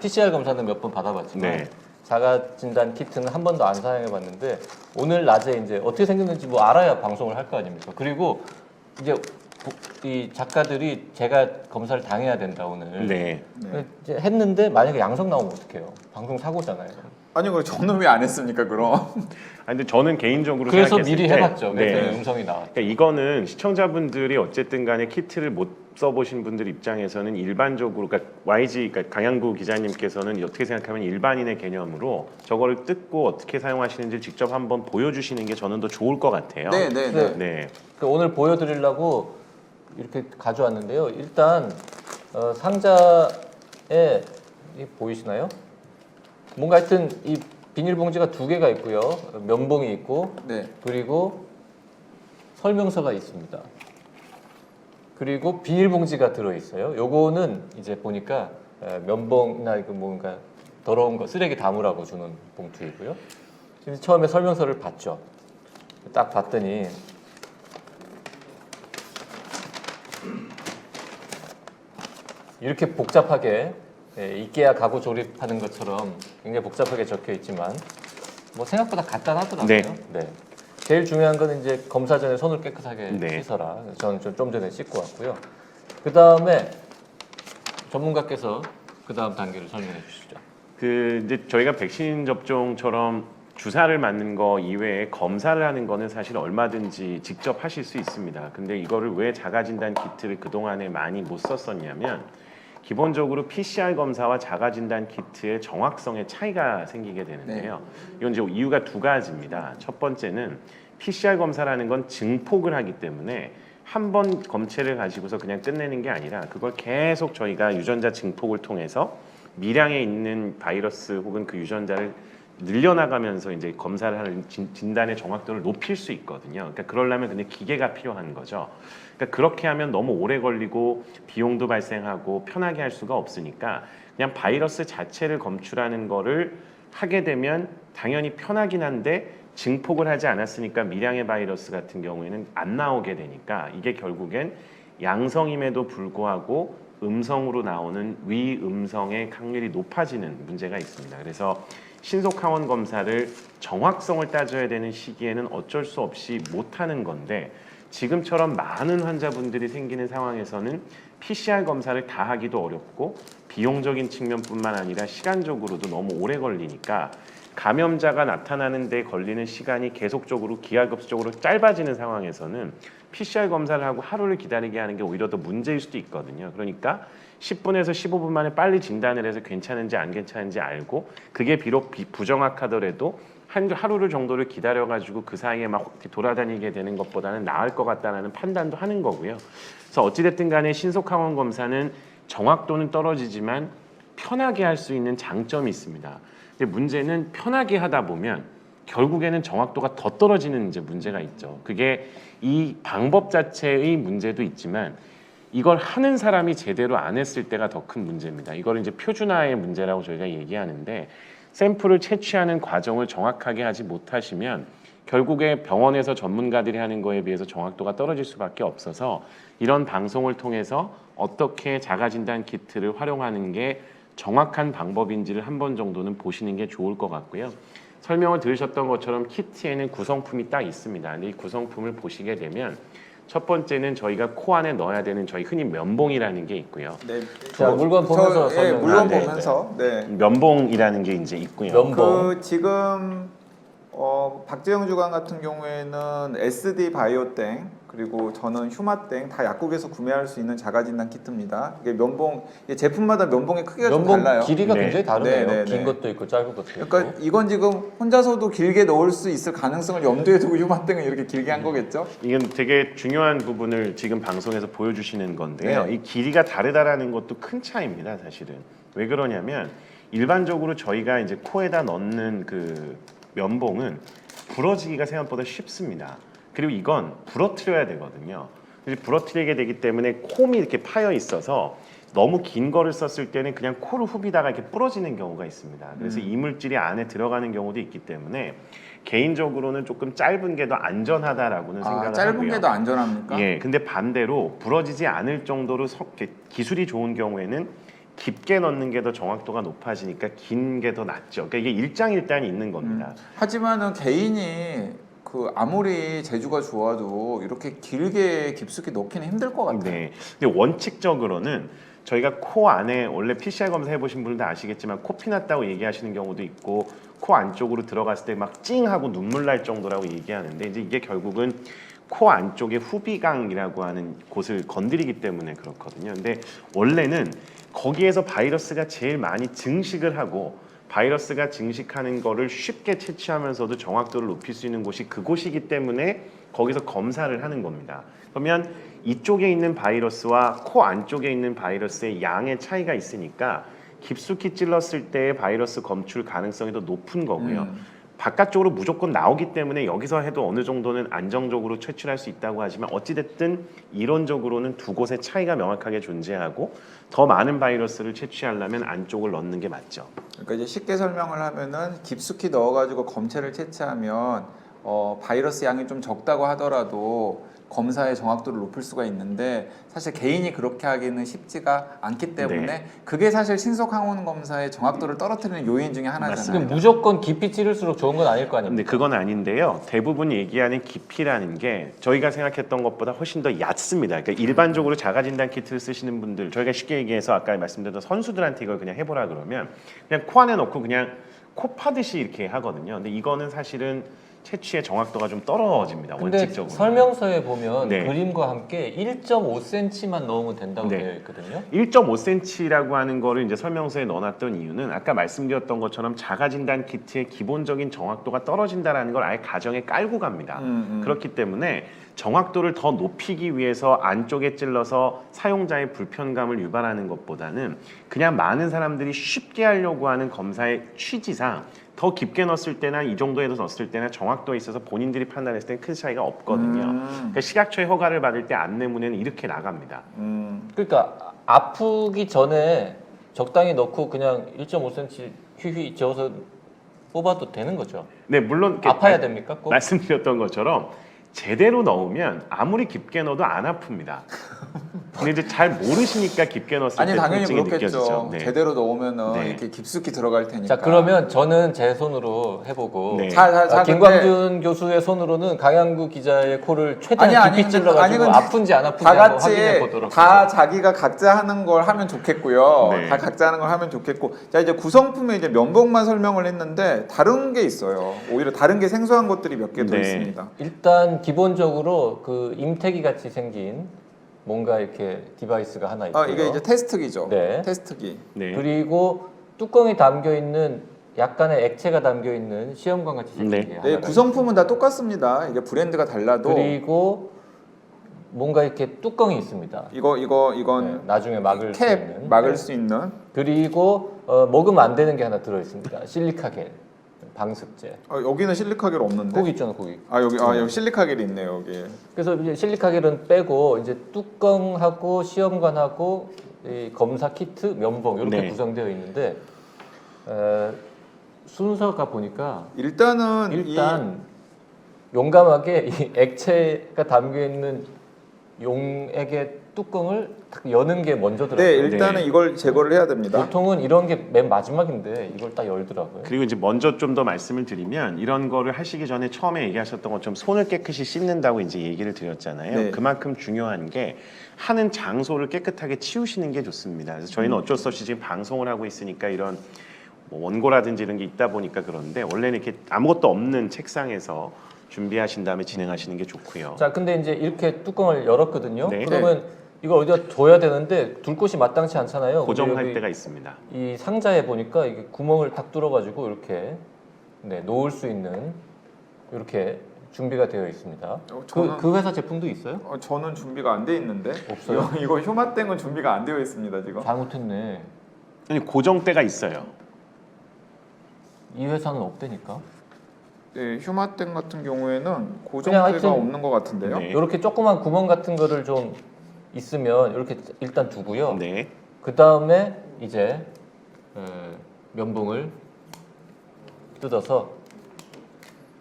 PCR 검사는 몇 번 받아봤지만 네. 자가 진단 키트는 한 번도 안 사용해봤는데 오늘 낮에 이제 어떻게 생겼는지 뭐 알아야 방송을 할 거 아닙니까? 그리고 이제 이 작가들이 제가 검사를 당해야 된다 오늘. 네. 네. 이제 했는데 만약에 양성 나오면 어떡해요? 방송 사고잖아요. 아니 그럼 저는 왜 안 했습니까 그럼? 아니, 근데 저는 개인적으로 그래서 생각했을 미리 때, 해봤죠. 네. 그랬더니 음성이 나왔죠. 그러니까 이거는 시청자분들이 어쨌든 간에 키트를 못 써보신 분들 입장에서는 일반적으로, 그러니까 YG, 그러니까 강양구 기자님께서는 어떻게 생각하면 일반인의 개념으로 저거를 뜯고 어떻게 사용하시는지 직접 한번 보여주시는 게 저는 더 좋을 것 같아요. 네네네. 네. 그 오늘 보여드리려고 이렇게 가져왔는데요. 일단 상자에 이 보이시나요? 뭔가 하여튼 이 비닐봉지가 두 개가 있고요. 면봉이 있고 네. 그리고 설명서가 있습니다. 그리고 비닐봉지가 들어있어요. 요거는 이제 보니까 면봉이나 그 뭔가 더러운 거 쓰레기 담으라고 주는 봉투이고요. 지금 처음에 설명서를 봤죠. 딱 봤더니 이렇게 복잡하게 이케아 가구 조립하는 것처럼 굉장히 복잡하게 적혀 있지만 뭐 생각보다 간단하더라고요. 네. 네. 제일 중요한 건 이제 검사 전에 손을 깨끗하게 네. 씻어라. 저는 좀 전에 씻고 왔고요. 그 다음에 전문가께서 그 다음 단계를 설명해 주시죠. 그 이제 저희가 백신 접종처럼 주사를 맞는 거 이외에 검사를 하는 거는 사실 얼마든지 직접 하실 수 있습니다. 근데 이거를 왜 자가진단 키트를 그동안에 많이 못 썼었냐면 기본적으로 PCR 검사와 자가진단 키트의 정확성에 차이가 생기게 되는데요. 이건 이제 이유가 두 가지입니다. 첫 번째는 PCR 검사라는 건 증폭을 하기 때문에 한 번 검체를 가지고서 그냥 끝내는 게 아니라 그걸 계속 저희가 유전자 증폭을 통해서 미량에 있는 바이러스 혹은 그 유전자를 늘려나가면서 이제 검사를 하는 진단의 정확도를 높일 수 있거든요. 그러니까 그러려면 근데 기계가 필요한 거죠. 그러니까 그렇게 하면 너무 오래 걸리고 비용도 발생하고 편하게 할 수가 없으니까 그냥 바이러스 자체를 검출하는 거를 하게 되면 당연히 편하긴 한데 증폭을 하지 않았으니까 미량의 바이러스 같은 경우에는 안 나오게 되니까 이게 결국엔 양성임에도 불구하고 음성으로 나오는 위음성의 확률이 높아지는 문제가 있습니다. 그래서 신속항원 검사를 정확성을 따져야 되는 시기에는 어쩔 수 없이 못하는 건데 지금처럼 많은 환자분들이 생기는 상황에서는 PCR 검사를 다 하기도 어렵고 비용적인 측면뿐만 아니라 시간적으로도 너무 오래 걸리니까 감염자가 나타나는 데 걸리는 시간이 계속적으로 기하급수적으로 짧아지는 상황에서는 PCR 검사를 하고 하루를 기다리게 하는 게 오히려 더 문제일 수도 있거든요. 그러니까 10분에서 15분 만에 빨리 진단을 해서 괜찮은지 안 괜찮은지 알고 그게 비록 부정확하더라도 하루를 정도를 기다려가지고 그 사이에 막 돌아다니게 되는 것보다는 나을 것 같다는 판단도 하는 거고요. 그래서 어찌됐든 간에 신속항원 검사는 정확도는 떨어지지만 편하게 할 수 있는 장점이 있습니다. 근데 문제는 편하게 하다 보면 결국에는 정확도가 더 떨어지는 이제 문제가 있죠. 그게 이 방법 자체의 문제도 있지만 이걸 하는 사람이 제대로 안 했을 때가 더 큰 문제입니다. 이걸 이제 표준화의 문제라고 저희가 얘기하는데 샘플을 채취하는 과정을 정확하게 하지 못하시면 결국에 병원에서 전문가들이 하는 거에 비해서 정확도가 떨어질 수밖에 없어서 이런 방송을 통해서 어떻게 자가진단 키트를 활용하는 게 정확한 방법인지를 한 번 정도는 보시는 게 좋을 것 같고요. 설명을 들으셨던 것처럼 키트에는 구성품이 딱 있습니다. 근데 이 구성품을 보시게 되면 첫 번째는 저희가 코 안에 넣어야 되는 저희 흔히 면봉이라는 게 있고요. 네. 자, 물건 보면서 설명을 물건 네, 보면서 네. 면봉이라는 게 이제 있고요. 면봉. 그 지금 박재영 주간 같은 경우에는 SD 바이오땡 그리고 저는 휴마땡 다 약국에서 구매할 수 있는 자가진단 키트입니다. 이게 면봉 이게 제품마다 면봉의 크기가 좀 면봉 달라요. 길이가 네. 굉장히 다르네요. 네, 네, 긴 네. 것도 있고 짧은 것도 있고. 그러니까 이건 지금 혼자서도 길게 넣을 수 있을 가능성을 염두에 두고 휴마땡은 이렇게 길게 한 거겠죠? 이건 되게 중요한 부분을 지금 방송에서 보여주시는 건데요. 네. 이 길이가 다르다라는 것도 큰 차이입니다, 사실은. 왜 그러냐면 일반적으로 저희가 이제 코에다 넣는 그 면봉은 부러지기가 생각보다 쉽습니다. 그리고 이건 부러뜨려야 되거든요. 부러뜨리게 되기 때문에 콤이 이렇게 파여 있어서 너무 긴 거를 썼을 때는 그냥 코를 후비다가 이렇게 부러지는 경우가 있습니다. 그래서 이물질이 안에 들어가는 경우도 있기 때문에 개인적으로는 조금 짧은 게 더 안전하다라고는 생각을 짧은 하고요. 게 더 안전합니까? 예, 근데 반대로 부러지지 않을 정도로 기술이 좋은 경우에는 깊게 넣는 게 더 정확도가 높아지니까 긴 게 더 낫죠. 그러니까 이게 일장일단이 있는 겁니다. 하지만은 개인이 그 아무리 재주가 좋아도 이렇게 길게 깊숙이 넣기는 힘들 것 같아요. 네. 근데 원칙적으로는 저희가 코 안에 원래 PCR 검사 해보신 분들도 아시겠지만 코피 났다고 얘기하시는 경우도 있고 코 안쪽으로 들어갔을 때 막 찡하고 눈물 날 정도라고 얘기하는데 이제 이게 결국은 코 안쪽에 후비강이라고 하는 곳을 건드리기 때문에 그렇거든요. 근데 원래는 거기에서 바이러스가 제일 많이 증식을 하고 바이러스가 증식하는 거를 쉽게 채취하면서도 정확도를 높일 수 있는 곳이 그곳이기 때문에 거기서 검사를 하는 겁니다. 그러면 이쪽에 있는 바이러스와 코 안쪽에 있는 바이러스의 양의 차이가 있으니까 깊숙이 찔렀을 때의 바이러스 검출 가능성이 더 높은 거고요. 바깥쪽으로 무조건 나오기 때문에 여기서 해도 어느 정도는 안정적으로 채취할 수 있다고 하지만 어찌됐든 이론적으로는 두 곳의 차이가 명확하게 존재하고 더 많은 바이러스를 채취하려면 안쪽을 넣는 게 맞죠. 그러니까 이제 쉽게 설명을 하면은 깊숙이 넣어가지고 검체를 채취하면 바이러스 양이 좀 적다고 하더라도 검사의 정확도를 높일 수가 있는데 사실 개인이 그렇게 하기는 쉽지가 않기 때문에 네. 그게 사실 신속 항원 검사의 정확도를 떨어뜨리는 요인 중에 하나잖아요. 그럼 무조건 깊이 찌를수록 좋은 건 아닐 거 근데 아닙니까? 그건 아닌데요. 대부분 얘기하는 깊이라는 게 저희가 생각했던 것보다 훨씬 더 얕습니다. 그러니까 일반적으로 자가진단 키트를 쓰시는 분들, 저희가 쉽게 얘기해서 아까 말씀드렸던 선수들한테 이걸 그냥 해보라 그러면 그냥 코 안에 넣고 그냥 코 파듯이 이렇게 하거든요. 근데 이거는 사실은 채취의 정확도가 좀 떨어집니다. 근데 원칙적으로. 설명서에 보면 네. 그림과 함께 1.5cm만 넣으면 된다고 네. 되어 있거든요. 1.5cm라고 하는 거를 이제 설명서에 넣어놨던 이유는 아까 말씀드렸던 것처럼 자가진단 키트의 기본적인 정확도가 떨어진다라는 걸 아예 가정에 깔고 갑니다. 그렇기 때문에 정확도를 더 높이기 위해서 안쪽에 찔러서 사용자의 불편감을 유발하는 것보다는 그냥 많은 사람들이 쉽게 하려고 하는 검사의 취지상 더 깊게 넣었을 때나 이 정도에서 넣었을 때나 정확도에 있어서 본인들이 판단했을 때는 큰 차이가 없거든요. 그러니까 식약처의 허가를 받을 때 안내문에는 이렇게 나갑니다. 그러니까 아프기 전에 적당히 넣고 그냥 1.5cm 휘휘 지어서 뽑아도 되는 거죠. 네, 물론 이렇게 아파야 됩니까? 꼭? 말씀드렸던 것처럼 제대로 넣으면 아무리 깊게 넣어도 안 아픕니다. 근데 이제 잘 모르시니까 깊게 넣었을 아니 때 당연히 통증이 그렇겠죠. 느껴지죠. 네. 제대로 넣으면은 네. 이렇게 깊숙이 들어갈 테니까. 자 그러면 저는 제 손으로 해보고 네. 자, 김광준 교수의 손으로는 강양구 기자의 코를 최대한 깊이 찔러가지고 근데 아픈지 안 아픈지 다 한번 같이 확인해 보도록 다 하죠. 자기가 각자 하는 걸 하면 좋겠고요. 네. 다 각자 하는 걸 하면 좋겠고. 자 이제 구성품에 이제 면봉만 설명을 했는데 다른 게 있어요. 오히려 다른 게 생소한 것들이 몇 개 더 네. 있습니다. 일단 기본적으로 그 임태기 같이 생긴 뭔가 이렇게 디바이스가 하나 있고요. 이게 이제 테스트기죠. 네. 테스트기. 네. 그리고 뚜껑이 담겨 있는 약간의 액체가 담겨 있는 시험관 같이 생긴 네. 게 네, 하나가 구성품은 다 똑같습니다. 이게 브랜드가 달라도 그리고 뭔가 이렇게 뚜껑이 있습니다. 이건 네, 나중에 막을 수 캡 있는. 막을 네. 수 있는. 그리고 먹으면 안 되는 게 하나 들어 있습니다. 실리카겔 방습제. 여기는 실리카겔 없는데. 거기 있잖아, 거기. 여기 실리카겔이 있네요, 여기. 그래서 이제 실리카겔은 빼고 이제 뚜껑하고 시험관하고 이 검사 키트, 면봉 이렇게 네. 구성되어 있는데 순서가 보니까 일단 용감하게 이 액체가 담겨 있는 용액의 뚜껑을 딱 여는 게 먼저 네, 들어가요. 일단은 네. 이걸 제거를 해야 됩니다. 보통은 이런 게 맨 마지막인데 이걸 딱 열더라고요. 그리고 이제 먼저 좀 더 말씀을 드리면 이런 거를 하시기 전에 처음에 얘기하셨던 것처럼 손을 깨끗이 씻는다고 이제 얘기를 드렸잖아요. 네. 그만큼 중요한 게 하는 장소를 깨끗하게 치우시는 게 좋습니다. 그래서 저희는 어쩔 수 없이 지금 방송을 하고 있으니까 이런 뭐 원고라든지 이런 게 있다 보니까 그런데 원래는 이렇게 아무것도 없는 책상에서 준비하신 다음에 진행하시는 게 좋고요. 자, 근데 이제 이렇게 뚜껑을 열었거든요. 네. 그러면 이걸 어디다 둬야 되는데 둘 곳이 마땅치 않잖아요. 고정할 근데 여기 때가 있습니다. 이 상자에 보니까 이게 구멍을 탁 뚫어가지고 이렇게 놓을 수 있는 이렇게 준비가 되어 있습니다. 그 회사 제품도 있어요? 저는 준비가 안 돼 있는데. 없어요? 이거 휴마땡은 준비가 안 되어 있습니다, 지금. 잘못했네. 아니 고정대가 있어요. 이 회사는 없다니까. 네, 휴마땡 같은 경우에는 그냥 고정대가 하여튼- 없는 것 같은데요. 네. 이렇게 조그만 구멍 같은 거를 좀 있으면 이렇게 일단 두고요. 네. 그 다음에 이제 면봉을 뜯어서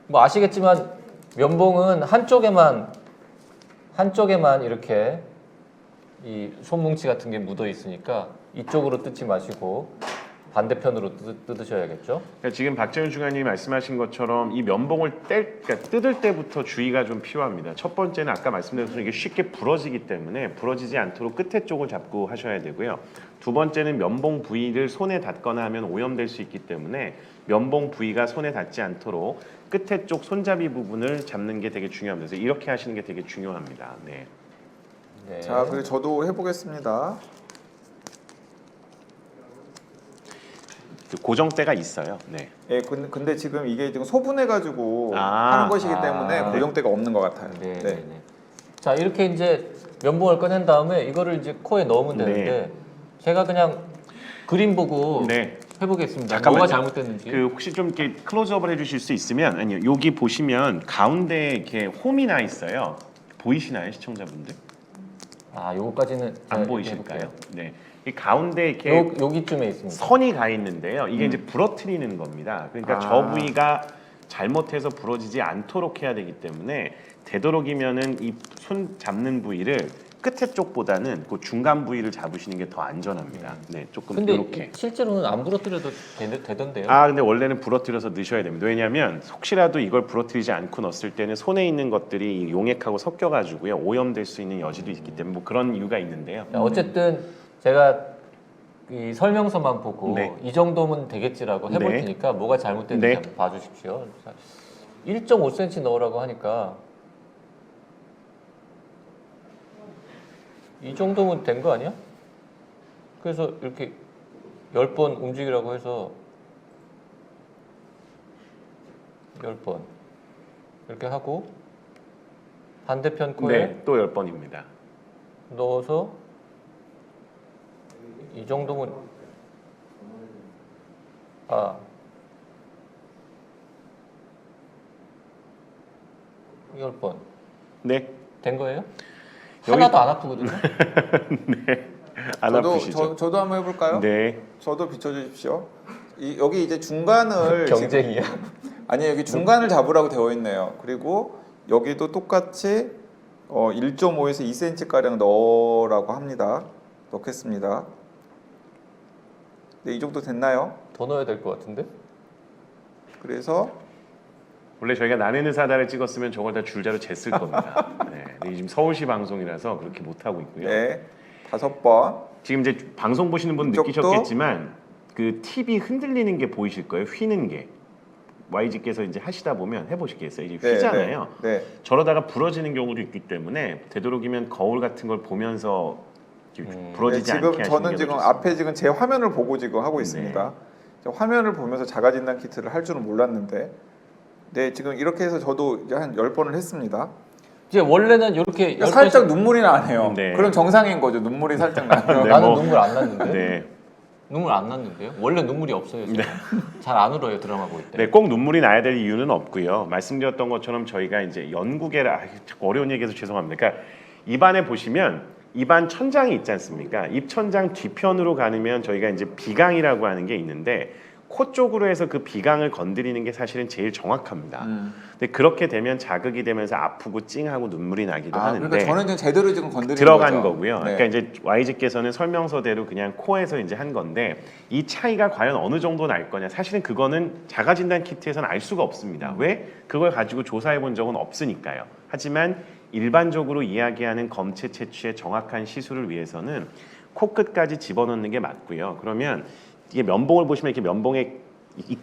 뭐 아시겠지만 면봉은 한쪽에만 이렇게 이 손뭉치 같은 게 묻어 있으니까 이쪽으로 뜯지 마시고 반대편으로 뜯으셔야겠죠. 그러니까 지금 박재훈 중관님이 말씀하신 것처럼 이 면봉을 그러니까 뜯을 때부터 주의가 좀 필요합니다. 첫 번째는 아까 말씀드린 것처럼 이게 쉽게 부러지기 때문에 부러지지 않도록 끝에 쪽을 잡고 하셔야 되고요. 두 번째는 면봉 부위를 손에 닿거나 하면 오염될 수 있기 때문에 면봉 부위가 손에 닿지 않도록 끝에 쪽 손잡이 부분을 잡는 게 되게 중요합니다. 그래서 이렇게 하시는 게 되게 중요합니다. 네. 네. 자, 그리고 저도 해보겠습니다. 그 고정대가 있어요. 네. 예, 근데 지금 이게 지금 소분해가지고 아. 하는 것이기 때문에 아. 고정대가 없는 것 같아요. 네, 네. 네, 네. 자, 이렇게 이제 면봉을 꺼낸 다음에 이거를 이제 코에 넣으면 네. 되는데 제가 그냥 그림 보고 네. 해보겠습니다. 잠깐만요. 뭐가 잘못됐는지. 그 혹시 좀 이렇게 클로즈업을 해주실 수 있으면 아니요 여기 보시면 가운데 이렇게 홈이 나 있어요. 보이시나요 시청자분들? 아, 요거까지는 안 제가 보이실까요? 해볼게요. 네. 이 가운데 이렇게 여기쯤에 있습니다. 선이 가 있는데요. 이게 이제 부러뜨리는 겁니다. 그러니까 아. 저 부위가 잘못해서 부러지지 않도록 해야 되기 때문에 되도록이면은 이 손 잡는 부위를 끝에 쪽보다는 그 중간 부위를 잡으시는 게 더 안전합니다. 네, 조금 근데 이렇게. 실제로는 안 부러뜨려도 되던데요. 아 근데 원래는 부러뜨려서 넣으셔야 됩니다. 왜냐하면 혹시라도 이걸 부러뜨리지 않고 넣었을 때는 손에 있는 것들이 용액하고 섞여가지고요 오염될 수 있는 여지도 있기 때문에 뭐 그런 이유가 있는데요. 자, 어쨌든 제가 이 설명서만 보고 네. 이 정도면 되겠지라고 해볼 네. 테니까 뭐가 잘못됐는지 네. 한번 봐주십시오. 자, 1.5cm 넣으라고 하니까 이 정도면 된 거 아니야? 그래서 이렇게 10번 움직이라고 해서 10번 이렇게 하고 반대편 코에 네, 또 10번입니다. 넣어서 이 정도면 아 10번 네, 된 거예요? 여기- 하나도 안 아프거든요. 안 아프시죠? 저도 한번 해볼까요? 네, 저도 비춰주십시오. 여기 이제 중간을 경쟁이야. 아니 여기 중간을 잡으라고 되어 있네요. 그리고 여기도 똑같이 1.5에서 2cm 가량 넣으라고 합니다. 넣겠습니다. 네, 이 정도 됐나요? 더 넣어야 될 것 같은데? 그래서 원래 저희가 나는 사다를 찍었으면 저걸 다 줄자로 쟀을 겁니다. 네, 근데 지금 서울시 방송이라서 그렇게 못 하고 있고요. 네, 5번. 지금 이제 방송 보시는 분 이쪽도? 느끼셨겠지만 그 TV 흔들리는 게 보이실 거예요. 휘는 게. YG께서 이제 하시다 보면 해보시겠어요. 이제 네, 휘잖아요. 네. 저러다가 부러지는 경우도 있기 때문에 되도록이면 거울 같은 걸 보면서 이렇게 네, 부러지지 않게 지금 하시는 저는 게 지금 좋습니다. 앞에 지금 제 화면을 보고 지금 하고 있습니다. 화면을 보면서 자가진단 키트를 할 줄은 몰랐는데, 네 지금 이렇게 해서 저도 이제 한 10번을 했습니다. 이제 원래는 이렇게 그러니까 살짝 눈물이 나네요. 네. 그럼 정상인 거죠. 눈물이 살짝 나면. 네, 나는 뭐- 눈물 안 났는데. 네. 눈물 안 났는데요? 원래 눈물이 없어요. 잘 안 울어요 드라마 볼 때. 네, 꼭 눈물이 나야 될 이유는 없고요. 말씀드렸던 것처럼 저희가 이제 연구계라 자꾸 어려운 얘기해서 죄송합니다. 그러니까 입안에 보시면 입안 천장이 있지 않습니까? 입 천장 뒤편으로 가면 저희가 이제 비강이라고 하는 게 있는데 코 쪽으로 해서 그 비강을 건드리는 게 사실은 제일 정확합니다. 근데 그렇게 되면 자극이 되면서 아프고 찡하고 눈물이 나기도 하는데 그러니까 저는 지금 제대로 지금 건드리는 들어간 거죠. 거고요. 네. 그러니까 이제 YG께서는 설명서대로 그냥 코에서 이제 한 건데 이 차이가 과연 어느 정도 날 거냐? 사실은 그거는 자가진단 키트에서는 알 수가 없습니다. 왜? 그걸 가지고 조사해 본 적은 없으니까요. 하지만 일반적으로 이야기하는 검체 채취의 정확한 시술을 위해서는 코끝까지 집어넣는 게 맞고요. 그러면 이게 면봉을 보시면 이렇게 면봉에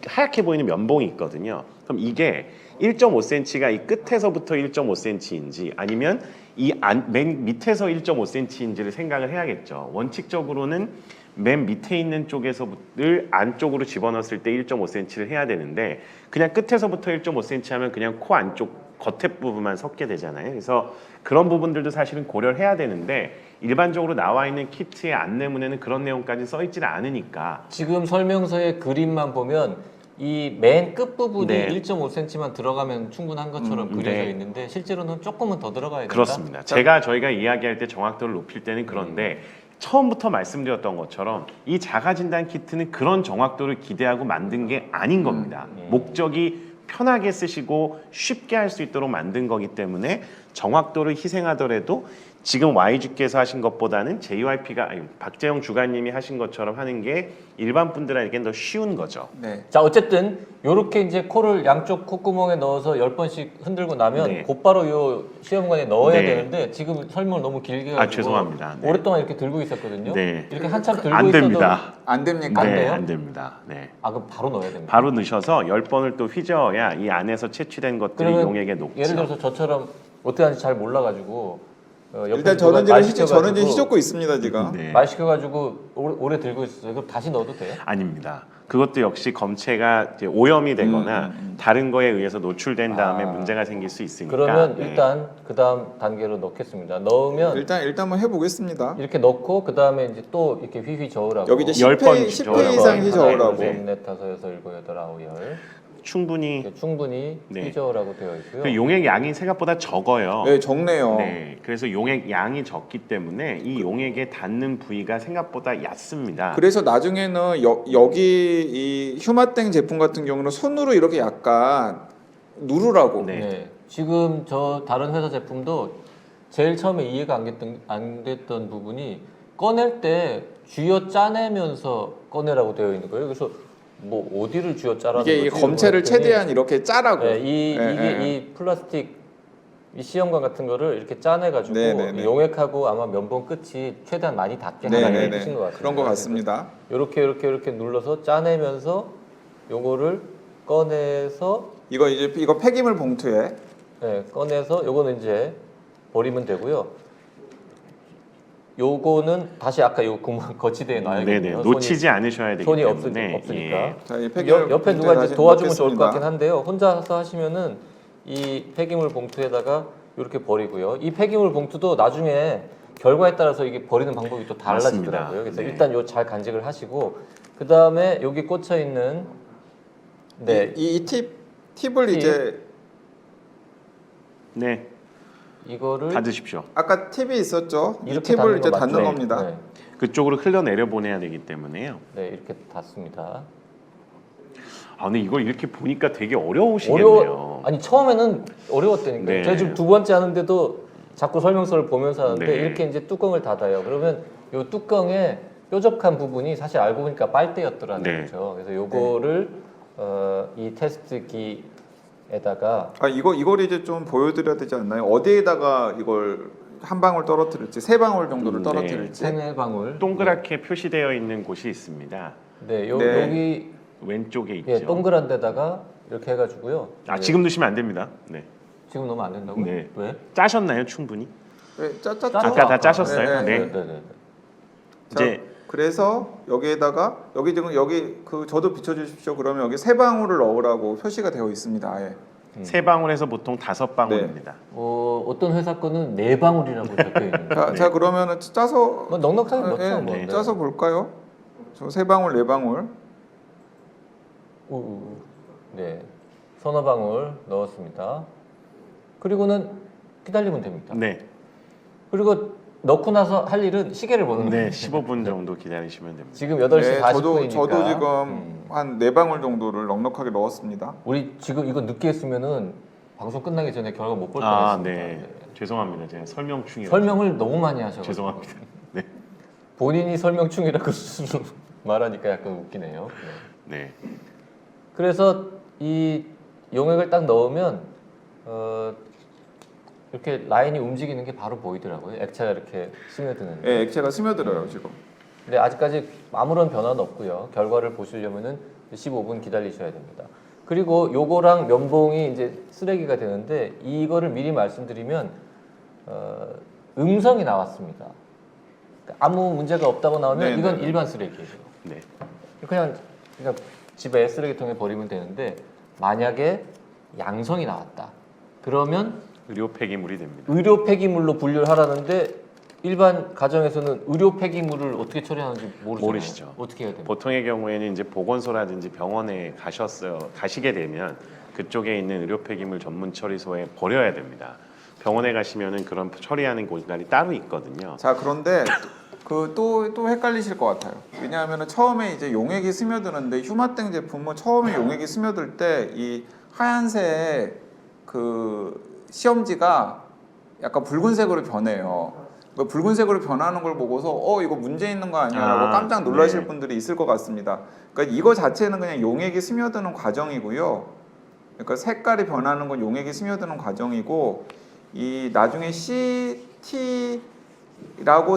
하얗게 보이는 면봉이 있거든요. 그럼 이게 1.5cm가 이 끝에서부터 1.5cm인지 아니면 이 맨 밑에서 1.5cm인지를 생각을 해야겠죠. 원칙적으로는 맨 밑에 있는 쪽에서를 안쪽으로 집어넣었을 때 1.5cm를 해야 되는데 그냥 끝에서부터 1.5cm 하면 그냥 코 안쪽 겉에 부분만 섞게 되잖아요. 그래서 그런 부분들도 사실은 고려를 해야 되는데 일반적으로 나와 있는 키트의 안내문에는 그런 내용까지 써 있지는 않으니까 지금 설명서의 그림만 보면 이 맨 끝부분이 네. 1.5cm만 들어가면 충분한 것처럼 그려져 네. 있는데 실제로는 조금은 더 들어가야 된다. 그렇습니다. 저희가 이야기할 때 정확도를 높일 때는 그런데 처음부터 말씀드렸던 것처럼 이 자가진단 키트는 그런 정확도를 기대하고 만든 게 아닌 겁니다. 목적이 편하게 쓰시고 쉽게 할 수 있도록 만든 거기 때문에 정확도를 희생하더라도 지금 YG께서 하신 것보다는 JYP가 아니 박재영 주관님이 하신 것처럼 하는 게 일반 분들에게는 더 쉬운 거죠. 네. 자, 어쨌든 요렇게 이제 코를 양쪽 콧구멍에 넣어서 10번씩 흔들고 나면 네. 곧바로 요 시험관에 넣어야 네. 되는데 지금 설명을 너무 길게 해가지고 죄송합니다. 네. 오랫동안 이렇게 들고 있었거든요. 네. 이렇게 한참 들고 안 있어도 됩니다. 안 됩니까? 안 네, 돼요? 안 됩니다. 네. 아, 그럼 바로 넣어야 됩니다. 바로 넣으셔서 10번을 또 휘저어야 이 안에서 채취된 것들이 그러면 용액에 녹죠. 예를 들어서 저처럼 어떻게 하는지 잘 몰라가지고 옆에서 일단 누가 저는 말 지금 저는 지금 시켜가지고- 휘젓고 있습니다 지금. 네. 말 시켜가지고 오래 들고 있었어요. 그럼 다시 넣어도 돼요? 아닙니다. 그것도 역시 검체가 이제 오염이 되거나 다른 거에 의해서 노출된 다음에 아. 문제가 생길 수 있으니까. 그러면 네. 일단 그 다음 단계로 넣겠습니다. 넣으면 일단 한번 해보겠습니다. 이렇게 넣고 그 다음에 이제 또 이렇게 휘휘 저으라고. 여기 이제 10번 10회 저으라고. 이상 휘저으라고. 네. 3, 4, 5, 6, 7, 8, 9, 10 충분히 이렇게 충분히 네. 휘저으라고 되어 있고요. 그 용액 양이 생각보다 적어요. 네, 적네요. 네, 그래서 용액 양이 적기 때문에 이 용액에 닿는 부위가 생각보다 얕습니다. 그래서 나중에는 여기 이 휴마땡 제품 같은 경우는 손으로 이렇게 약간 누르라고. 네. 네. 지금 저 다른 회사 제품도 제일 처음에 이해가 안 됐던 부분이 꺼낼 때 쥐어 짜내면서 꺼내라고 되어 있는 거예요. 그래서 뭐 어디를 쥐어 짜라는 이게 거지? 검체를 그랬더니 최대한 이렇게 짜라고. 네, 이게 네. 이 플라스틱 이 시험관 같은 거를 이렇게 짜내가지고 네, 네, 네. 용액하고 아마 면봉 끝이 최대한 많이 닿게 네, 하는 네, 뜻인 것 네. 같아요. 그런 것 같습니다. 이렇게 눌러서 짜내면서 요거를 꺼내서 이거 폐기물 봉투에 네, 꺼내서 요거는 이제 버리면 되고요. 요거는 다시 아까 요 구멍 거치대에 놔야겠네요. 네네, 놓치지 않으셔야 되기 손이 때문에 없으니까. 예. 자, 이 폐기물 옆에 봉투에 누가 다시 이제 도와주면 좋을 것 넣겠습니다. 같긴 한데요. 혼자서 하시면은 이 폐기물 봉투에다가 이렇게 버리고요. 이 폐기물 봉투도 나중에 결과에 따라서 이게 버리는 방법이 또 달라지더라고요. 맞습니다. 그래서 네. 일단 요 잘 간직을 하시고 그 다음에 여기 꽂혀 있는 네 이 팁을 팁. 이제 네, 이거를 닫으십시오. 아까 팁이 있었죠. 이 이렇게 팁을 이제 거 닫는 맞죠? 겁니다. 네, 그쪽으로 흘러내려 보내야 되기 때문에요. 네, 이렇게 닫습니다. 아, 근데 이걸 이렇게 보니까 되게 어려우시겠네요. 아니 처음에는 어려웠다니까요. 네. 제가 지금 두 번째 하는데도 자꾸 설명서를 보면서 하는데 네. 이렇게 이제 뚜껑을 닫아요. 그러면 이 뚜껑에 뾰족한 부분이 사실 알고 보니까 빨대였더라는 네. 거죠. 그래서 요거를 이 테스트기에다가 이걸 이제 좀 보여드려야 되지 않나요? 어디에다가 이걸 한 방울 떨어뜨릴지, 세 방울 정도를 네. 떨어뜨릴지. 세네 방울 동그랗게 표시되어 있는 곳이 있습니다. 네, 네. 여기 왼쪽에 있죠. 예, 동그란 데다가 이렇게 해가지고요. 아, 예, 지금 넣으시면 안 됩니다. 네. 지금 넣으면 안 된다고요? 네. 왜? 짜셨나요, 충분히? 네, 짰죠? 아까 다 짜셨어요? 네, 네. 네, 네. 자, 이제 그래서 여기에다가 여기 저도 비춰주십시오. 그러면 여기 세 방울을 넣으라고 표시가 되어 있습니다. 아예. 세 방울에서 보통 5방울입니다. 어떤 회사 거는 네 방울이라고 적혀 있는. 자 그러면은 짜서 뭐 넉넉하게 넣죠. 예, 뭐. 네. 짜서 볼까요? 저 세 방울, 네 방울. 네, 서너 방울 넣었습니다. 그리고는 기다리면 됩니다. 네. 그리고 넣고 나서 할 일은 시계를 보는 네, 거예요. 15분 정도 기다리시면 됩니다. 지금 8시 네, 40분이니까. 저도 지금 한 네 방울 정도를 넉넉하게 넣었습니다. 우리 지금 이거 늦게 했으면은 방송 끝나기 전에 결과 못 볼 아, 뻔했습니다. 네. 죄송합니다. 제가 설명충이요. 설명을 너무 많이 하셔서 죄송합니다. 네. 본인이 설명충이라고 스스로 말하니까 약간 웃기네요. 네. 네. 그래서 이 용액을 딱 넣으면 이렇게 라인이 움직이는 게 바로 보이더라고요. 액체가 이렇게 스며드는. 예, 액체가 스며들어요 지금. 근데 아직까지 아무런 변화는 없고요. 결과를 보시려면은 15분 기다리셔야 됩니다. 그리고 요거랑 면봉이 이제 쓰레기가 되는데 이거를 미리 말씀드리면 음성이 나왔습니다. 아무 문제가 없다고 나오면 네, 이건 네, 네. 일반 쓰레기예요. 네. 그냥 집에 쓰레기통에 버리면 되는데 만약에 양성이 나왔다. 그러면 의료 폐기물이 됩니다. 의료 폐기물로 분류를 하라는데 일반 가정에서는 의료 폐기물을 어떻게 처리하는지 모르시죠. 어떻게 해야 됩니까? 보통의 경우에는 이제 보건소라든지 병원에 가시게 되면 그쪽에 있는 의료 폐기물 전문 처리소에 버려야 됩니다. 병원에 가시면은 그런 처리하는 공간이 따로 있거든요. 자 그런데 또 헷갈리실 것 같아요. 왜냐하면 처음에 이제 용액이 스며드는데 휴마땡 제품은 처음에 용액이 스며들 때 이 하얀색 그 시험지가 약간 붉은색으로 변해요. 그러니까 붉은색으로 변하는 걸 보고서 이거 문제 있는 거 아니야라고 깜짝 놀라실 네. 분들이 있을 것 같습니다. 그러니까 이거 자체는 그냥 용액이 스며드는 과정이고요. 그러니까 색깔이 변하는 건 용액이 스며드는 과정이고 이 나중에 CT라고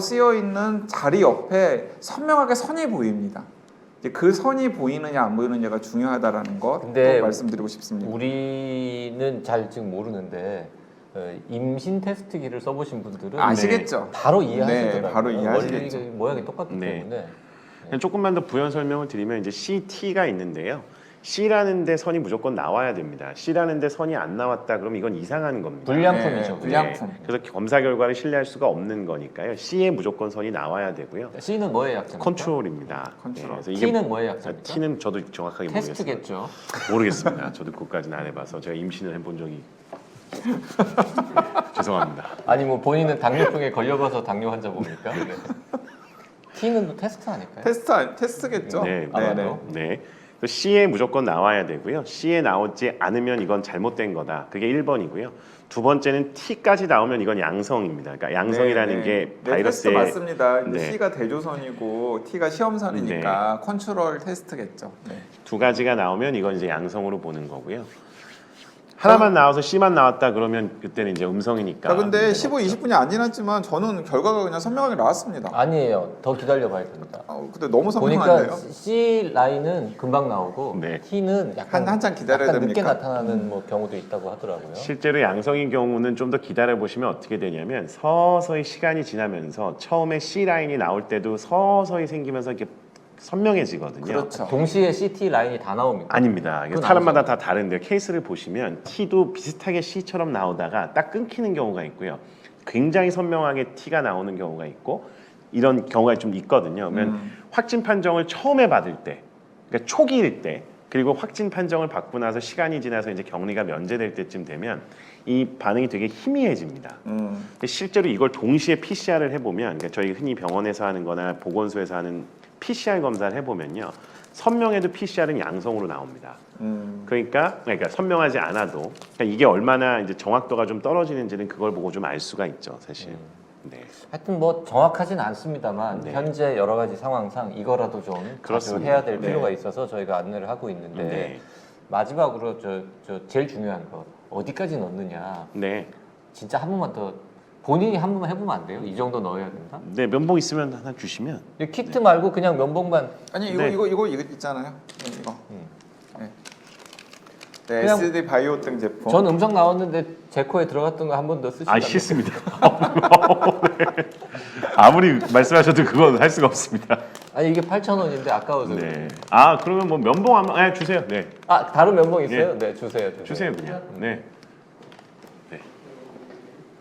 쓰여 있는 자리 옆에 선명하게 선이 보입니다. 이제 그 선이 보이느냐 안 보이느냐가 중요하다라는 것 근데 말씀드리고 싶습니다. 우리는 잘 지금 모르는데 임신 테스트기를 써보신 분들은 아시겠죠? 바로 이해하시더라고요. 네, 바로 이해하시겠죠. 원리 모양이 똑같기 네. 때문에. 조금만 더 부연 설명을 드리면 이제 CT가 있는데요. C라는 데 선이 무조건 나와야 됩니다. C라는 데 선이 안 나왔다 그러면 이건 이상한 겁니다. 불량품이죠. 네, 불량품. 그래서 검사 결과를 신뢰할 수가 없는 거니까요. C에 무조건 선이 나와야 되고요. C는 뭐의 약자입니까? 컨트롤입니다. 컨트롤. 그래서 T는 뭐의 약자입니까? T는 저도 정확하게 테스트겠죠. 모르겠습니다. 저도 그것까지는 안 해봐서 제가 임신을 해본 적이 죄송합니다. 아니 뭐 본인은 당뇨병에 걸려봐서 당뇨 환자 봅니까? 네. T는 또 테스트 아닐까요? 테스트겠죠? 네, 아마도. 네. 그래서 C에 무조건 나와야 되고요. C에 나오지 않으면 이건 잘못된 거다. 그게 1번이고요. 두 번째는 T까지 나오면 이건 양성입니다. 그러니까 양성이라는 게 테스트 바이러스의 맞습니다. 근데 네. C가 대조선이고 T가 시험선이니까 컨트롤 테스트겠죠. 네. 두 가지가 나오면 이건 이제 양성으로 보는 거고요. 하나만 나와서 C만 나왔다 그러면 그때는 이제 음성이니까. 근데 문제가 15, 없죠. 20분이 안 지났지만 저는 결과가 그냥 선명하게 나왔습니다. 아니에요. 더 기다려봐야 됩니다. 근데 너무 보니까 선명한데요? C 라인은 금방 나오고 네. T는 약간 한참 기다려야 약간 늦게 됩니까? 나타나는 뭐 경우도 있다고 하더라고요. 실제로 양성인 경우는 좀 더 기다려 보시면 어떻게 되냐면 서서히 시간이 지나면서 처음에 C 라인이 나올 때도 서서히 생기면서 이렇게 선명해지거든요. 그렇죠. 동시에 CT 라인이 다 나옵니까? 아닙니다. 이게 그건 사람마다 다 다른데요. 케이스를 보시면 T도 비슷하게 C처럼 나오다가 딱 끊기는 경우가 있고요. 굉장히 선명하게 T가 나오는 경우가 있고 이런 경우가 좀 있거든요. 그러면 확진 판정을 처음에 받을 때, 그러니까 초기일 때, 그리고 확진 판정을 받고 나서 시간이 지나서 이제 격리가 면제될 때쯤 되면 이 반응이 되게 희미해집니다. 근데 실제로 이걸 동시에 PCR을 해보면, 그러니까 저희 흔히 병원에서 하는 거나 보건소에서 하는 PCR 검사를 해보면요. 선명해도 PCR은 양성으로 나옵니다. 그러니까 선명하지 않아도 그러니까 이게 얼마나 이제 정확도가 좀 떨어지는지는 그걸 보고 좀 알 수가 있죠, 사실. 네. 하여튼 뭐 정확하진 않습니다만 네. 현재 여러 가지 상황상 이거라도 좀 자주 그렇습니다. 해야 될 네. 필요가 있어서 저희가 안내를 하고 있는데 네. 마지막으로 저 제일 중요한 거 어디까지 넣느냐. 네. 진짜 한 번만 더 본인이 한 번만 해보면 안 돼요? 이 정도 넣어야 된다? 네, 면봉 있으면 하나 주시면. 이 키트 말고 그냥 면봉만 아니 이거 네. 이거 있잖아요. 이거. 네. 네, 그냥- SD 바이오 등 제품. 전 음성 나왔는데 제 코에 들어갔던 거 한 번 더 쓰시면 아, 싫습니다. 네. 아무리 말씀하셔도 그건 할 수가 없습니다. 아니 이게 8,000원인데 아까워서 네. 아, 그러면 뭐 면봉 한번 주세요. 네. 아 다른 면봉 있어요? 네 주세요. 주세요, 그냥. 네. 네.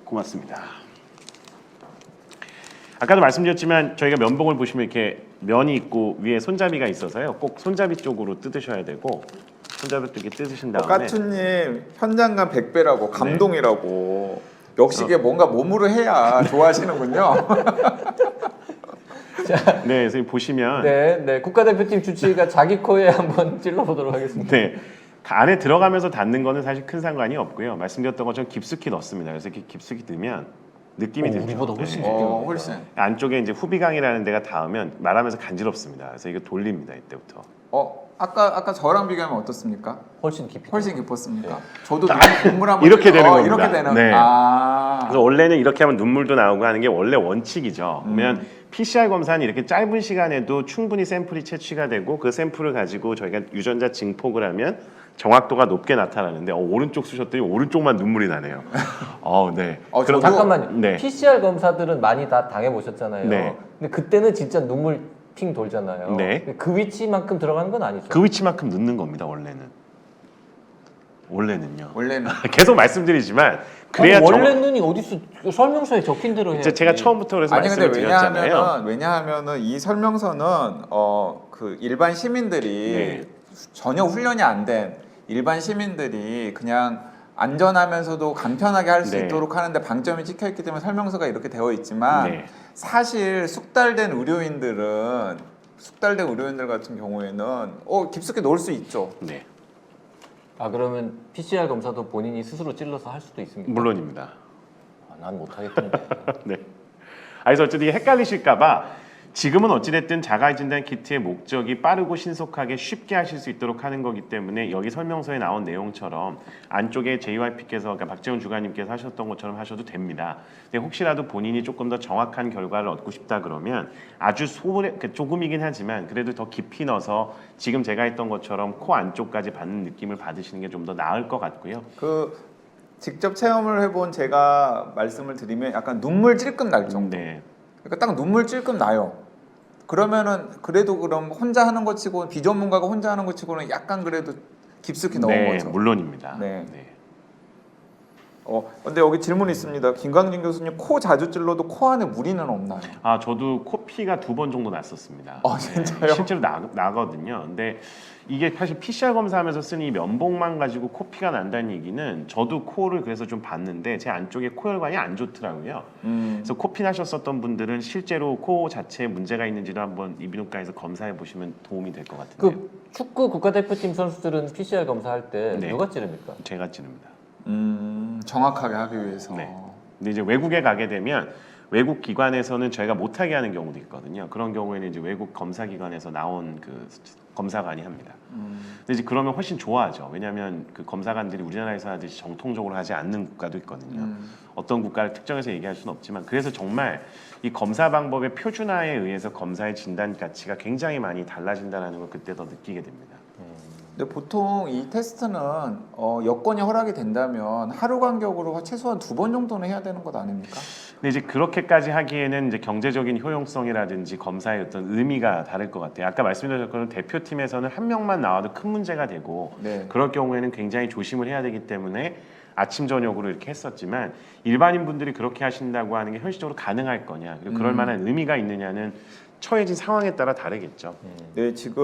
고맙습니다. 아까도 말씀드렸지만 저희가 면봉을 보시면 이렇게 면이 있고 위에 손잡이가 있어서요. 꼭 손잡이 쪽으로 뜯으셔야 되고 손잡이 쪽에 뜯으신 다음에 까투님 현장감 100배라고 감동이라고. 역시 이게 뭔가 몸으로 해야 좋아하시는군요. 네, 선생님 보시면 네, 국가대표팀 주치의가 자기 코에 한번 찔러보도록 하겠습니다. 네. 안에 들어가면서 닿는 거는 사실 큰 상관이 없고요. 말씀드렸던 것처럼 깊숙이 넣습니다. 그래서 이렇게 깊숙이 넣으면 느낌이 들죠. 우리보다 훨씬 네. 깊게 훨씬. 안쪽에 이제 후비강이라는 데가 닿으면 말하면서 간지럽습니다. 그래서 이거 돌립니다. 이때부터. 아까 저랑 비교하면 어떻습니까? 훨씬 깊이. 훨씬 깊었습니까? 저도 눈물 한번 이렇게 되는 겁니다. 이렇게 되는. 네. 아. 그래서 원래는 이렇게 하면 눈물도 나오고 하는 게 원래 원칙이죠. 그러면 PCR 검사는 이렇게 짧은 시간에도 충분히 샘플이 채취가 되고 그 샘플을 가지고 저희가 유전자 증폭을 하면 정확도가 높게 나타나는데 오른쪽 쓰셨더니 오른쪽만 눈물이 나네요. 네. 저도- 잠깐만요. 네. PCR 검사들은 많이 다 당해보셨잖아요. 네. 근데 그때는 진짜 눈물 핑 돌잖아요. 네. 근데 그 위치만큼 들어가는 건 아니죠. 그 위치만큼 넣는 겁니다. 원래는요. 원래는 계속 말씀드리지만 그래야 아니, 원래는 어디서 설명서에 적힌 대로 해야지. 제가 처음부터 그래서 아니 근데 말씀을 드렸잖아요. 왜냐하면은 이 설명서는 그 일반 시민들이 네. 전혀 훈련이 안 된 일반 시민들이 그냥 안전하면서도 간편하게 할 수 네. 있도록 하는데 방점이 찍혀 있기 때문에 설명서가 이렇게 되어 있지만 네. 사실 숙달된 의료인들 같은 경우에는 깊숙이 넣을 수 있죠. 네. 아 그러면 PCR 검사도 본인이 스스로 찔러서 할 수도 있습니다. 물론입니다. 난 못하겠던데. 네. 그래서 어쨌든 이게 헷갈리실까봐 지금은 어찌됐든 자가진단 키트의 목적이 빠르고 신속하게 쉽게 하실 수 있도록 하는 거기 때문에 여기 설명서에 나온 내용처럼 안쪽에 JYP께서 그러니까 박재훈 주관님께서 하셨던 것처럼 하셔도 됩니다. 근데 혹시라도 본인이 조금 더 정확한 결과를 얻고 싶다 그러면 아주 조금이긴 하지만 그래도 더 깊이 넣어서 지금 제가 했던 것처럼 코 안쪽까지 받는 느낌을 받으시는 게 좀 더 나을 것 같고요. 그 직접 체험을 해본 제가 말씀을 드리면 약간 눈물 찔끔 날 정도. 네. 그러니까 딱 눈물 찔끔 나요. 그러면은 그래도 그럼 혼자 하는 것 치고 비전문가가 혼자 하는 것 치고는 약간 그래도 깊숙이 넣은 네, 거죠. 물론입니다. 네. 네. 근데 여기 질문이 있습니다. 김광진 교수님 코 자주 찔러도 코 안에 무리는 없나요? 아, 저도 코피가 2번 정도 났었습니다. 진짜요? 실제로 나거든요. 근데 이게 사실 PCR 검사하면서 쓰는 이 면봉만 가지고 코피가 난다는 얘기는 저도 코를 그래서 좀 봤는데 제 안쪽에 코혈관이 안 좋더라고요. 그래서 코피 나셨었던 분들은 실제로 코 자체에 문제가 있는지도 한번 이비인후과에서 검사해 보시면 도움이 될 것 같은데. 그 축구 국가대표팀 선수들은 PCR 검사할 때 네. 누가 찌릅니까? 제가 찌릅니다. 정확하게 하기 위해서. 네. 근데 이제 외국에 가게 되면 외국 기관에서는 저희가 못하게 하는 경우도 있거든요. 그런 경우에는 이제 외국 검사 기관에서 나온 그 검사관이 합니다. 근데 이제 그러면 훨씬 좋아하죠. 왜냐하면 그 검사관들이 우리나라에서 하듯이 정통적으로 하지 않는 국가도 있거든요. 어떤 국가를 특정해서 얘기할 수는 없지만 그래서 정말 이 검사 방법의 표준화에 의해서 검사의 진단 가치가 굉장히 많이 달라진다는 걸 그때 더 느끼게 됩니다. 근데 보통 이 테스트는 여건이 허락이 된다면 하루 간격으로 최소한 2번 정도는 해야 되는 것 아닙니까? 근데 이제 그렇게까지 하기에는 이제 경제적인 효용성이라든지 검사의 어떤 의미가 다를 것 같아요. 아까 말씀드린 것처럼 대표팀에서는 한 명만 나와도 큰 문제가 되고 네. 그럴 경우에는 굉장히 조심을 해야 되기 때문에 아침 저녁으로 이렇게 했었지만 일반인 분들이 그렇게 하신다고 하는 게 현실적으로 가능할 거냐 그리고 그럴 만한 의미가 있느냐는 처해진 상황에 따라 다르겠죠. 네, 지금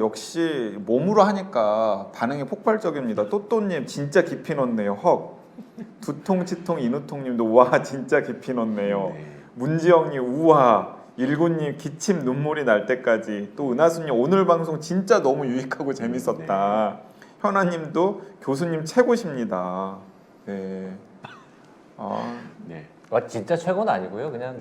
역시 몸으로 하니까 반응이 폭발적입니다. 또또님 진짜 깊이 넣네요. 헉. 두통, 치통, 인후통님도 와 진짜 깊이 넣네요. 네. 문지영님 우와. 일구님 기침 눈물이 날 때까지. 또 은하수님 오늘 방송 진짜 너무 유익하고 재밌었다. 현아님도 교수님 최고십니다. 네. 네. 진짜 최고는 아니고요. 그냥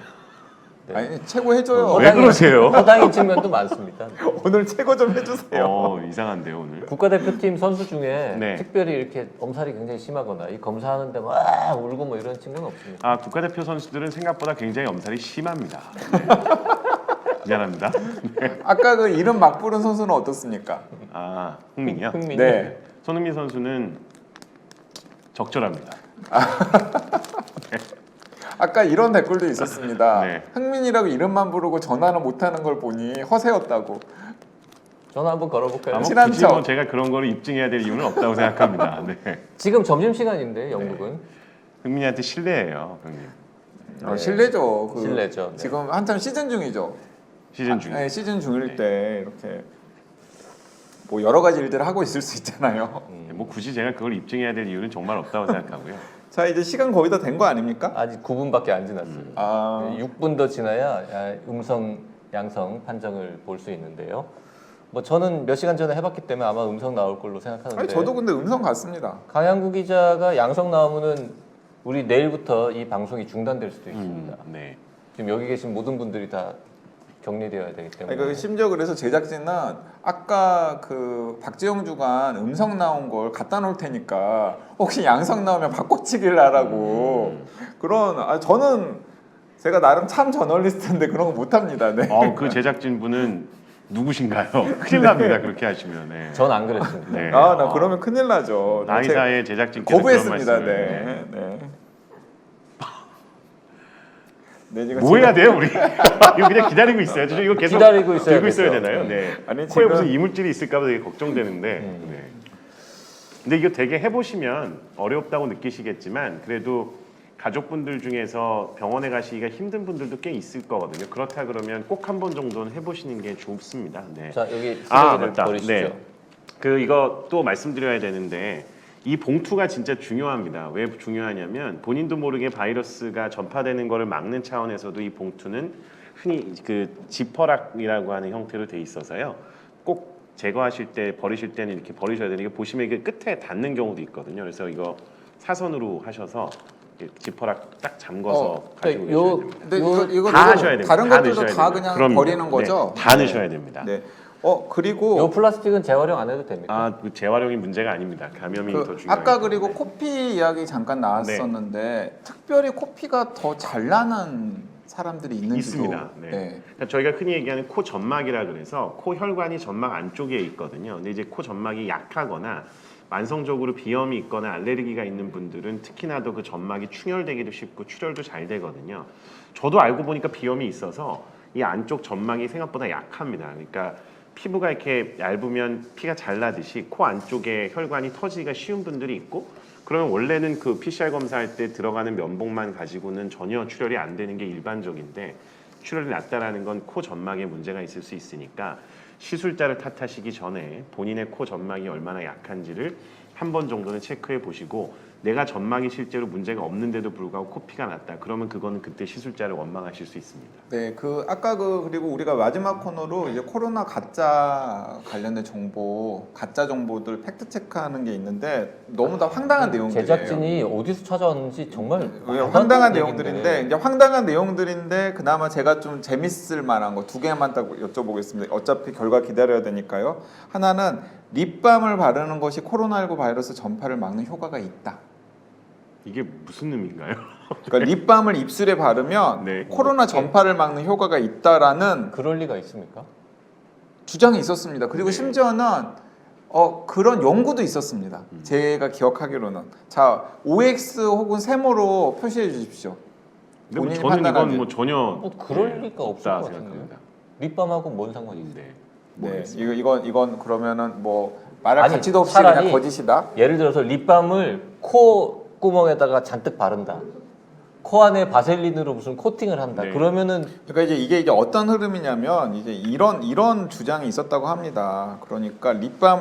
네. 아니 최고 해줘요. 왜 그러세요? 허당인 측면도 많습니다. 오늘 최고 좀 해주세요. 이상한데요 오늘. 국가대표팀 선수 중에 네. 특별히 이렇게 엄살이 굉장히 심하거나 이 검사하는데 막 울고 뭐 이런 친구는 없습니다. 아 국가대표 선수들은 생각보다 굉장히 엄살이 심합니다. 미안합니다. 아까 그 이름 막 부른 선수는 어떻습니까? 아 흥민이요? 흥민. 네. 손흥민 선수는 적절합니다. 아까 이런 댓글도 있었습니다. 네. 흥민이라고 이름만 부르고 전화는 못하는 걸 보니 허세였다고. 전화 한번 걸어볼까요? 친한 굳이 척. 뭐 제가 그런 거를 입증해야 될 이유는 없다고 생각합니다. 네. 지금 점심시간인데 영국은 흥민이한테 실례예요, 형님. 네. 실례죠. 실례죠. 네. 지금 한참 시즌 중이죠. 시즌 중에. 네, 시즌 중일 네. 때 이렇게 뭐 여러 가지 일들을 하고 있을 수 있잖아요. 뭐 굳이 제가 그걸 입증해야 될 이유는 정말 없다고 생각하고요. 자 이제 시간 거의 다 된 거 아닙니까? 아직 9분밖에 안 지났어요. 아, 6분 더 지나야 음성, 양성 판정을 볼 수 있는데요. 뭐 저는 몇 시간 전에 해봤기 때문에 아마 음성 나올 걸로 생각하는데 아니, 저도 근데 음성 같습니다. 강양구 기자가 양성 나오면은 우리 내일부터 이 방송이 중단될 수도 있습니다. 네. 지금 여기 계신 모든 분들이 다 격리되어야 되기 때문에. 그러니까 심지어 그래서 제작진은 아까 그 박재영 주간 음성 나온 걸 갖다 놓을 테니까 혹시 양성 나오면 바꿔치기를 하라고 그런 저는 제가 나름 참 저널리스트인데 그런 거 못합니다. 네. 그 제작진 분은 누구신가요? 큰일 납니다. 그렇게 하시면. 네. 전 안 그랬습니다. 네. 나 그러면 큰일 나죠. 나이사의 제작진께서 거부했습니다. 그런 말씀을. 네. 네, 제가 뭐 해야 돼요, 우리? 이거 그냥 기다리고 있어요. 저 이거 계속 기다리고 있어야 들고 있어야 되죠. 되나요? 네. 아니, 코에 지금- 무슨 이물질이 있을까봐 되게 걱정되는데. 네. 근데 이거 되게 해보시면 어렵다고 느끼시겠지만 그래도 가족분들 중에서 병원에 가시기가 힘든 분들도 꽤 있을 거거든요. 그렇다 그러면 꼭 한 번 정도는 해보시는 게 좋습니다. 네. 자 여기 아, 쓰레기를 맞다. 버리시죠. 네. 이거 또 말씀드려야 되는데 이 봉투가 진짜 중요합니다. 왜 중요하냐면 본인도 모르게 바이러스가 전파되는 것을 막는 차원에서도 이 봉투는 흔히 그 지퍼락이라고 하는 형태로 돼 있어서요. 꼭 제거하실 때 버리실 때는 이렇게 버리셔야 되는 게 보시면 이게 끝에 닿는 경우도 있거든요. 그래서 이거 사선으로 하셔서 지퍼락 딱 잠궈서 가지고 요- 계셔야 됩니다. 근데 이거 다 하셔야 됩니다. 다른 다 것들도 넣으셔야 다 됩니다. 그냥 그럼요. 버리는 거죠? 네, 다 넣으셔야 됩니다. 네. 그리고 요 플라스틱은 재활용 안 해도 됩니까? 그 재활용이 문제가 아닙니다. 감염이 더 중요해요. 아까 그리고 코피 이야기 잠깐 나왔었는데 특별히 코피가 더 잘 나는 사람들이 있는지도 있습니다. 네. 그러니까 저희가 흔히 얘기하는 코 점막이라 그래서 코 혈관이 점막 안쪽에 있거든요. 근데 이제 코 점막이 약하거나 만성적으로 비염이 있거나 알레르기가 있는 분들은 특히나 더 그 점막이 충혈되기도 쉽고 출혈도 잘 되거든요. 저도 알고 보니까 비염이 있어서 이 안쪽 점막이 생각보다 약합니다. 그러니까 피부가 이렇게 얇으면 피가 잘 나듯이 코 안쪽에 혈관이 터지기가 쉬운 분들이 있고, 그러면 원래는 그 PCR 검사할 때 들어가는 면봉만 가지고는 전혀 출혈이 안 되는 게 일반적인데, 출혈이 났다라는 건 코 점막에 문제가 있을 수 있으니까 시술자를 탓하시기 전에 본인의 코 점막이 얼마나 약한지를 한 번 정도는 체크해 보시고, 내가 점막이 실제로 문제가 없는데도 불구하고 코피가 났다, 그러면 그거는 그때 시술자를 원망하실 수 있습니다. 네, 아까 그리고 우리가 마지막 코너로 이제 코로나 가짜 관련된 정보, 가짜 정보들 팩트 체크하는 게 있는데 너무 다 황당한 내용들이에요. 제작진이 어디서 찾아왔는지 정말 황당한 말도 안 내용들인데, 되는 얘기인데. 이제 황당한 내용들인데 그나마 제가 좀 재밌을 만한 거 두 개만 딱 여쭤보겠습니다. 어차피 결과 기다려야 되니까요. 하나는 립밤을 바르는 것이 코로나19 바이러스 전파를 막는 효과가 있다. 이게 무슨 의미인가요? 그러니까 립밤을 입술에 바르면 네. 코로나 전파를 막는 효과가 있다라는 그럴 리가 있습니까? 주장이 있었습니다. 그리고 네. 심지어는 그런 연구도 있었습니다. 제가 기억하기로는. 자, OX 혹은 세모로 표시해 주십시오. 근데 뭐 본인이 저는 이건 판단하기. 뭐 전혀 뭐 그럴 네, 리가 없을 없다 것 같은데요. 생각합니다. 립밤하고 뭔 상관이 있어요? 네. 네, 모르겠습니다. 이건 그러면은 뭐 말할 아니, 가치도 없이 차라리 그냥 거짓이다. 예를 들어서 립밤을 코 구멍에다가 잔뜩 바른다. 코 안에 바셀린으로 무슨 코팅을 한다. 네. 그러면은 그러니까 이게 어떤 흐름이냐면 이제 이런 주장이 있었다고 합니다. 그러니까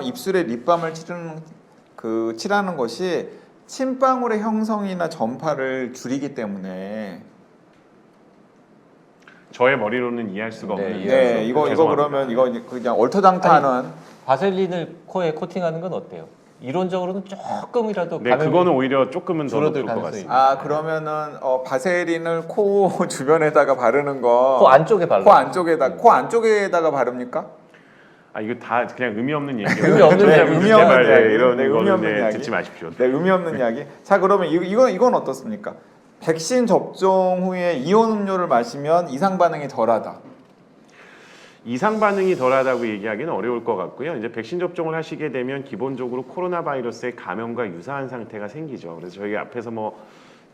입술에 립밤을 칠하는 것이 침방울의 형성이나 전파를 줄이기 때문에. 저의 머리로는 이해할 수가 네, 없는. 이해할 수 네, 이거 죄송합니다. 그러면 이거 그냥 얼토당토하는. 바셀린을 코에 코팅하는 건 어때요? 이론적으로는 조금이라도 네, 감염이 그거는 오히려 조금은 더 줄어들 높을 것 가능성이 같습니다. 그러면은 바세린을 코 주변에다가 바르는 거. 코 안쪽에 발라. 코 안쪽에다가 바릅니까? 이거 다 그냥 의미 없는 얘기예요. 의미 없는 네, 이야기, 의미 의미 없는 없는 말, 이야기. 이런 네, 의미 거는 없는 이야기. 듣지 마십시오. 네, 의미 없는 이야기. 자, 그러면 이건 어떻습니까? 백신 접종 후에 이온 음료를 마시면 이상 반응이 덜하다. 이상 반응이 덜하다고 얘기하기는 어려울 것 같고요. 이제 백신 접종을 하시게 되면 기본적으로 코로나 바이러스의 감염과 유사한 상태가 생기죠. 그래서 저희 앞에서 뭐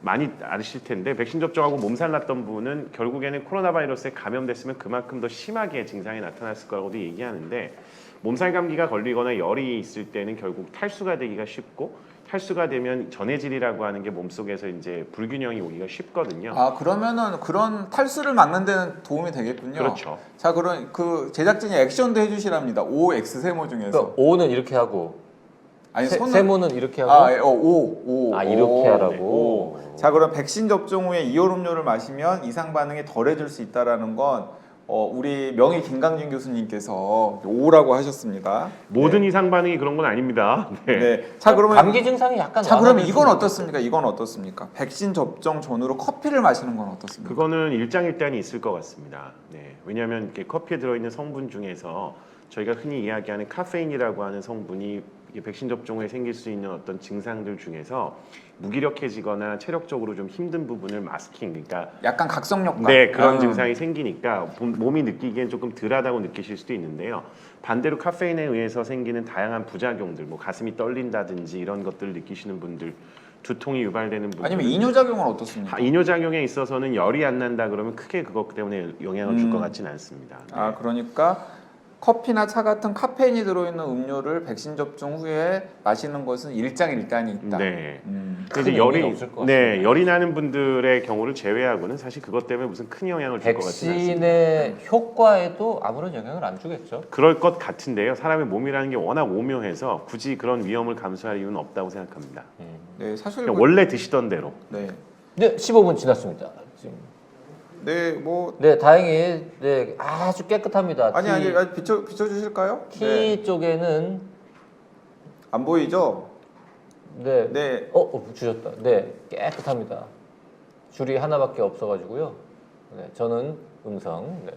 많이 아실 텐데, 백신 접종하고 몸살 났던 분은 결국에는 코로나 바이러스에 감염됐으면 그만큼 더 심하게 증상이 나타났을 거라고도 얘기하는데, 몸살 감기가 걸리거나 열이 있을 때는 결국 탈수가 되기가 쉽고, 탈수가 되면 전해질이라고 하는 게 몸속에서 이제 불균형이 오기가 쉽거든요. 그러면은 그런 탈수를 막는 데는 도움이 되겠군요. 그렇죠. 자, 그럼 그 제작진이 액션도 해주시랍니다. OX 세모 중에서. 그러니까 O는 이렇게 하고 아니, 세모는 이렇게 하고 O. 이렇게 하라고. 네, 오. 자, 그럼 백신 접종 후에 이온 음료를 마시면 이상 반응이 덜해질 수 있다라는 건 우리 명의 김강진 교수님께서 O라고 하셨습니다. 모든 이상 반응이 그런 건 아닙니다. 네. 네. 자, 그러면 감기 증상이 약간 자, 그럼 완화될 이건 수는 어떻습니까? 이건 어떻습니까? 백신 접종 전후로 커피를 마시는 건 어떻습니까? 그거는 일장일단이 있을 것 같습니다. 네. 왜냐하면 이렇게 커피에 들어있는 성분 중에서 저희가 흔히 이야기하는 카페인이라고 하는 성분이 이게 백신 접종 후에 생길 수 있는 어떤 증상들 중에서 무기력해지거나 체력적으로 좀 힘든 부분을 마스킹, 그러니까 약간 각성 효과. 네, 그런 증상이 생기니까 몸이 느끼기엔 조금 덜하다고 느끼실 수도 있는데요. 반대로 카페인에 의해서 생기는 다양한 부작용들, 뭐 가슴이 떨린다든지 이런 것들을 느끼시는 분들, 두통이 유발되는 분들, 아니면 이뇨작용은 어떻습니까? 이뇨작용에 있어서는 열이 안 난다 그러면 크게 그것 때문에 영향을 줄 것 같지는 않습니다. 네. 그러니까 커피나 차 같은 카페인이 들어있는 음료를 백신 접종 후에 마시는 것은 일장일단이 있다. 네. 큰 이제 의미는 없을 것 네, 열이 나는 분들의 경우를 제외하고는 사실 그것 때문에 무슨 큰 영향을 줄 것 같지는 않습니다. 백신의 효과에도 아무런 영향을 안 주겠죠. 그럴 것 같은데요. 사람의 몸이라는 게 워낙 오묘해서 굳이 그런 위험을 감수할 이유는 없다고 생각합니다. 네, 사실 그냥 원래 드시던 대로. 네, 네, 15분 지났습니다. 지금. 네, 뭐 네, 다행히 네, 아주 깨끗합니다. 아니 비춰 주실까요? T 네. 쪽에는 안 보이죠? 네. 네. 주셨다. 네, 깨끗합니다. 줄이 하나밖에 없어가지고요. 네, 저는 음성. 네.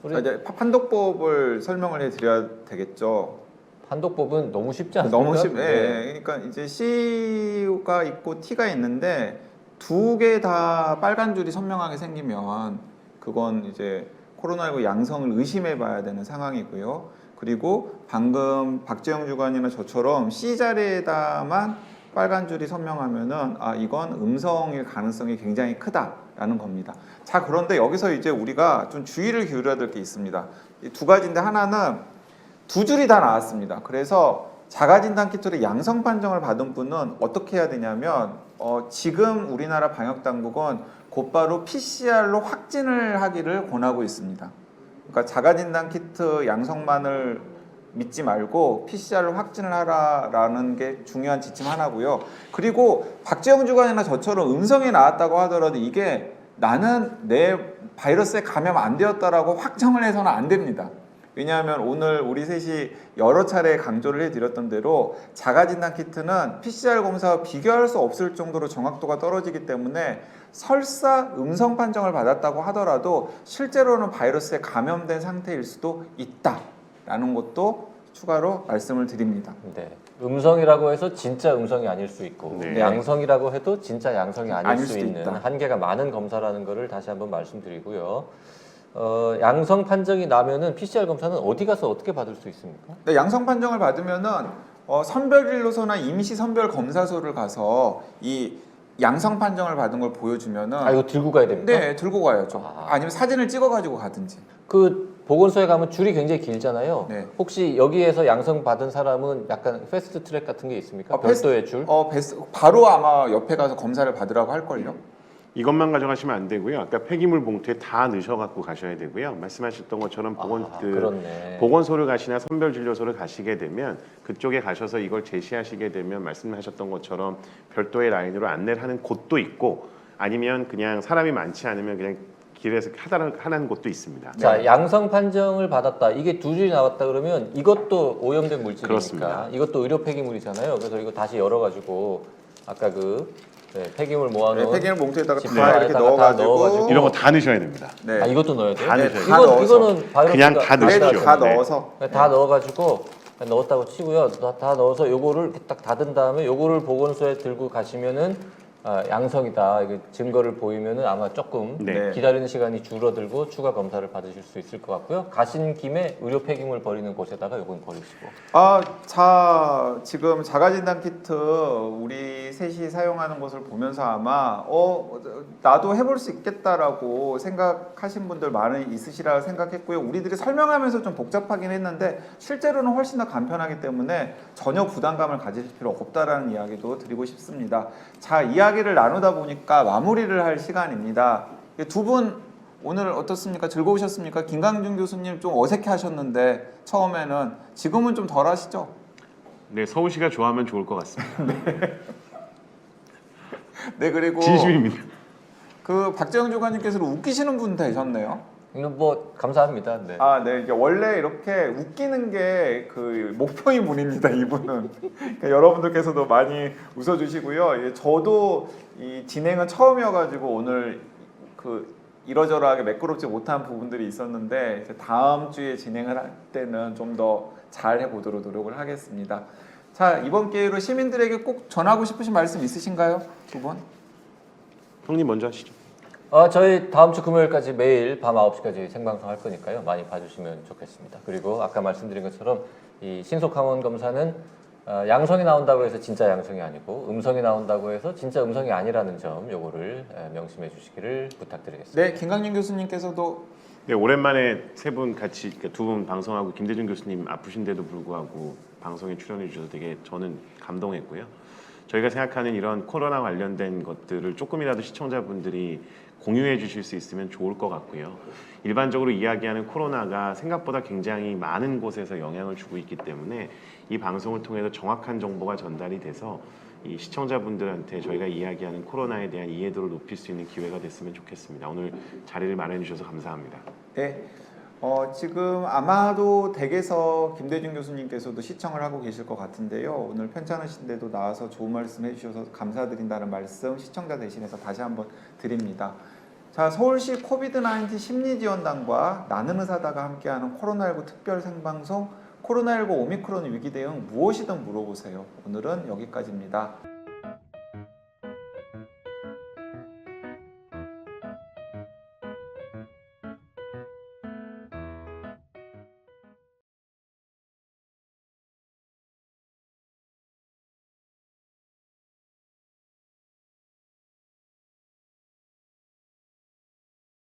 우리 이제 판독법을 설명을 해드려야 되겠죠. 판독법은 너무 쉽지 않습니까? 너무 쉽. 네. 그러니까 이제 C가 있고 T가 있는데 두 개 다 빨간 줄이 선명하게 생기면 그건 이제 코로나19 양성을 의심해봐야 되는 상황이고요. 그리고 방금 박재영 주관이나 저처럼 C 자리에다만 빨간 줄이 선명하면은 이건 음성일 가능성이 굉장히 크다라는 겁니다. 자, 그런데 여기서 이제 우리가 좀 주의를 기울여야 될 게 있습니다. 이 두 가지인데 하나는 두 줄이 다 나왔습니다. 그래서 자가진단 키트로 양성 판정을 받은 분은 어떻게 해야 되냐면 지금 우리나라 방역 당국은 곧바로 PCR로 확진을 하기를 권하고 있습니다. 그러니까 자가진단 키트 양성만을 믿지 말고 PCR로 확진을 하라라는 게 중요한 지침 하나고요. 그리고 박재영 주관이나 저처럼 음성이 나왔다고 하더라도 이게 나는 내 바이러스에 감염 안 되었다라고 확정을 해서는 안 됩니다. 왜냐하면 오늘 우리 셋이 여러 차례 강조를 해드렸던 대로 자가진단 키트는 PCR 검사와 비교할 수 없을 정도로 정확도가 떨어지기 때문에 설사 음성 판정을 받았다고 하더라도 실제로는 바이러스에 감염된 상태일 수도 있다라는 것도 추가로 말씀을 드립니다. 네. 음성이라고 해서 진짜 음성이 아닐 수 있고 네. 양성이라고 해도 진짜 양성이 아닐 수 수도 있는 있다. 한계가 많은 검사라는 것을 다시 한번 말씀드리고요. 양성 판정이 나면은 PCR 검사는 어디 가서 어떻게 받을 수 있습니까? 네, 양성 판정을 받으면은 선별진료소나 임시 선별 검사소를 가서 이 양성 판정을 받은 걸 보여주면은 이거 들고 가야 됩니까? 네, 들고 가야죠. 아니면 사진을 찍어가지고 가든지. 그 보건소에 가면 줄이 굉장히 길잖아요. 네. 혹시 여기에서 양성 받은 사람은 약간 패스트 트랙 같은 게 있습니까? 별도의 줄? 바로 아마 옆에 가서 검사를 받으라고 할걸요? 이것만 가져가시면 안 되고요. 아까 폐기물 봉투에 다 넣으셔갖고 가셔야 되고요. 말씀하셨던 것처럼 그렇네. 보건소를 가시나 선별진료소를 가시게 되면 그쪽에 가셔서 이걸 제시하시게 되면 말씀하셨던 것처럼 별도의 라인으로 안내를 하는 곳도 있고 아니면 그냥 사람이 많지 않으면 그냥 길에서 하는 곳도 있습니다. 자, 양성 판정을 받았다. 이게 두 줄이 나왔다 그러면 이것도 오염된 물질이니까 그렇습니다. 이것도 의료 폐기물이잖아요. 그래서 이거 다시 열어가지고 아까 폐기물 모아놓은 폐기물 봉투에다가 지퍼 다 이렇게 안에다가 다 넣어가지고. 넣어가지고 이런 거 다 넣으셔야 됩니다. 네. 이것도 넣어야 돼요? 다 넣으셔야 다 넣어서. 이거는 바이러스가 그냥 다 넣으십시오. 그래도 다 네. 넣어서 다 넣어가지고 넣었다고 치고요. 다 넣어서 요거를 이렇게 딱 닫은 다음에 요거를 보건소에 들고 가시면은 양성이다. 이게 증거를 보이면은 아마 조금 네. 기다리는 시간이 줄어들고 추가 검사를 받으실 수 있을 것 같고요. 가신 김에 의료 폐기물 버리는 곳에다가 요건 버리시고. 자, 지금 자가진단 키트 우리 셋이 사용하는 것을 보면서 아마 나도 해볼 수 있겠다라고 생각하신 분들 많이 있으시라 생각했고요. 우리들이 설명하면서 좀 복잡하긴 했는데 실제로는 훨씬 더 간편하기 때문에 전혀 부담감을 가질 필요 없다라는 이야기도 드리고 싶습니다. 자, 이야기를 나누다 보니까 마무리를 할 시간입니다. 두 분 오늘 어떻습니까? 즐거우셨습니까? 김강준 교수님 좀 어색해 하셨는데 처음에는 지금은 좀 덜 하시죠? 네, 서울시가 좋아하면 좋을 것 같습니다. 네, 그리고 진심입니다. 박재영 주관님께서는 웃기시는 분 되셨네요. 이건 감사합니다. 네. 네. 이게 원래 이렇게 웃기는 게 목표인 분입니다, 이분은. 그러니까 여러분들께서도 많이 웃어주시고요. 저도 이 진행은 처음이어가지고 오늘 이러저러하게 매끄럽지 못한 부분들이 있었는데 이제 다음 주에 진행을 할 때는 좀 더 잘 해보도록 노력을 하겠습니다. 자, 이번 기회로 시민들에게 꼭 전하고 싶으신 말씀 있으신가요, 두 분? 형님 먼저 하시죠. 저희 다음 주 금요일까지 매일 밤 9시까지 생방송 할 거니까요. 많이 봐주시면 좋겠습니다. 그리고 아까 말씀드린 것처럼 이 신속 항원 검사는 양성이 나온다고 해서 진짜 양성이 아니고 음성이 나온다고 해서 진짜 음성이 아니라는 점 요거를 명심해 주시기를 부탁드리겠습니다. 네, 김강준 교수님께서도 네, 오랜만에 세 분 같이 두 분 방송하고 김대중 교수님 아프신데도 불구하고 방송에 출연해 주셔서 되게 저는 감동했고요. 저희가 생각하는 이런 코로나 관련된 것들을 조금이라도 시청자분들이 공유해 주실 수 있으면 좋을 것 같고요. 일반적으로 이야기하는 코로나가 생각보다 굉장히 많은 곳에서 영향을 주고 있기 때문에 이 방송을 통해서 정확한 정보가 전달이 돼서 이 시청자분들한테 저희가 이야기하는 코로나에 대한 이해도를 높일 수 있는 기회가 됐으면 좋겠습니다. 오늘 자리를 마련해 주셔서 감사합니다. 네. 지금 아마도 댁에서 김대중 교수님께서도 시청을 하고 계실 것 같은데요. 오늘 편찮으신데도 나와서 좋은 말씀 해주셔서 감사드린다는 말씀 시청자 대신해서 다시 한번 드립니다. 자, 서울시 코비드-19 심리지원단과 나는 의사다가 함께하는 코로나19 특별 생방송 코로나19 오미크론 위기 대응 무엇이든 물어보세요. 오늘은 여기까지입니다.